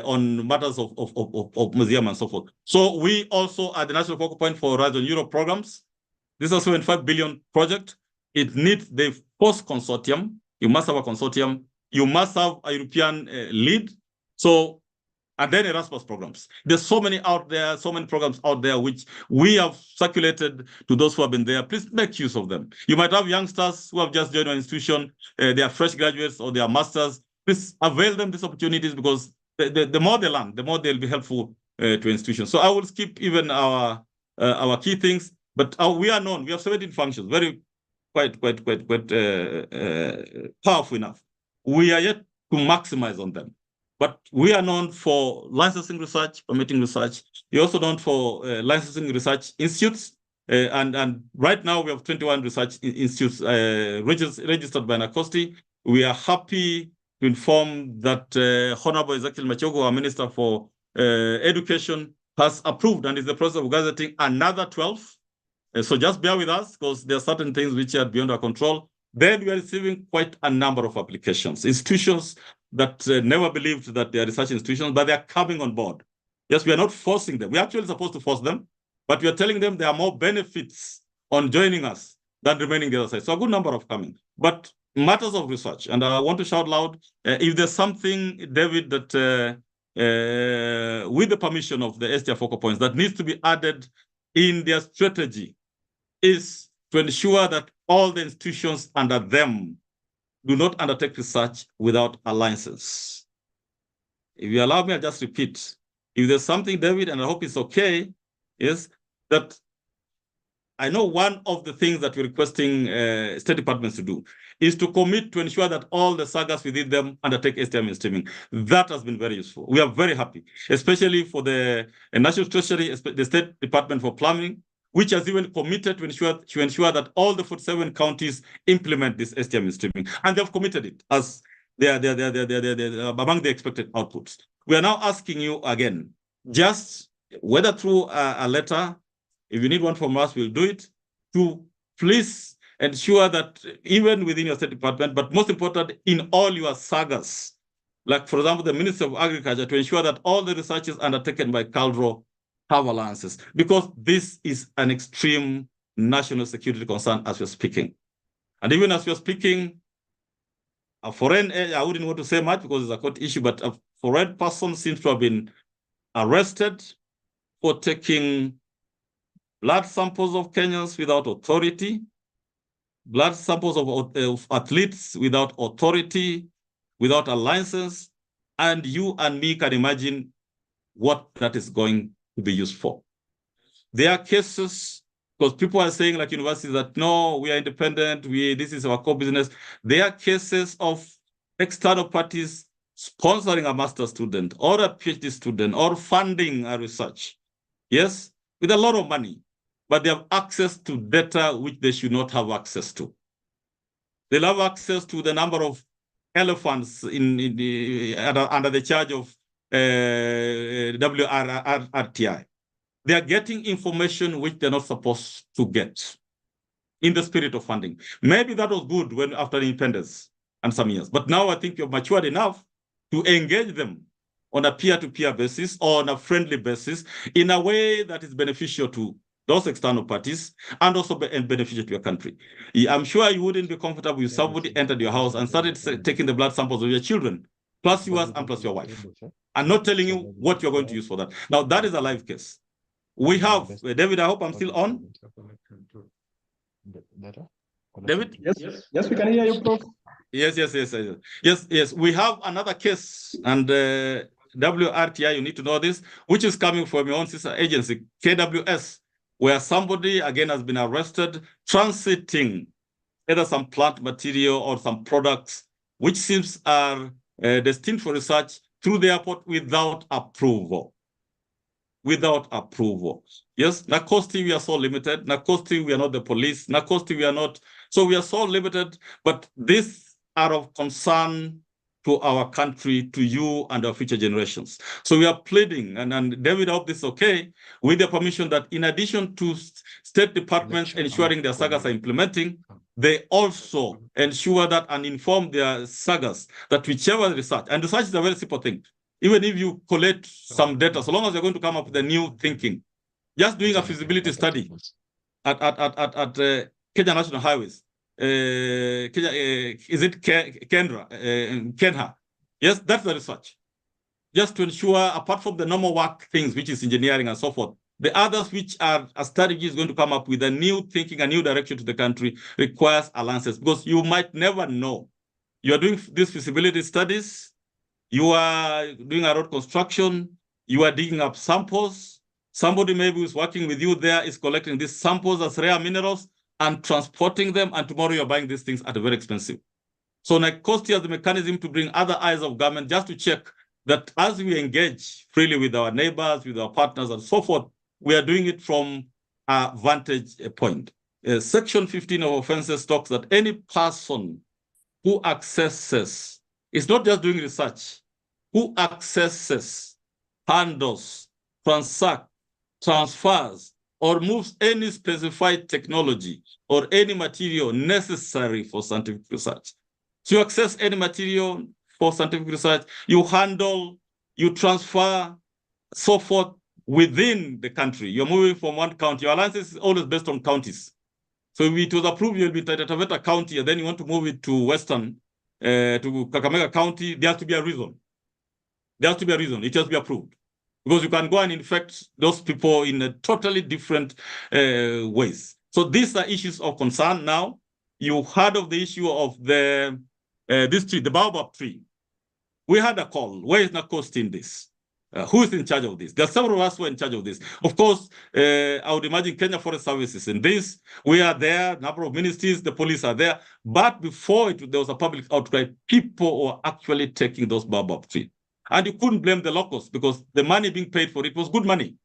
on matters of museum and so forth. So we also are the national focal point for Horizon Europe programs. This is a 75 billion project. It needs the post consortium. You must have a consortium. You must have a European lead. So, and then Erasmus programs. There's so many out there, so many programs out there, which we have circulated to those who have been there. Please make use of them. You might have youngsters who have just joined an institution. They are fresh graduates or they are masters. Please avail them these opportunities, because the more they learn, the more they'll be helpful to institutions. So I will skip even our key things, but we are known. We have 17 functions, quite powerful enough. We are yet to maximize on them. But we are known for licensing research, permitting research. We're also known for licensing research institutes. And right now we have 21 research institutes registered by Nakosti. We are happy to inform that Honorable Ezekiel Machogu, our Minister for Education, has approved and is in the process of gazetting another 12. So just bear with us, because there are certain things which are beyond our control. Then we are receiving quite a number of applications. Institutions that never believed that they are research institutions, but they are coming on board. Yes, we are not forcing them. We're actually supposed to force them, but we are telling them there are more benefits on joining us than remaining the other side. So a good number of coming. But matters of research, and I want to shout loud, if there's something, David, that with the permission of the STI focal points, that needs to be added in their strategy, is to ensure that all the institutions under them do not undertake research without a license. If you allow me, I'll just repeat. If there's something, David, and I hope it's okay, is that I know one of the things that we're requesting state departments to do is to commit to ensure that all the sagas within them undertake STI mainstreaming. That has been very useful. We are very happy, especially for the National Treasury, the State Department for Plumbing, which has even committed to ensure that all the 47 counties implement this STI mainstreaming. And they've committed it as they're among the expected outputs. We are now asking you again, just whether through a letter, if you need one from us, we'll do it, to please ensure that even within your state department, but most important, in all your sagas, like for example, the Ministry of Agriculture, to ensure that all the researches undertaken by CALDRO have allowances, because this is an extreme national security concern as we're speaking. And even as we're speaking, a foreign, I wouldn't want to say much because it's a court issue, but a foreign person seems to have been arrested for taking blood samples of Kenyans without authority, blood samples of athletes without authority, without a license, and you and me can imagine what that is going to be used for. There are cases, because people are saying like universities that, no, we are independent, this is our core business. There are cases of external parties sponsoring a master's student or a PhD student or funding a research, yes, with a lot of money, but they have access to data which they should not have access to. They'll have access to the number of elephants under the charge of WRTI. They are getting information which they're not supposed to get in the spirit of funding. Maybe that was good when after independence and some years, but now I think you've matured enough to engage them on a peer-to-peer basis or on a friendly basis in a way that is beneficial to those external parties and also beneficial to your country. I'm sure you wouldn't be comfortable if somebody entered your house and started taking the blood samples of your children, plus yours and plus your wife, and not telling you what you're going to use for that. Now, that is a live case. We have, David, I hope I'm still on. David? Yes, we can hear you, Prof. Yes. We have another case, and WRTI, you need to know this, which is coming from your own sister agency, KWS, where somebody, again, has been arrested transiting either some plant material or some products which seems are destined for research through the airport without approval. Without approval. Yes, Nacosti, we are so limited. Nacosti, we are not the police. Nacosti, we are not. So we are so limited, but these are of concern to our country, to you and our future generations. So we are pleading, and David, I hope this is okay, with the permission that in addition to state departments ensuring their sagas are implementing, they also ensure that and inform their sagas that whichever research, and research is a very simple thing. Even if you collect some data, so long as you're going to come up with a new thinking, just doing a feasibility study at Kenya National Highways, is it Kenha? Yes, that's the research. Just to ensure, apart from the normal work things, which is engineering and so forth, the others which are a strategy is going to come up with a new thinking, a new direction to the country requires alliances, because you might never know. You are doing these feasibility studies, you are doing a road construction, you are digging up samples, somebody maybe who's working with you there is collecting these samples as rare minerals and transporting them, and tomorrow you're buying these things at a very expensive. So Nacosti has the mechanism to bring other eyes of government just to check that as we engage freely with our neighbors, with our partners and so forth, we are doing it from a vantage point. Section 15 of offenses talks that any person who accesses, it's not just doing research, who accesses, handles, transfers, or moves any specified technology or any material necessary for scientific research. So you access any material for scientific research, you handle, you transfer, so forth within the country. You're moving from one county. Your alliance is always based on counties. So if it was approved, you'll be in Taveta County, and then you want to move it to Western, to Kakamega County, there has to be a reason. There has to be a reason. It has to be approved. Because you can go and infect those people in a totally different ways. So these are issues of concern now. You heard of the issue of this tree, the baobab tree. We had a call. Where is Nacosti in this? Who is in charge of this? There are several of us who are in charge of this. Of course, I would imagine Kenya Forest Services in this. We are there, number of ministries, the police are there. But before there was a public outcry, people were actually taking those baobab trees. And you couldn't blame the locals because the money being paid for it was good money.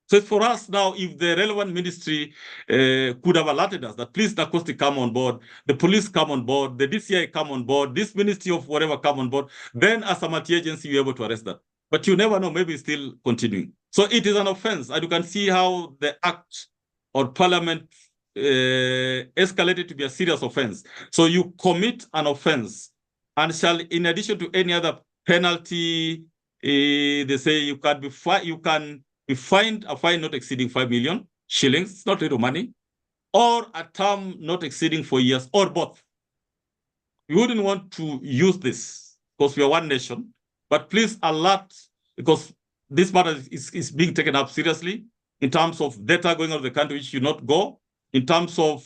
So for us now, if the relevant ministry could have alerted us that please Nacosti come on board, the police come on board, the DCI come on board, this ministry of whatever come on board, then as a multi-agency, you're able to arrest that. But you never know, maybe it's still continuing. So it is an offense. And you can see how the act or parliament escalated to be a serious offense. So you commit an offense and shall, in addition to any other penalty. They say you can be fined a fine not exceeding 5 million shillings. It's not little money, or a term not exceeding 4 years, or both. We wouldn't want to use this because we are one nation, but please alert, because this matter is being taken up seriously in terms of data going out of the country which should not go, in terms of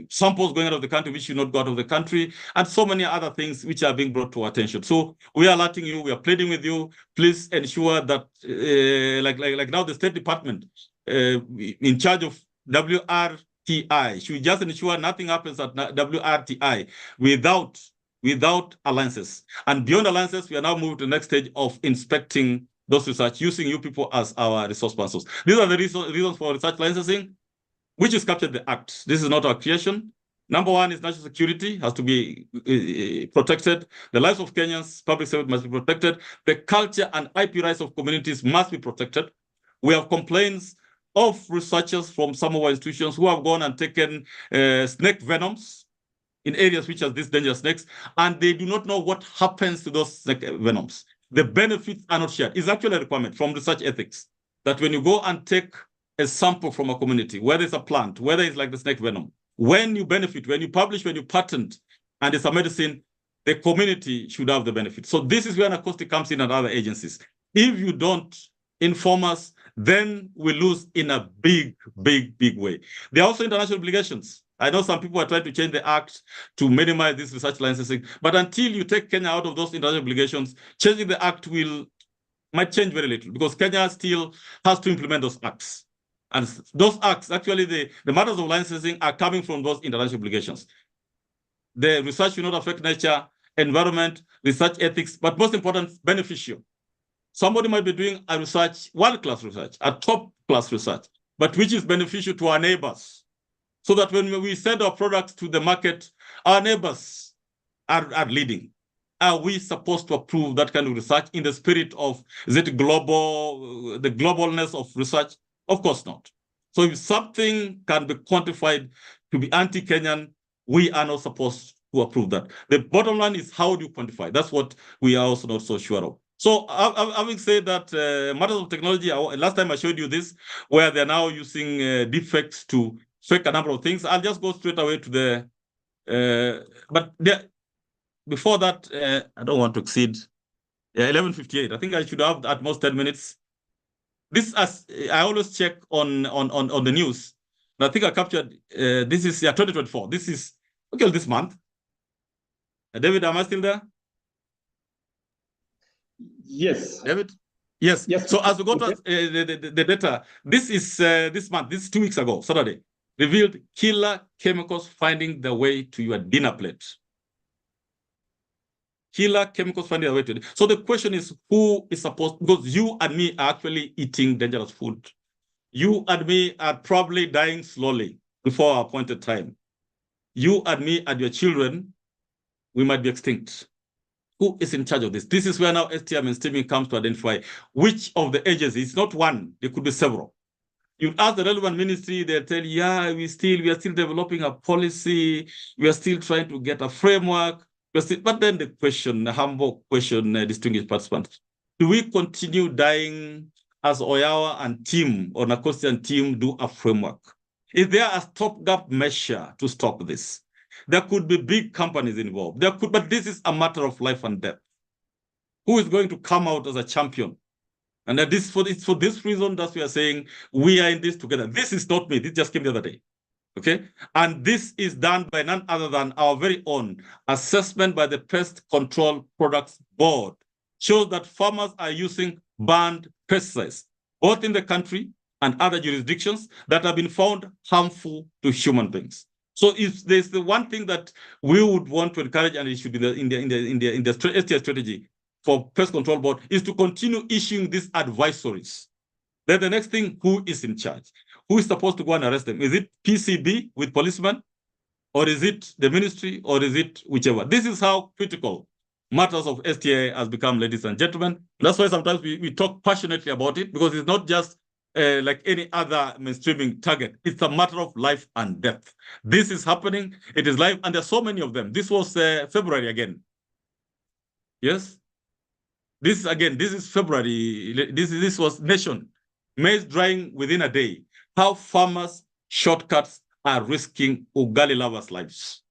samples going out of the country which should not go out of the country, and so many other things which are being brought to our attention. So we are alerting you, we are pleading with you, please ensure that, like now the State Department in charge of WRTI should just ensure nothing happens at WRTI without alliances. And beyond alliances, we are now moving to the next stage of inspecting those research, using you people as our resource sponsors. These are the reasons for research licensing, which is captured in the Act. This is not our creation. Number one is national security has to be protected. The lives of Kenyans, public service must be protected. The culture and IP rights of communities must be protected. We have complaints of researchers from some of our institutions who have gone and taken snake venoms in areas which have these dangerous snakes, and they do not know what happens to those snake venoms. The benefits are not shared. It's actually a requirement from research ethics that when you go and take a sample from a community, whether it's a plant, whether it's like the snake venom, when you benefit, when you publish, when you patent, and it's a medicine, the community should have the benefit. So this is where NACOSTI comes in and other agencies. If you don't inform us, then we lose in a big, big, big way. There are also international obligations. I know some people are trying to change the Act to minimize this research licensing, but until you take Kenya out of those international obligations, changing the Act might change very little, because Kenya still has to implement those acts. And those acts, actually, the matters of licensing are coming from those international obligations. The research should not affect nature, environment, research ethics, but most important, beneficial. Somebody might be doing a research, world-class research, a top-class research, but which is beneficial to our neighbors, so that when we send our products to the market, our neighbors are leading. Are we supposed to approve that kind of research in the spirit of, is it global, the globalness of research? Of course not. So if something can be quantified to be anti-Kenyan, we are not supposed to approve that. The bottom line is, how do you quantify? That's what we are also not so sure of. So having said that, matters of technology, last time I showed you this, where they're now using defects to fake a number of things. I'll just go straight away to the, before that, I don't want to exceed 11:58. I think I should have at most 10 minutes. This, as I always check on the news, and I think I captured, this is 2024. This is, okay, this month. David, am I still there? Yes. David? Yes. Yes. So as we go to the data, this is this month, this is 2 weeks ago, Saturday, revealed killer chemicals finding their way to your dinner plate. Killer chemicals finding their way to it. So the question is, who is supposed, because you and me are actually eating dangerous food. You and me are probably dying slowly before our appointed time. You and me and your children, we might be extinct. Who is in charge of this? This is where now STI mainstreaming comes to identify which of the agencies. It's not one, there could be several. You ask the relevant ministry, they'll tell you, yeah, we are still developing a policy, we are still trying to get a framework. But then the question, the humble question, distinguished participants, do we continue dying as Oyawa and team, or NACOSTI and team, do a framework? Is there a stopgap measure to stop this? There could be big companies involved. But this is a matter of life and death. Who is going to come out as a champion? And it's for this reason that we are saying we are in this together. This is not me. This just came the other day. Okay? And this is done by none other than our very own assessment by the Pest Control Products Board. Shows that farmers are using banned pesticides, both in the country and other jurisdictions, that have been found harmful to human beings. So if there's the one thing that we would want to encourage, and it should be in the STI strategy for Pest Control Board, is to continue issuing these advisories. Then the next thing, who is in charge? Who is supposed to go and arrest them? Is it PCB with policemen? Or is it the ministry? Or is it whichever? This is how critical matters of STI has become, ladies and gentlemen. That's why sometimes we talk passionately about it, because it's not just like any other mainstreaming target. It's a matter of life and death. This is happening. It is life, and there's so many of them. This was February again. Yes. This is February. This was Nation. Maize drying within a day. How farmers shortcuts are risking ugali lovers' lives.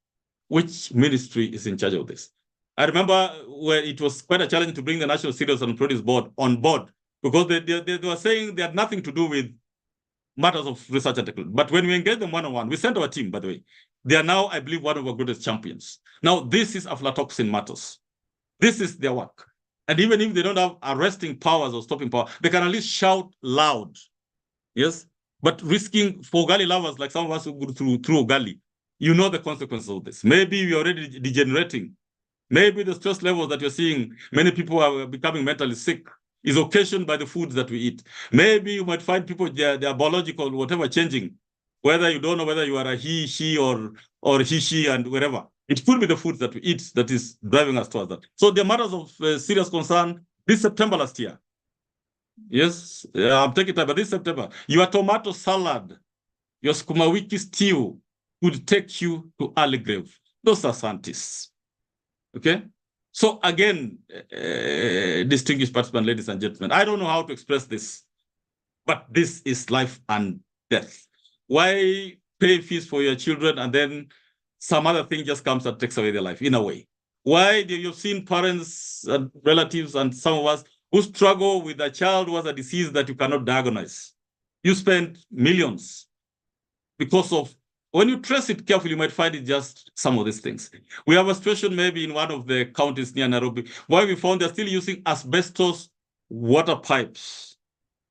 Which ministry is in charge of this? I remember where it was quite a challenge to bring the National Cereals and Produce Board on board because they were saying they had nothing to do with matters of research and technology. But when we engage them one-on-one, we sent our team, by the way. They are now, I believe, one of our greatest champions. Now, this is aflatoxin matters. This is their work. And even if they don't have arresting powers or stopping power, they can at least shout loud. Yes? But risking for ugali lovers, like some of us who go through ugali, you know the consequences of this. Maybe we're already degenerating. Maybe the stress levels that you're seeing, many people are becoming mentally sick, is occasioned by the foods that we eat. Maybe you might find people, their biological, whatever, changing, whether you don't know whether you are a he, she, or he, she, and wherever. It could be the foods that we eat that is driving us towards that. So the matters of serious concern this September last year. Yes, I'm taking time, but this September, your tomato salad, your sukuma wiki stew could take you to early grave. Those are scientists. Okay? So again, distinguished participants, ladies and gentlemen, I don't know how to express this, but this is life and death. Why pay fees for your children and then some other thing just comes and takes away their life in a way? Why do you've seen parents and relatives and some of us who struggle with a child who has a disease that you cannot diagnose? You spend millions because of, when you trace it carefully, you might find it just some of these things. We have a situation maybe in one of the counties near Nairobi, where we found they're still using asbestos water pipes,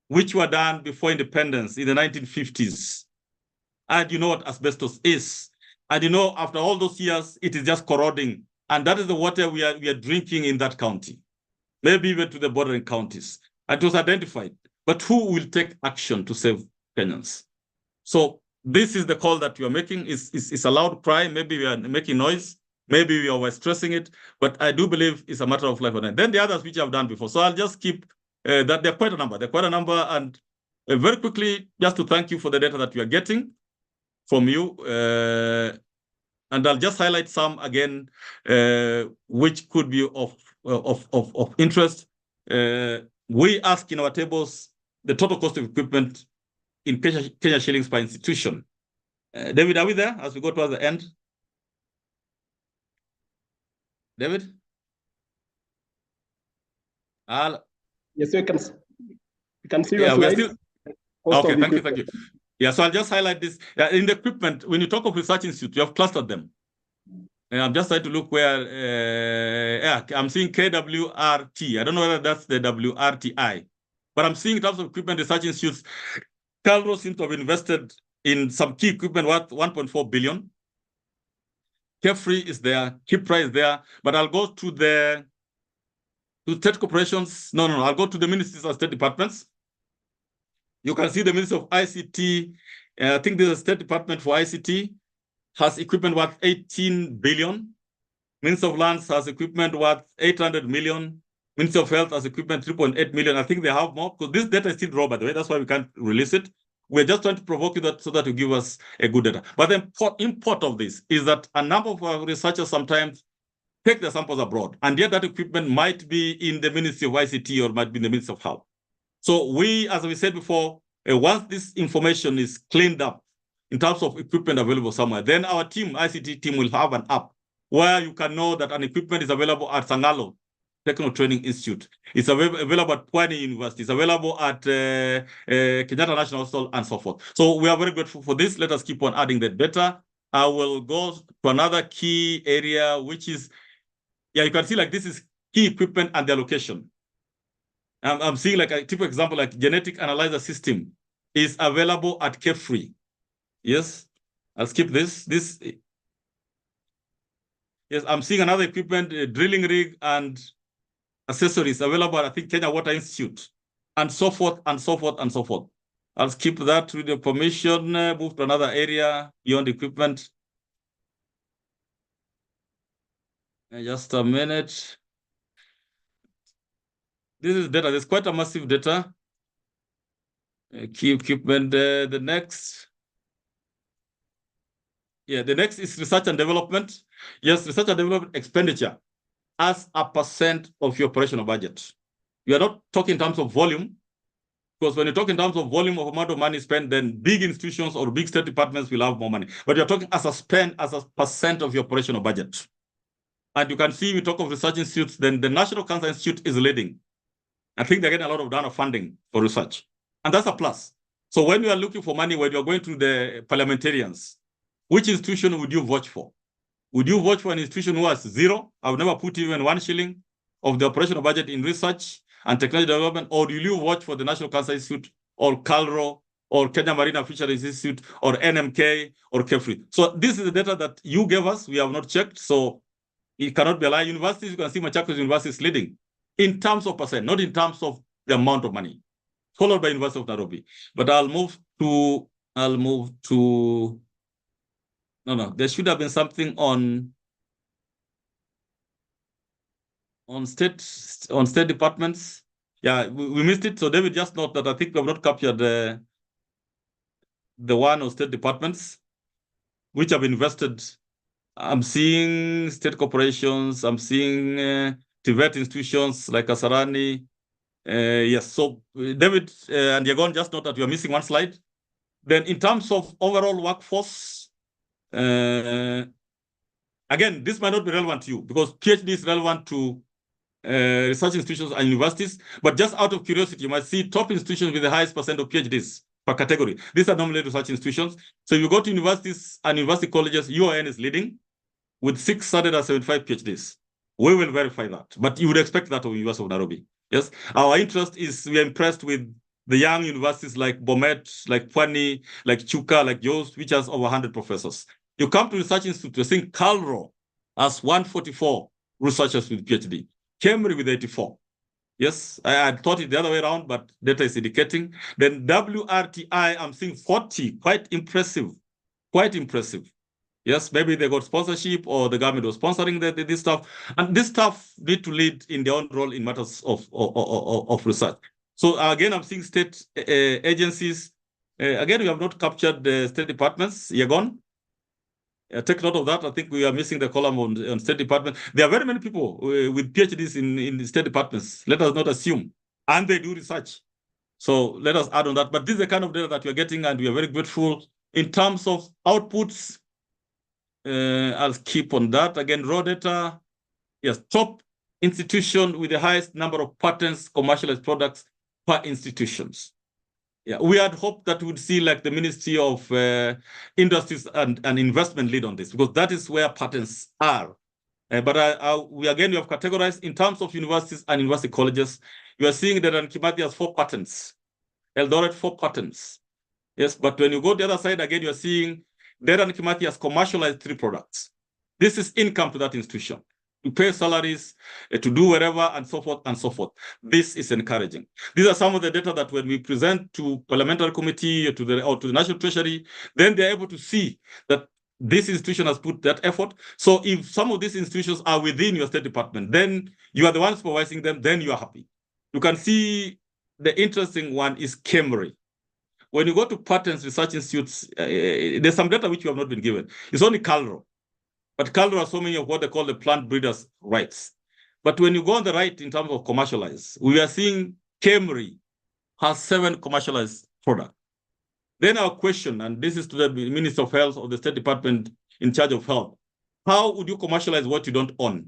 which were done before independence in the 1950s. And you know what asbestos is. And you know, after all those years, it is just corroding. And that is the water we are drinking in that county, maybe even to the bordering counties. And it was identified. But who will take action to save Kenyans? So this is the call that you are making. It's a loud cry. Maybe we are making noise. Maybe we are overstressing it. But I do believe it's a matter of life or death. Then the others which I've done before. So I'll just keep that. They're quite a number. They're quite a number. And very quickly, just to thank you for the data that we are getting from you. And I'll just highlight some again, which could be of interest. We ask in our tables the total cost of equipment in Kenya shillings per institution. David, are we there as we go towards the end? David? Yes, we can see yeah, your we're slides. still okay. Thank you. Yeah, so I'll just highlight this. In the equipment, when you talk of research institute, you have clustered them. And I'm just trying to look where, I'm seeing KWRT. I don't know whether that's the WRTI, but I'm seeing in terms of equipment research institutes, Calro seems to have invested in some key equipment worth 1.4 billion. Carefree is there, Kipra is there, but I'll go to state corporations. No, I'll go to the ministries and state departments. You can see the Ministry of ICT. I think there's a State Department for ICT, has equipment worth 18 billion. Ministry of Lands has equipment worth 800 million. Ministry of Health has equipment 3.8 million. I think they have more, because this data is still raw, by the way. That's why we can't release it. We're just trying to provoke you so that you give us a good data. But the import of this is that a number of our researchers sometimes take their samples abroad, and yet that equipment might be in the Ministry of ICT or might be in the Ministry of Health. So we, as we said before, once this information is cleaned up in terms of equipment available somewhere, then our team, ICT team, will have an app where you can know that an equipment is available at Sangalo Technical Training Institute. It's available at Pwani University. It's available at Kenyatta National Hospital and so forth. So we are very grateful for this. Let us keep on adding that data. I will go to another key area, which is, you can see like this is key equipment and their location. I'm seeing like a typical example, like genetic analyzer system is available at Carefree. Yes, I'll skip this. Yes, I'm seeing another equipment, drilling rig and accessories available at, I think, Kenya Water Institute, and so forth, and so forth, and so forth. I'll skip that with the permission, move to another area beyond equipment. Just a minute. This is data. There's quite a massive data. Key equipment. The next. Yeah, the next is research and development. Yes, research and development expenditure as a percent of your operational budget. You are not talking in terms of volume, because when you talk in terms of volume of amount of money spent, then big institutions or big state departments will have more money. But you're talking as a spend, as a percent of your operational budget. And you can see, we talk of research institutes, then the National Cancer Institute is leading. I think they're getting a lot of donor funding for research. And that's a plus. So when you are looking for money, when you're going to the parliamentarians, which institution would you vote for? Would you vote for an institution who has zero? I would never put even 1 shilling of the operational budget in research and technology development, or do you vote for the National Cancer Institute or CALRO or Kenya Marine Fisheries Institute or NMK or KEFRI? So this is the data that you gave us. We have not checked. So it cannot be a lie. Universities, you can see Machakos University is leading in terms of percent, not in terms of the amount of money, followed by University of Nairobi. But I'll move to, no, there should have been something on state departments. Yeah, we missed it. So David, just note that I think we have not captured the one on state departments, which have invested. I'm seeing state corporations, I'm seeing TVET institutions like Kasarani. Yes, so David and Yagon, just note that you are missing one slide. Then in terms of overall workforce, again, this might not be relevant to you because PhD is relevant to research institutions and universities, but just out of curiosity, you might see top institutions with the highest percent of PhDs per category. These are normally research institutions. So if you go to universities and university colleges, UON is leading with 675 PhDs. We will verify that, but you would expect that of University of Nairobi. Yes, our interest is we are impressed with the young universities like Bomet, like Pwani, like Chuka, like Jos, which has over 100 professors. You come to research institute, you think CALRO has 144 researchers with PhD, Cambridge with 84. Yes, I thought it the other way around, but data is indicating. Then WRTI, I'm seeing 40, quite impressive, quite impressive. Yes, maybe they got sponsorship or the government was sponsoring this stuff. And this stuff need to lead in their own role in matters of research. So again, I'm seeing state agencies. Again, we have not captured the state departments. Yagon, take note of that. I think we are missing the column on state department. There are very many people with PhDs in the state departments. Let us not assume. And they do research. So let us add on that. But this is the kind of data that we are getting, and we are very grateful. In terms of outputs, I'll keep on that. Again, raw data, yes, top institution with the highest number of patents, commercialized products per institutions. Yeah, we had hoped that we would see like the Ministry of Industries and Investment lead on this, because that is where patents are. But we have categorized in terms of universities and university colleges. You are seeing that Kimathi has 4 patents, Eldoret 4 patents. Yes, but when you go the other side again, you are seeing Dedan Kimathi has commercialized 3 products. This is income to that institution, to pay salaries, to do whatever, and so forth and so forth. This is encouraging. These are some of the data that when we present to parliamentary committee or to the National Treasury, then they're able to see that this institution has put that effort. So if some of these institutions are within your state department, then you are the ones supervising them, then you are happy. You can see the interesting one is Cambridge. When you go to patents research institutes, there's some data which you have not been given. It's only CALRO. But CALRO has so many of what they call the plant breeders' rights. But when you go on the right in terms of commercialize, we are seeing Cambridge has 7 commercialized products. Then our question, and this is to the Minister of Health or the State Department in charge of health, how would you commercialize what you don't own?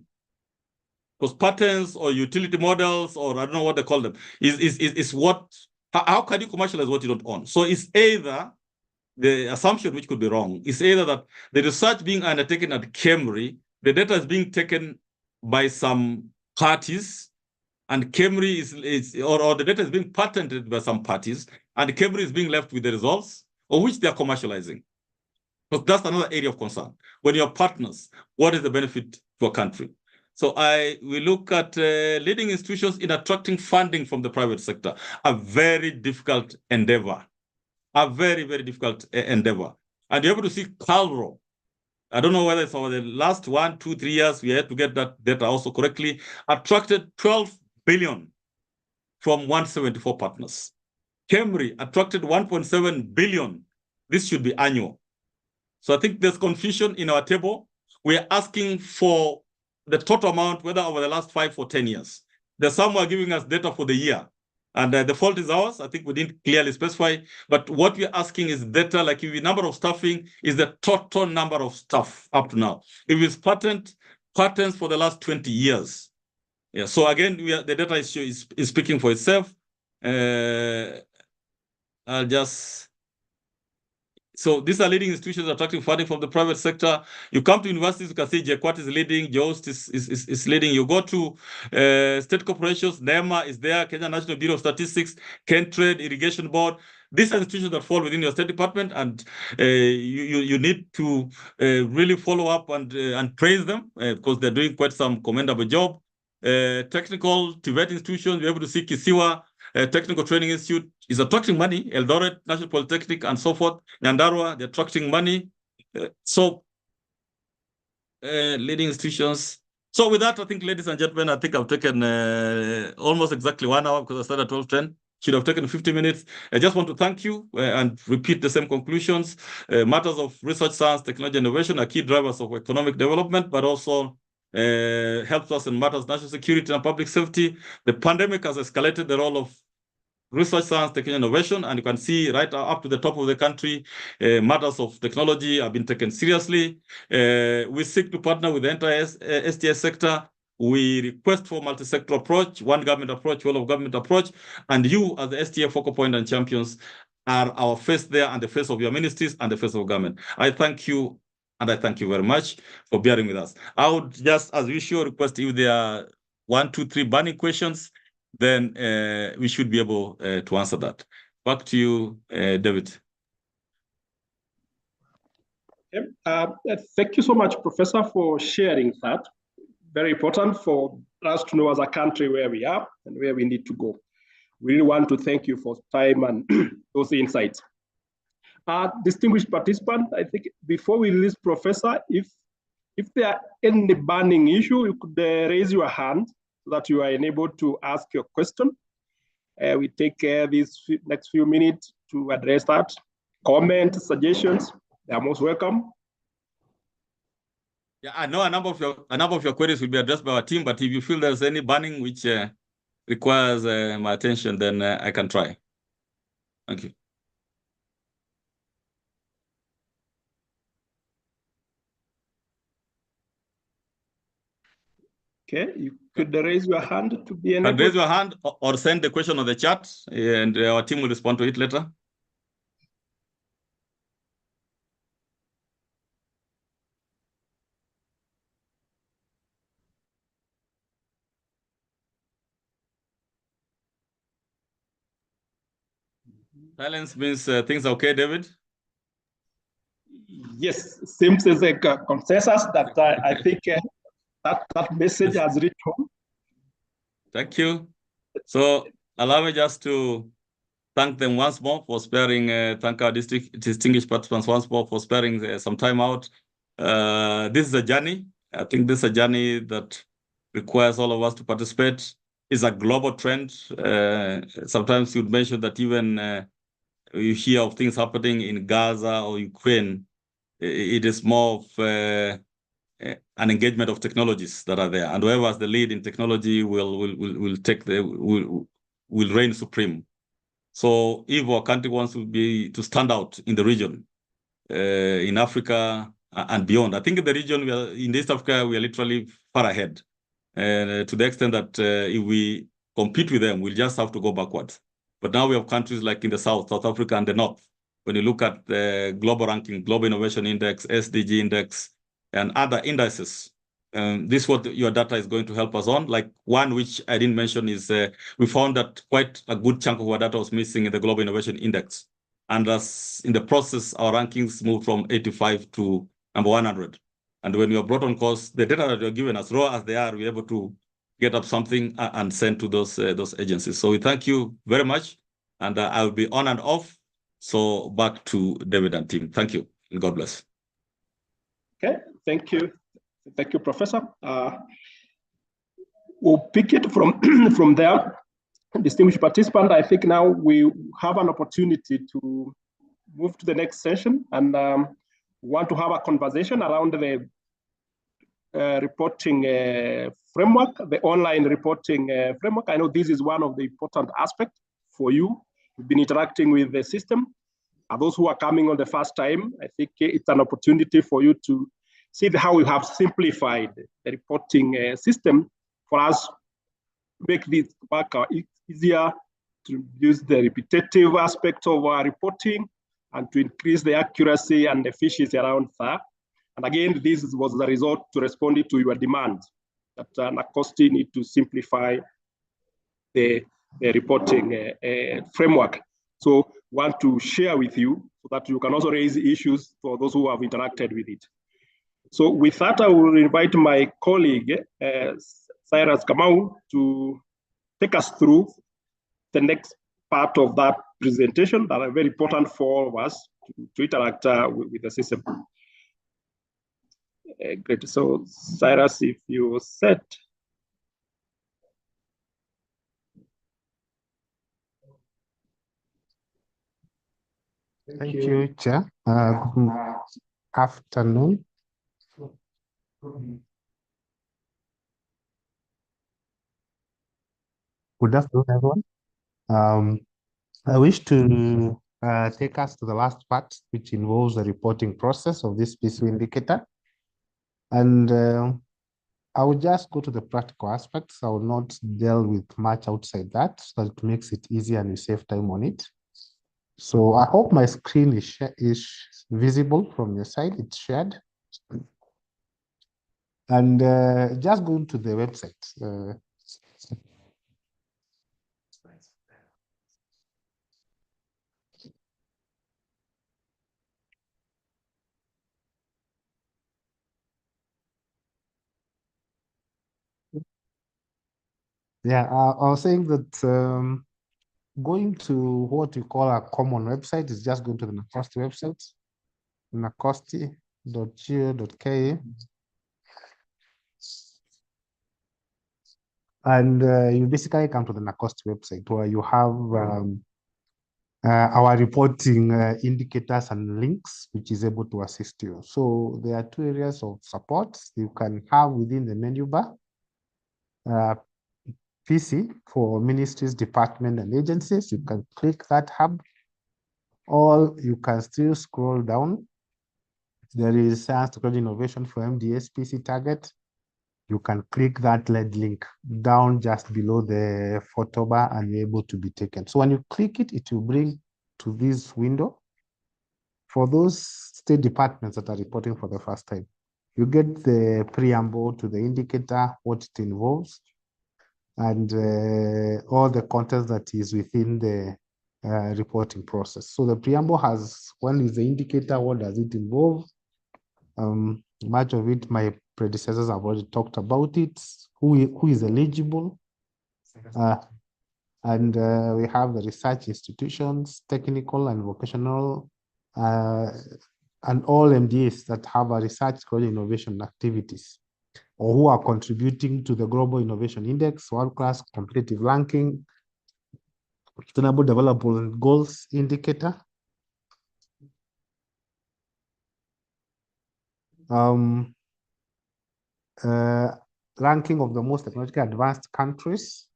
Because patents or utility models, or I don't know what they call them, is what, how can you commercialize what you don't own? So it's either, the assumption which could be wrong, is either that the research being undertaken at Cambridge, the data is being taken by some parties, and Cambridge or the data is being patented by some parties, and Cambridge is being left with the results, of which they are commercializing. But that's another area of concern. When you're partners, what is the benefit to a country? So we look at leading institutions in attracting funding from the private sector, a very difficult endeavor, a very, very difficult endeavor. And you're able to see CALRO. I don't know whether it's over the last 1, 2, 3 years, we had to get that data also correctly, attracted 12 billion from 174 partners. Cambridge attracted 1.7 billion. This should be annual. So I think there's confusion in our table. We're asking for the total amount, whether over the last 5 or 10 years. There's some who are giving us data for the year. And the fault is ours. I think we didn't clearly specify. But what we're asking is data, like if the number of staffing is the total number of staff up to now. If it's patterns for the last 20 years. Yeah. So again, the data is speaking for itself. I'll just... So these are leading institutions attracting funding from the private sector. You come to universities, you can see JKUAT is leading, JOST is leading. You go to state corporations, NEMA is there, Kenya National Bureau of Statistics, Kentrade, Irrigation Board. These are institutions that fall within your State Department, and you need to really follow up and praise them because they're doing quite some commendable job. Technical TVET institutions, you're able to see Kisiwa Technical Training Institute is attracting money, Eldoret, National Polytechnic, and so forth. Nyandarua, they're attracting money. Leading institutions. So with that, I think, ladies and gentlemen, I think I've taken almost exactly 1 hour because I started at 12:10. Should have taken 50 minutes. I just want to thank you and repeat the same conclusions. Matters of research, science, technology, innovation are key drivers of economic development, but also helps us in matters of national security and public safety. The pandemic has escalated the role of research, science, technology, innovation, and you can see right up to the top of the country, matters of technology have been taken seriously. We seek to partner with the entire STI sector. We request for multi-sector approach, one government approach, whole of government approach, and you as the STI focal point and champions are our face there and the face of your ministries and the face of government. I thank you, and I thank you very much for bearing with us. I would just, as usual, request if there are 1, 2, 3 burning questions, then we should be able to answer that. Back to you, David. Thank you so much, Professor, for sharing that. Very important for us to know as a country where we are and where we need to go. We really want to thank you for time and those insights. Distinguished participant, I think before we release Professor, if there are any burning issue, you could raise your hand so that you are enabled to ask your question. We take these next few minutes to address that. Comments, suggestions, they are most welcome. Yeah, I know a number of your queries will be addressed by our team, but if you feel there's any burning which requires my attention, then I can try. Thank you. Okay, you could raise your hand to be enabled. Raise your hand or send the question on the chat, and our team will respond to it later. Silence means things are okay, David? Yes, seems as a consensus that I think that message has reached home. Thank you. So allow me just to thank them once more for sparing, thank our distinguished participants once more for sparing some time out. This is a journey. I think this is a journey that requires all of us to participate. It's a global trend. Sometimes you'd mention that even you hear of things happening in Gaza or Ukraine, it is more of an engagement of technologies that are there, and whoever has the lead in technology will reign supreme. So if our country wants to stand out in the region, in Africa and beyond, I think in the region in East Africa we are literally far ahead, to the extent that if we compete with them, we'll just have to go backwards. But now we have countries like in the South Africa, and the North. When you look at the global ranking, Global Innovation Index, SDG Index, and other indices, this is what your data is going to help us on. Like one which I didn't mention is we found that quite a good chunk of our data was missing in the Global Innovation Index. And as in the process, our rankings moved from 85 to number 100. And when we are brought on course, the data that you're given, as raw as they are, we're able to get up something and send to those agencies. So we thank you very much, and I will be on and off. So back to David and team. Thank you, and God bless. Okay, thank you, Professor. We'll pick it from there. Distinguished participant, I think now we have an opportunity to move to the next session, and want to have a conversation around the reporting framework, the online reporting framework. I know this is one of the important aspects for you. You've been interacting with the system. And those who are coming on the first time, I think it's an opportunity for you to see how we have simplified the reporting system for us to make this work easier, to use the repetitive aspect of our reporting and to increase the accuracy and efficiency around that. And again, this was the result to responding to your demand that NACOSTI need to simplify the reporting framework. So want to share with you so that you can also raise issues for those who have interacted with it. So with that, I will invite my colleague, Cyrus Kamau, to take us through the next part of that presentation that are very important for all of us to interact with the system. Great. So Cyrus, if you set. Thank you, Chair. Good afternoon. Good afternoon, everyone. I wish to take us to the last part, which involves the reporting process of this PCU indicator. And I will just go to the practical aspects. I will not deal with much outside that, so that it makes it easier and we save time on it. So I hope my screen is visible from your side. It's shared. And just going to the website. Yeah, I was saying that going to what we call a common website is just going to the NACOSTI website, nacosti.go.ke. And you basically come to the NACOSTI website where you have our reporting indicators and links, which is able to assist you. So there are two areas of support you can have within the menu bar. PC for ministries, department, and agencies. You can click that hub, or you can still scroll down. There is Science, Technology, Innovation for MDS PC target. You can click that lead link down just below the photo bar and you're able to be taken. So when you click it, it will bring to this window for those state departments that are reporting for the first time. You get the preamble to the indicator, what it involves, and all the content that is within the reporting process. So the preamble has, one is the indicator, what does it involve? Much of it, my predecessors have already talked about it, who is eligible, and we have the research institutions, technical and vocational, and all MDAs that have a research innovation activities, or who are contributing to the Global Innovation Index, world-class competitive ranking, Sustainable Development Goals indicator. Ranking of the most technologically advanced countries,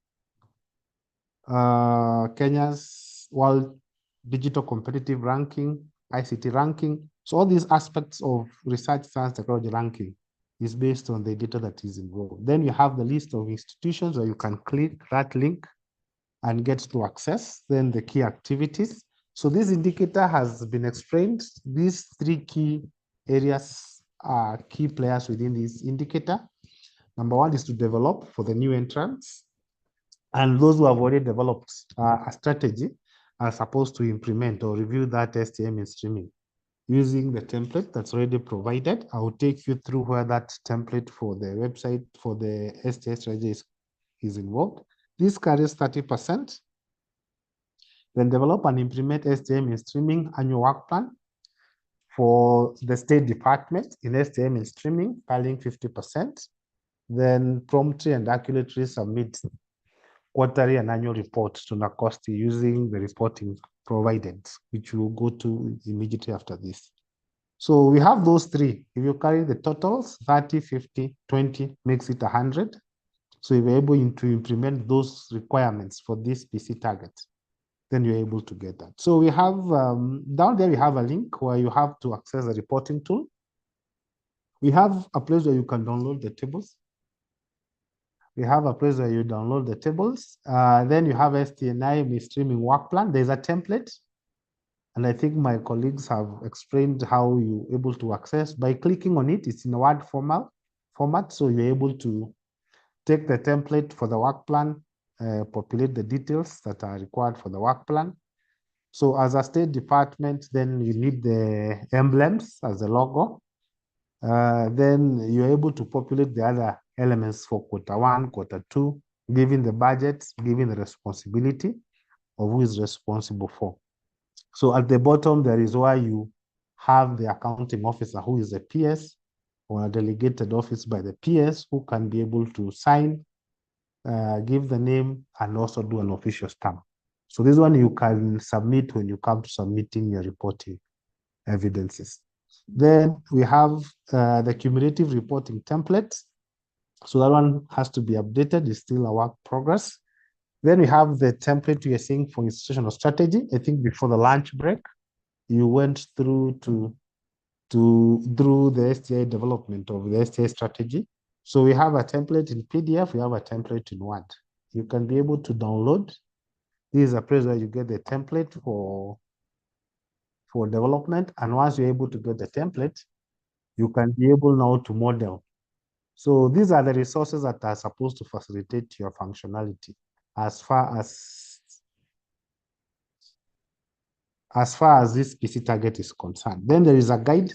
Kenya's World Digital Competitive Ranking, ICT ranking. So all these aspects of research, science, technology ranking is based on the data that is involved. Then you have the list of institutions where you can click that link and get to access, then the key activities. So this indicator has been explained. These three key areas are key players within this indicator. Number one is to develop for the new entrants. And those who have already developed a strategy are supposed to implement or review that STI mainstreaming using the template that's already provided. I will take you through where that template for the website for the STI strategy is involved. This carries 30%. Then develop and implement STI mainstreaming annual work plan for the State Department in STI mainstreaming, filing 50%. Then promptly and accurately submit quarterly and annual reports to NACOSTI using the reporting provided, which we'll go to immediately after this. So we have those three. If you carry the totals, 30, 50, 20 makes it 100. So if you're able to implement those requirements for this PC target, then you're able to get that. So we have, down there we have a link where you have to access the reporting tool. We have a place where you can download the tables. We have a place where you download the tables. Then you have STI streaming work plan. There's a template. And I think my colleagues have explained how you're able to access. By clicking on it, it's in a Word format. So you're able to take the template for the work plan, populate the details that are required for the work plan. So as a state department, then you need the emblems as a logo. Then you're able to populate the other elements for Q1, Q2, giving the budget, giving the responsibility of who is responsible for. So at the bottom, there is where you have the accounting officer who is a PS or a delegated office by the PS who can be able to sign, give the name, and also do an official stamp. So this one you can submit when you come to submitting your reporting evidences. Then we have the cumulative reporting template. So that one has to be updated. It's still a work progress. Then we have the template we are seeing for institutional strategy. I think before the lunch break, you went through through the STI development of the STI strategy. So we have a template in PDF, we have a template in Word. You can be able to download. This is a place where you get the template for development. And once you're able to get the template, you can be able now to model. So these are the resources that are supposed to facilitate your functionality as far as this PC target is concerned. Then there is a guide.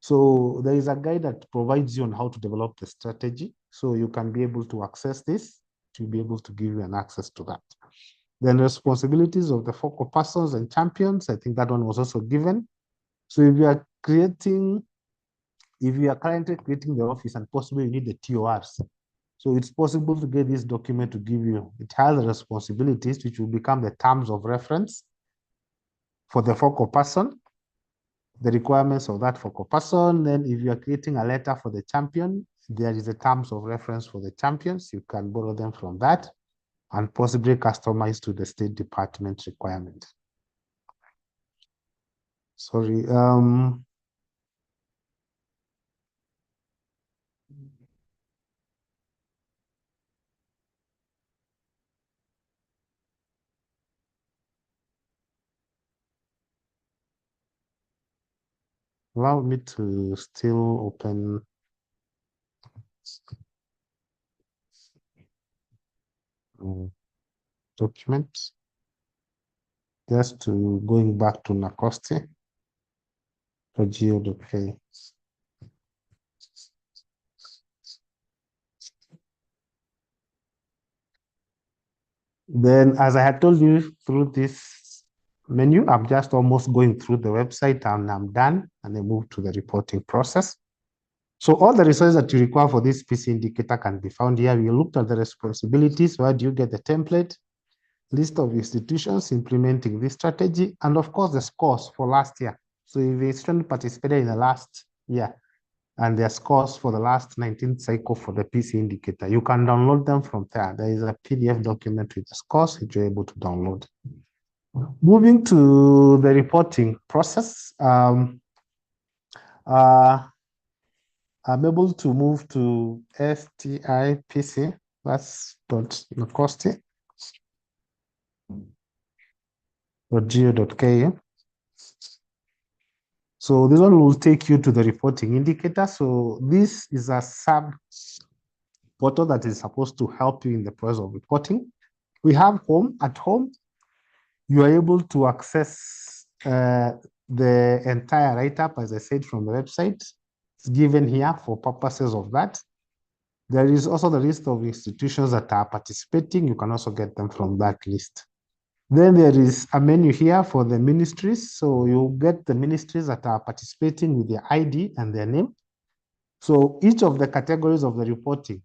So there is a guide that provides you on how to develop the strategy. So you can be able to access this to be able to give you an access to that. Then responsibilities of the focal persons and champions. I think that one was also given. So if you are currently creating the office and possibly you need the TORs. So it's possible to get this document to give you. It has the responsibilities which will become the terms of reference for the focal person, the requirements of that focal person. Then if you are creating a letter for the champion, there is a terms of reference for the champions. You can borrow them from that and possibly customize to the State Department requirement. Sorry. Allow me to still open documents. Just to going back to Nacoste for geo.k. Then, as I had told you through this menu, I'm just almost going through the website and I'm done, and I move to the reporting process. So all the resources that you require for this PC indicator can be found here. We looked at the responsibilities. Where do you get the template? List of institutions implementing this strategy, and of course the scores for last year. So if the institution participated in the last year and their scores for the last 19th cycle for the PC indicator, you can download them from there. There is a PDF document with the scores which you're able to download. Moving to the reporting process, I'm able to move to STI PC. That's .nacoste. .geo.ke. So this one will take you to the reporting indicator. So this is a sub portal that is supposed to help you in the process of reporting. We have home. At home, you are able to access the entire write-up, as I said, from the website. It's given here for purposes of that. There is also the list of institutions that are participating. You can also get them from that list. Then there is a menu here for the ministries. So you get the ministries that are participating with their ID and their name. So each of the categories of the reporting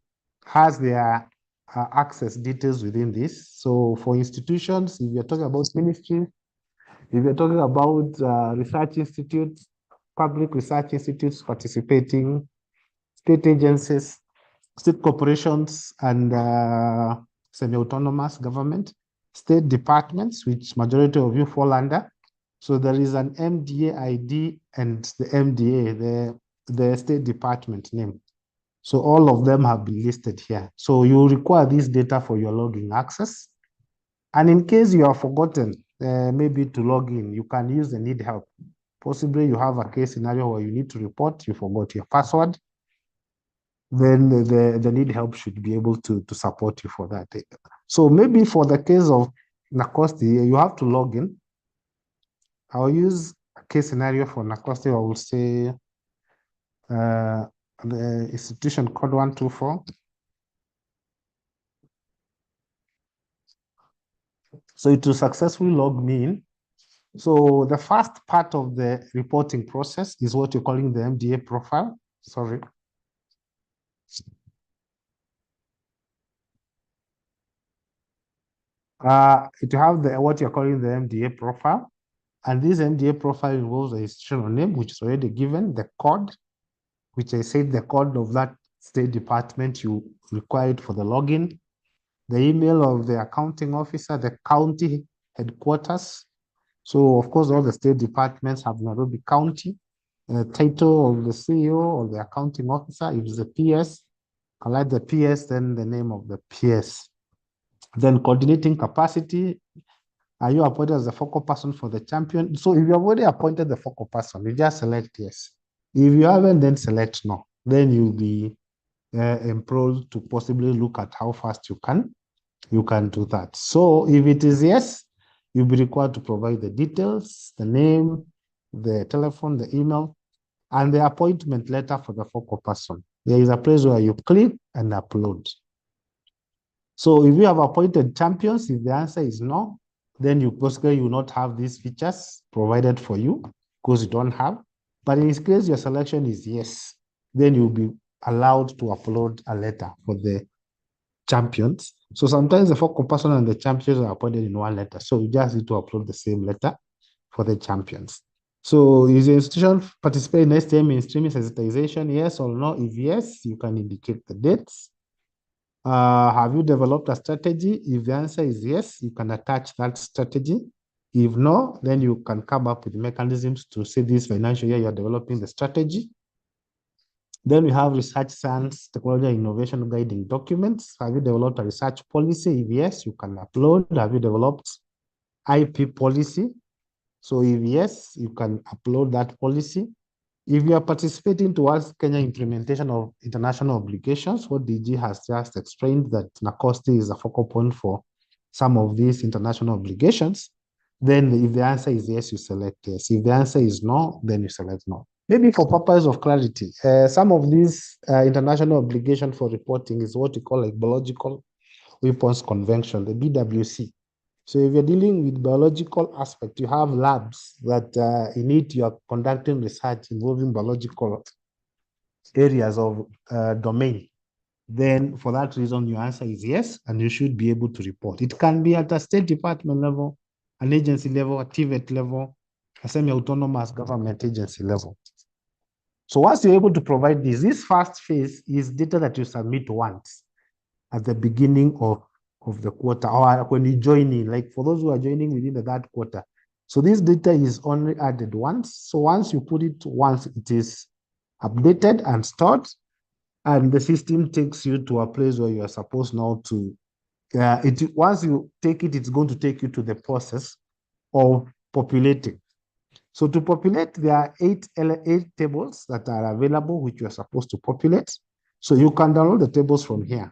has their access details within this. So for institutions, if you're talking about ministries, if you're talking about research institutes, public research institutes participating, state agencies, state corporations, and semi-autonomous government, state departments, which majority of you fall under. So there is an MDA ID and the MDA, the State Department name. So all of them have been listed here. So you require this data for your login access. And in case you have forgotten maybe to log in, you can use the need help. Possibly you have a case scenario where you need to report, you forgot your password, then the need help should be able to support you for that. So maybe for the case of Nacosti, you have to log in. I'll use a case scenario for Nacosti. I will say the institution code 124. So it will successfully log me in. So the first part of the reporting process is what you're calling the MDA profile. Sorry. It have what you're calling the MDA profile. And this MDA profile involves the institutional name, which is already given, the code, which I said the code of that state department you required for the login, the email of the accounting officer, the county headquarters. So of course, all the state departments have Nairobi County, the title of the CEO or the accounting officer. If it's the PS, collect the PS, then the name of the PS. Then coordinating capacity. Are you appointed as the focal person for the champion? So if you have already appointed the focal person, you just select yes. If you haven't, then select no. Then you'll be employed to possibly look at how fast you can do that. So if it is yes, you'll be required to provide the details, the name, the telephone, the email, and the appointment letter for the focal person. There is a place where you click and upload. So if you have appointed champions, if the answer is no, then you possibly will not have these features provided for you because you don't have. But in this case, your selection is yes, then you'll be allowed to upload a letter for the champions. So sometimes the focal person and the champions are appointed in one letter. So you just need to upload the same letter for the champions. So is the institution participating in STI mainstreaming sensitization, yes or no? If yes, you can indicate the dates. Have you developed a strategy? If the answer is yes, you can attach that strategy. If no, then you can come up with mechanisms to say this financial year you are developing the strategy. Then we have research science, technology, and innovation guiding documents. Have you developed a research policy? If yes, you can upload. Have you developed IP policy? So if yes, you can upload that policy. If you are participating towards Kenya implementation of international obligations, what DG has just explained that Nacosti is a focal point for some of these international obligations, then if the answer is yes, you select yes. If the answer is no, then you select no. Maybe for purpose of clarity, some of these international obligations for reporting is what we call like Biological Weapons Convention, the BWC. So if you're dealing with biological aspect, you have labs that in it you are conducting research involving biological areas of domain. Then for that reason, your answer is yes, and you should be able to report. It can be at a state department level, an agency level, a TVET level, a semi-autonomous government agency level. So once you're able to provide this first phase is data that you submit once at the beginning of the quarter or when you join in, like for those who are joining within the third quarter. So this data is only added once. So once you put it once, it is updated and stored, and the system takes you to a place where you are supposed now to, once you take it, it's going to take you to the process of populating. So to populate, there are eight tables that are available, which you are supposed to populate. So you can download the tables from here.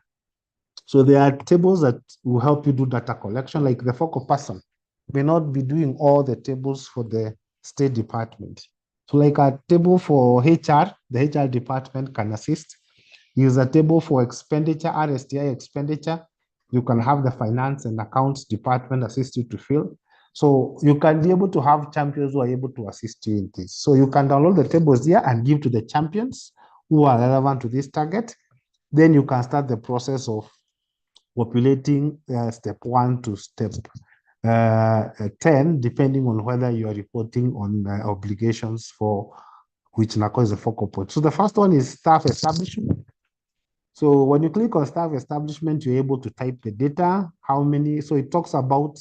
So there are tables that will help you do data collection, like the focal person may not be doing all the tables for the State Department. So like a table for HR, the HR department can assist. Use a table for expenditure, STI expenditure. You can have the finance and accounts department assist you to fill. So you can be able to have champions who are able to assist you in this. So you can download the tables here and give to the champions who are relevant to this target. Then you can start the process of populating step 1 to step 10, depending on whether you are reporting on obligations for which now is the focal point. So the first one is staff establishment. So when you click on staff establishment, you're able to type the data, how many, so it talks about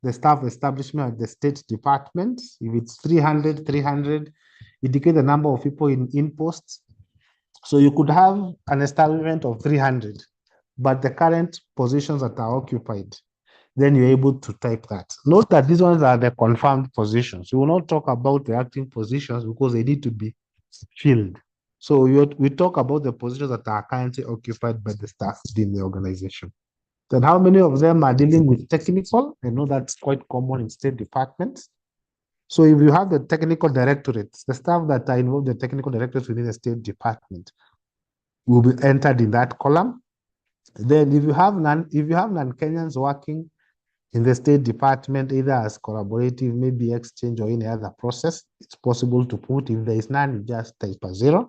the staff establishment at the state department. If it's 300, 300, indicate the number of people in posts. So you could have an establishment of 300, but the current positions that are occupied, then you're able to type that. Note that these ones are the confirmed positions. We will not talk about the active positions because they need to be filled. So we talk about the positions that are currently occupied by the staff in the organization. Then how many of them are dealing with technical? I know that's quite common in state departments. So if you have the technical directorates, the staff that are involved in the technical directorates within the state department will be entered in that column. Then if you have non-Kenyans working in the State Department, either as collaborative, maybe exchange or any other process, it's possible to put. If there is none, you just type a 0.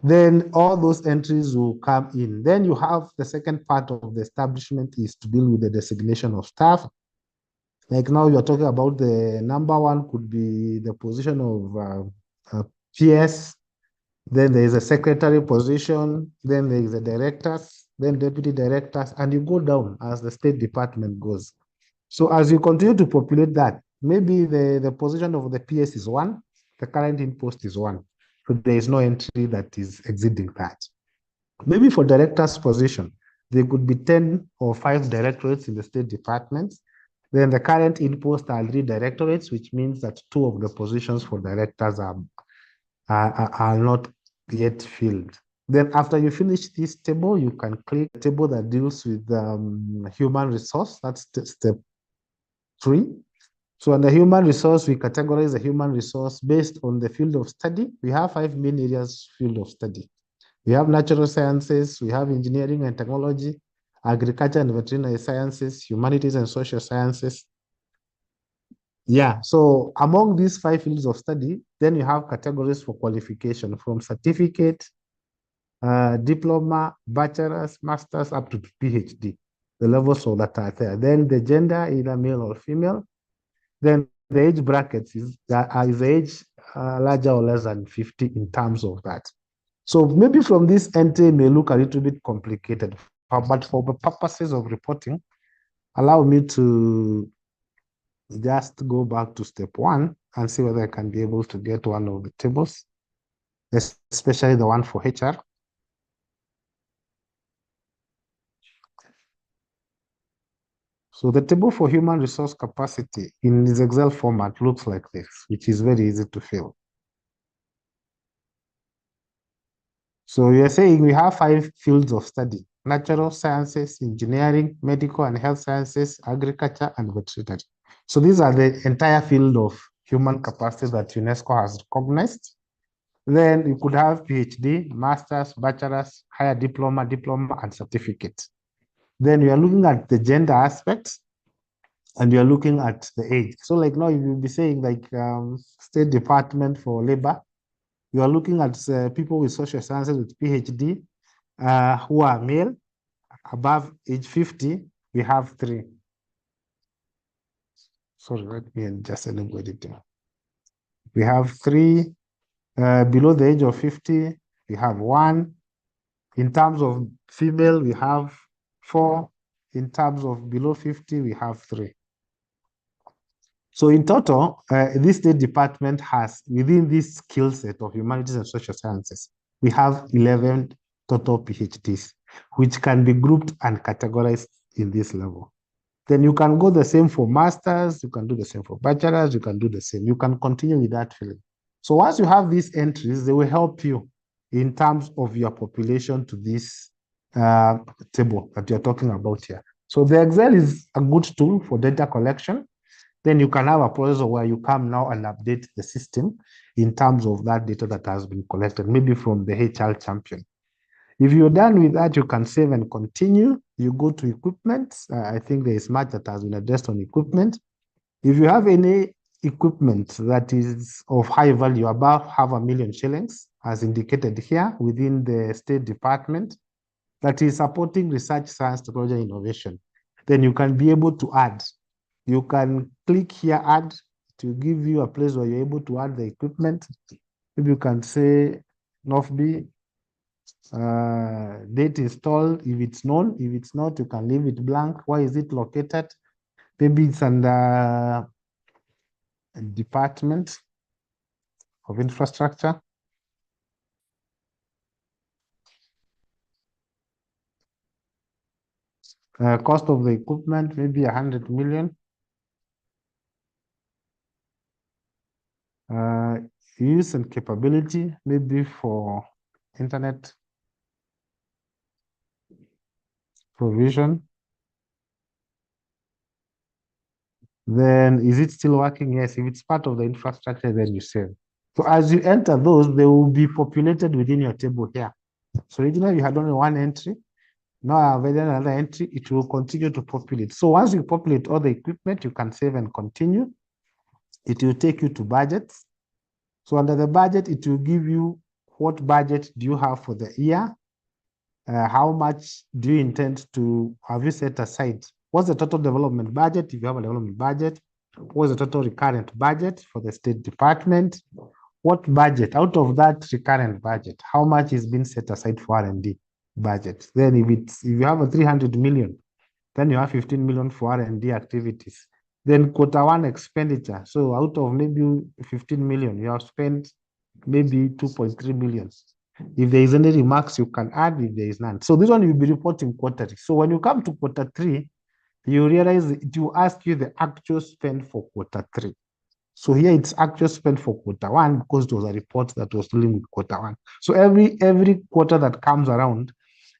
Then all those entries will come in. Then you have the second part of the establishment is to deal with the designation of staff. Like now you're talking about the number one could be the position of PS. Then there is a secretary position. Then there is a directors, then deputy directors, and you go down as the State Department goes. So as you continue to populate that, maybe the position of the PS is 1, the current in post is 1. So there is no entry that is exceeding that. Maybe for director's position, there could be 10 or 5 directorates in the State Department. Then the current in post are 3 directorates, which means that 2 of the positions for directors are not yet filled. Then after you finish this table, you can click the table that deals with human resource. That's step 3. So under human resource, we categorize the human resource based on the field of study. We have 5 main areas field of study. We have natural sciences, we have engineering and technology, agriculture and veterinary sciences, humanities and social sciences. Yeah, so among these 5 fields of study, then you have categories for qualification from certificate, diploma, bachelor's, master's, up to PhD, the levels of that are there. Then the gender, either male or female. Then the age brackets is the age larger or less than 50 in terms of that. So maybe from this entry may look a little bit complicated, but for the purposes of reporting, allow me to just go back to step 1 and see whether I can be able to get one of the tables, especially the one for HR. So the table for human resource capacity in this Excel format looks like this, which is very easy to fill. So you're saying we have 5 fields of study: natural sciences, engineering, medical and health sciences, agriculture, and veterinary. So these are the entire field of human capacity that UNESCO has recognized. Then you could have PhD, master's, bachelor's, higher diploma, and certificate. Then we are looking at the gender aspects, and we are looking at the age. So like now, if you'll be saying like State Department for Labor, you are looking at people with social sciences with PhD who are male, above age 50, we have 3. Sorry, let me just enable it. We have 3. Below the age of 50, we have 1. In terms of female, we have 4. In terms of below 50, we have 3. So in total, this State Department has, within this skill set of humanities and social sciences, we have 11 total PhDs, which can be grouped and categorized in this level. Then you can go the same for masters, you can do the same for bachelors, you can do the same. You can continue with that field. So once you have these entries, they will help you in terms of your population to this table that you're talking about here. So the Excel is a good tool for data collection. Then you can have a process where you come now and update the system in terms of that data that has been collected, maybe from the HR champion. If you're done with that, you can save and continue. You go to equipment. I think there is much that has been addressed on equipment. If you have any equipment that is of high value, above 500,000 shillings, as indicated here within the State Department, that is supporting research, science, technology, and innovation, then you can be able to add. You can click here, add, to give you a place where you're able to add the equipment. Maybe you can say NOFB, date installed, if it's known. If it's not, you can leave it blank. Where is it located? Maybe it's under Department of Infrastructure. Cost of the equipment, maybe 100 million. Use and capability, maybe for internet provision. Then is it still working? Yes. If it's part of the infrastructure, then you save. So as you enter those, they will be populated within your table here. So originally you had only one entry. Now I have added another entry. It will continue to populate. So once you populate all the equipment, you can save and continue. It will take you to budgets. So under the budget, it will give you what budget do you have for the year? How much do you intend to have you set aside? What's the total development budget if you have a development budget? What's the total recurrent budget for the State Department? What budget out of that recurrent budget? How much is being set aside for R&D budget? Then if you have a 300 million, then you have 15 million for R&D activities. Then Q1 expenditure. So out of maybe 15 million, you have spent maybe 2.3 million. If there is any remarks, you can add. If there is none. So this one you'll be reporting quarterly. So when you come to Q3, you realize it will ask you the actual spend for Q3. So here it's actual spend for Q1 because it was a report that was dealing with Q1. So every quarter that comes around,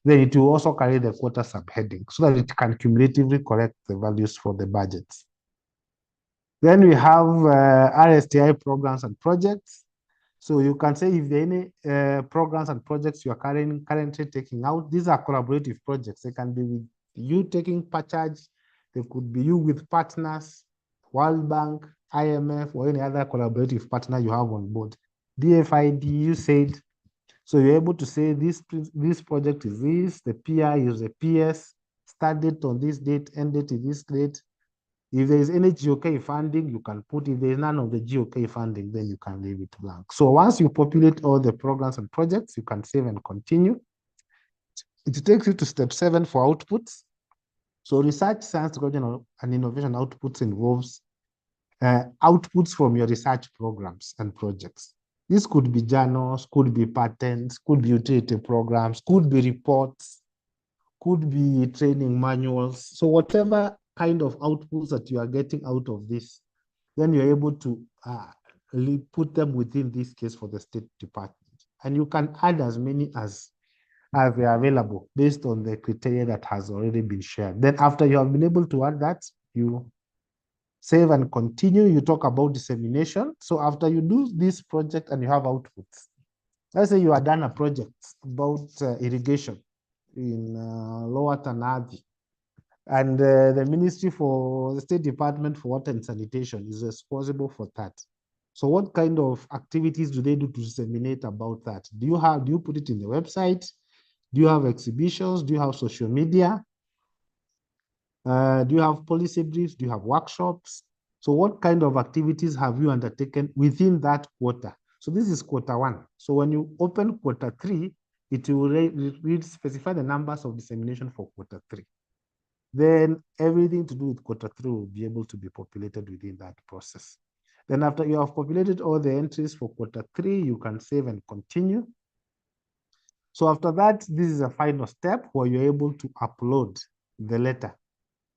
then it will also carry the quarter subheading so that it can cumulatively correct the values for the budgets. Then we have RSTI programs and projects. So you can say if there are any programs and projects you are currently taking out, these are collaborative projects. They can be with you taking part charge. They could be you with partners, World Bank, IMF, or any other collaborative partner you have on board. DFID, you said. So you're able to say this project is this, the PI is the PS, start date on this date, end date is this date. If there is any GOK funding, you can put. If there is none of the GOK funding, then you can leave it blank. So once you populate all the programs and projects, you can save and continue. It takes you to step 7 for outputs. So research, science, technology, and innovation outputs involves outputs from your research programs and projects. This could be journals, could be patents, could be utility programs, could be reports, could be training manuals. So whatever kind of outputs that you are getting out of this, then you're able to put them within this case for the State Department. And you can add as many as they are available based on the criteria that has already been shared. Then after you have been able to add that, you save and continue. You talk about dissemination. So after you do this project and you have outputs, let's say you are done a project about irrigation in Lower Tanavi, and the Ministry for the State Department for Water and Sanitation is responsible for that. So what kind of activities do they do to disseminate about that? Do you put it in the website? Do you have exhibitions? Do you have social media? Do you have policy briefs? Do you have workshops? So what kind of activities have you undertaken within that quarter? So this is Q1. So when you open Q3, it will specify the numbers of dissemination for Q3. Then everything to do with Q3 will be able to be populated within that process. Then after you have populated all the entries for Q3, you can save and continue. So after that, this is a final step where you're able to upload the letter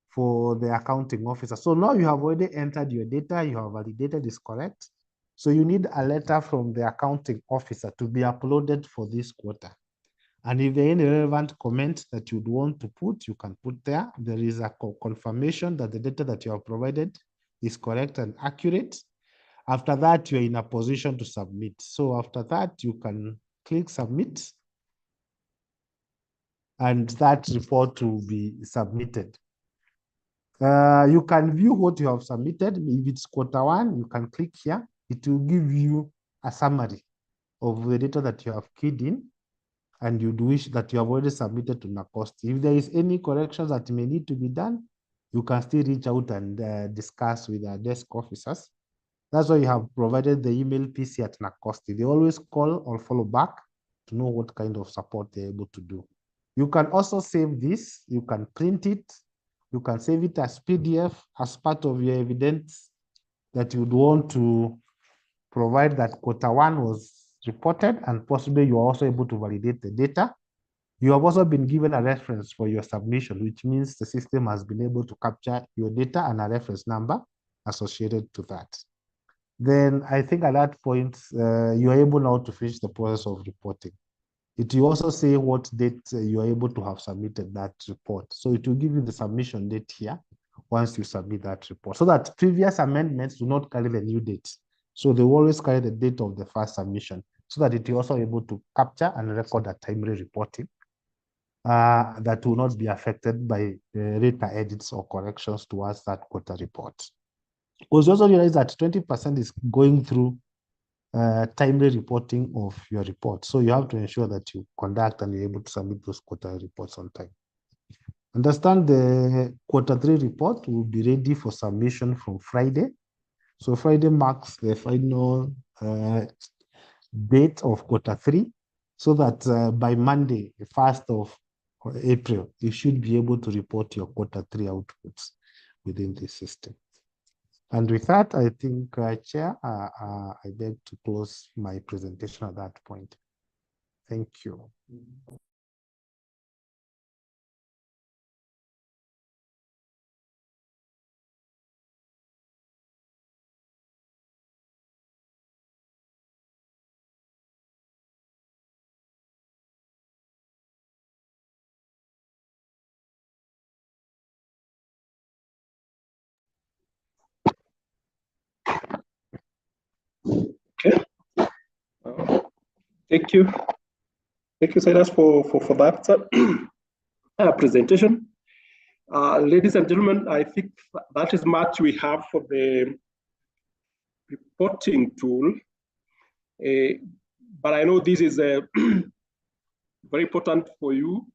for the accounting officer. So now you have already entered your data, you have validated is correct. So you need a letter from the accounting officer to be uploaded for this quarter. And if there are any relevant comments that you'd want to put, you can put there. There is a confirmation that the data that you have provided is correct and accurate. After that, you're in a position to submit. So after that, you can click submit, and that report will be submitted. You can view what you have submitted. If it's Q1, you can click here. It will give you a summary of the data that you have keyed in, and you'd wish that you have already submitted to NACOST. If there is any corrections that may need to be done, you can still reach out and discuss with our desk officers That's why you have provided the email PC@NACOSTI. They always call or follow back to know what kind of support they're able to do. You can also save this. You can print it. You can save it as PDF as part of your evidence that you'd want to provide that Q1 was reported, and possibly you are also able to validate the data. You have also been given a reference for your submission, which means the system has been able to capture your data and a reference number associated to that. Then I think at that point, you are able now to finish the process of reporting. It will also say what date you are able to have submitted that report. So it will give you the submission date here once you submit that report, so that previous amendments do not carry the new date. So they will always carry the date of the first submission, so that it is also able to capture and record a timely reporting that will not be affected by data edits or corrections towards that quarter report. Because you also realize that 20% is going through timely reporting of your report. So you have to ensure that you conduct and you're able to submit those quarter reports on time. Understand the Q3 report will be ready for submission from Friday. So Friday marks the final date of Q3, so that by Monday, the 1st of April, you should be able to report your Q3 outputs within the system. And with that, I think, Chair, I beg to close my presentation at that point. Thank you. Okay. Thank you. Thank you, Silas, for that presentation. Ladies and gentlemen, I think that is much we have for the reporting tool. But I know this is very important for you.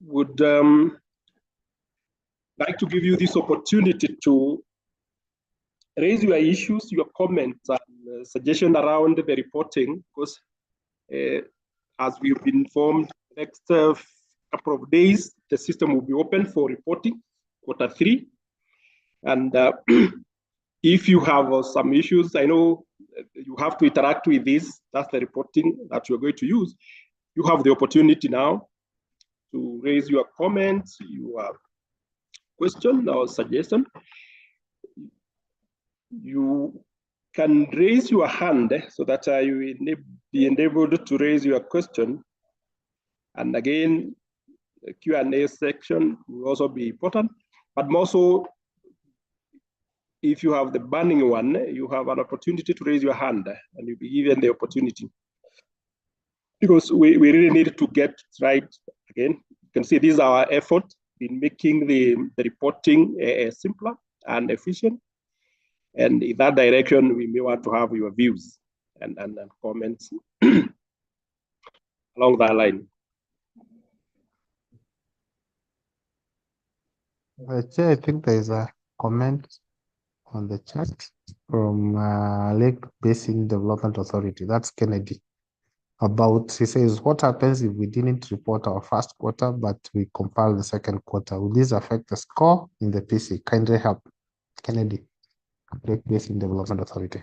Would like to give you this opportunity to raise your issues, your comments, and suggestions around the reporting, because as we've been informed, next couple of days, the system will be open for reporting, Q3. And if you have some issues, I know you have to interact with this. That's the reporting that you're going to use. You have the opportunity now to raise your comments, your question or suggestion. You can raise your hand so that you will be enabled to raise your question. And again, the Q&A section will also be important, but more so, if you have the burning one, you have an opportunity to raise your hand and you'll be given the opportunity. Because we really need to get right again. You can see this is our effort in making the reporting simpler and efficient. And in that direction, we may want to have your views and comments along that line. Chair, I think there is a comment on the chat from Lake Basin Development Authority. That's Kennedy. He says, what happens if we didn't report our first quarter, but we compile the second quarter? Will this affect the score in the PC? Kindly help. Kennedy, Lake Basin Development Authority.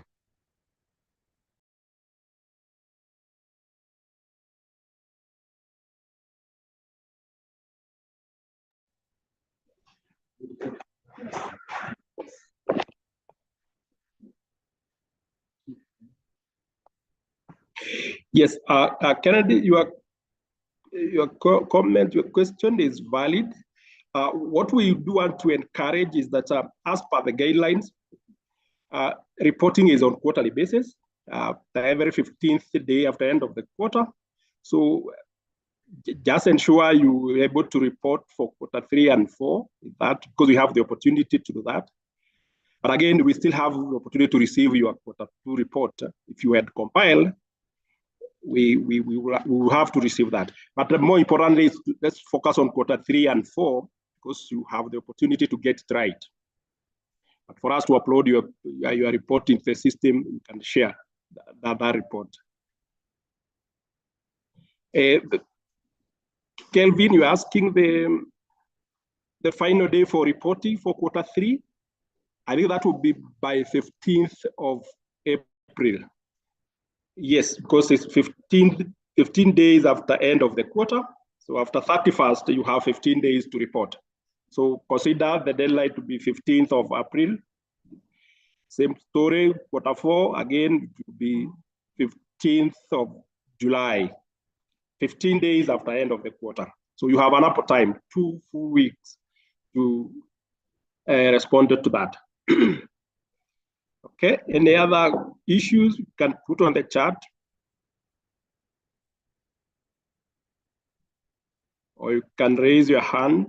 Yes, Kennedy, your comment, your question is valid. What we do want to encourage is that as per the guidelines, reporting is on quarterly basis, every 15th day after end of the quarter. So just ensure you're able to report for Q3 and 4, that because we have the opportunity to do that. But again, we still have the opportunity to receive your Q2 report. If you had compiled, we will have to receive that. But more importantly, let's focus on Q3 and 4, because you have the opportunity to get it right. But for us to upload your report into the system, you can share that report. Kelvin, you're asking the final day for reporting for Q3. I think that will be by 15th of April. Yes, because it's 15 days after end of the quarter. So after 31st, you have 15 days to report. So consider the deadline to be 15th of April. Same story, Q4, again, it will be 15th of July, 15 days after end of the quarter. So you have enough time, 2 full weeks to respond to that. Okay, any other issues you can put on the chat? Or you can raise your hand.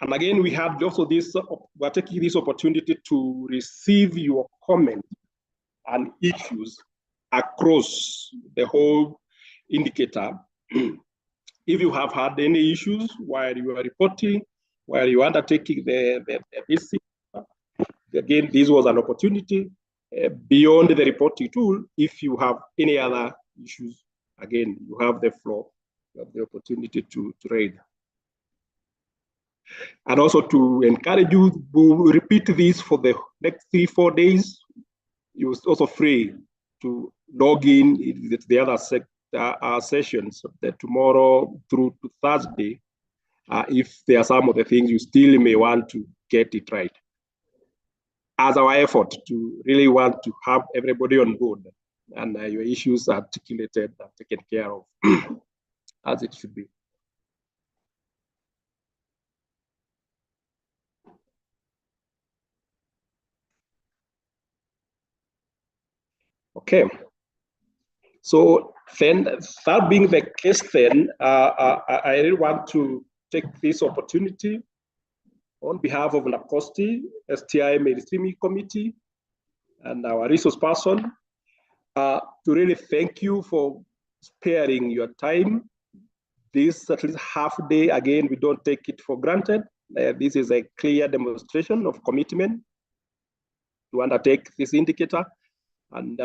And again, we have also this, we're taking this opportunity to receive your comments and issues across the whole indicator. If you have had any issues while you are reporting, while you are undertaking this, again, this was an opportunity beyond the reporting tool. If you have any other issues, again, you have the floor, you have the opportunity to raise. And also to encourage you to repeat this for the next 3-4 days. You're also free to log in the other sessions that tomorrow through to Thursday, if there are some of the things you still may want to get it right. As our effort to really want to have everybody on board and your issues articulated and taken care of as it should be. Okay. So then, that being the case, then I really want to take this opportunity on behalf of NACOSTI, STI Mainstreaming Committee, and our resource person to really thank you for sparing your time. This at least half day, again, we don't take it for granted. This is a clear demonstration of commitment to undertake this indicator. And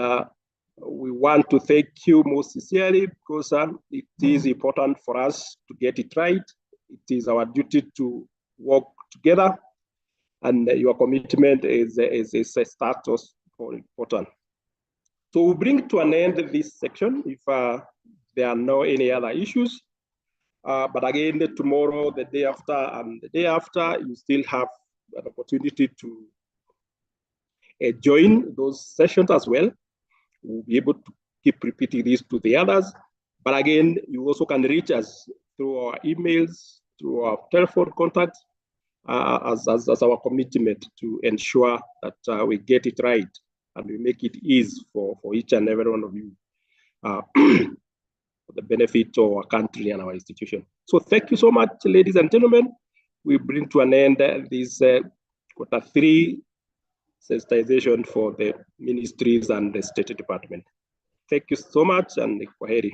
we want to thank you most sincerely because it is important for us to get it right. It is our duty to work together, and your commitment is a status important. So we bring to an end this section if there are no any other issues. But again, tomorrow, the day after, and the day after, you still have an opportunity to join those sessions as well. We'll be able to keep repeating this to the others. But again, you also can reach us through our emails, through our telephone contacts, as our commitment to ensure that we get it right and we make it easy for each and every one of you for the benefit of our country and our institution. So thank you so much, ladies and gentlemen. We bring to an end this Q3 sensitization for the ministries and the State Department. Thank you so much, and kwaheri.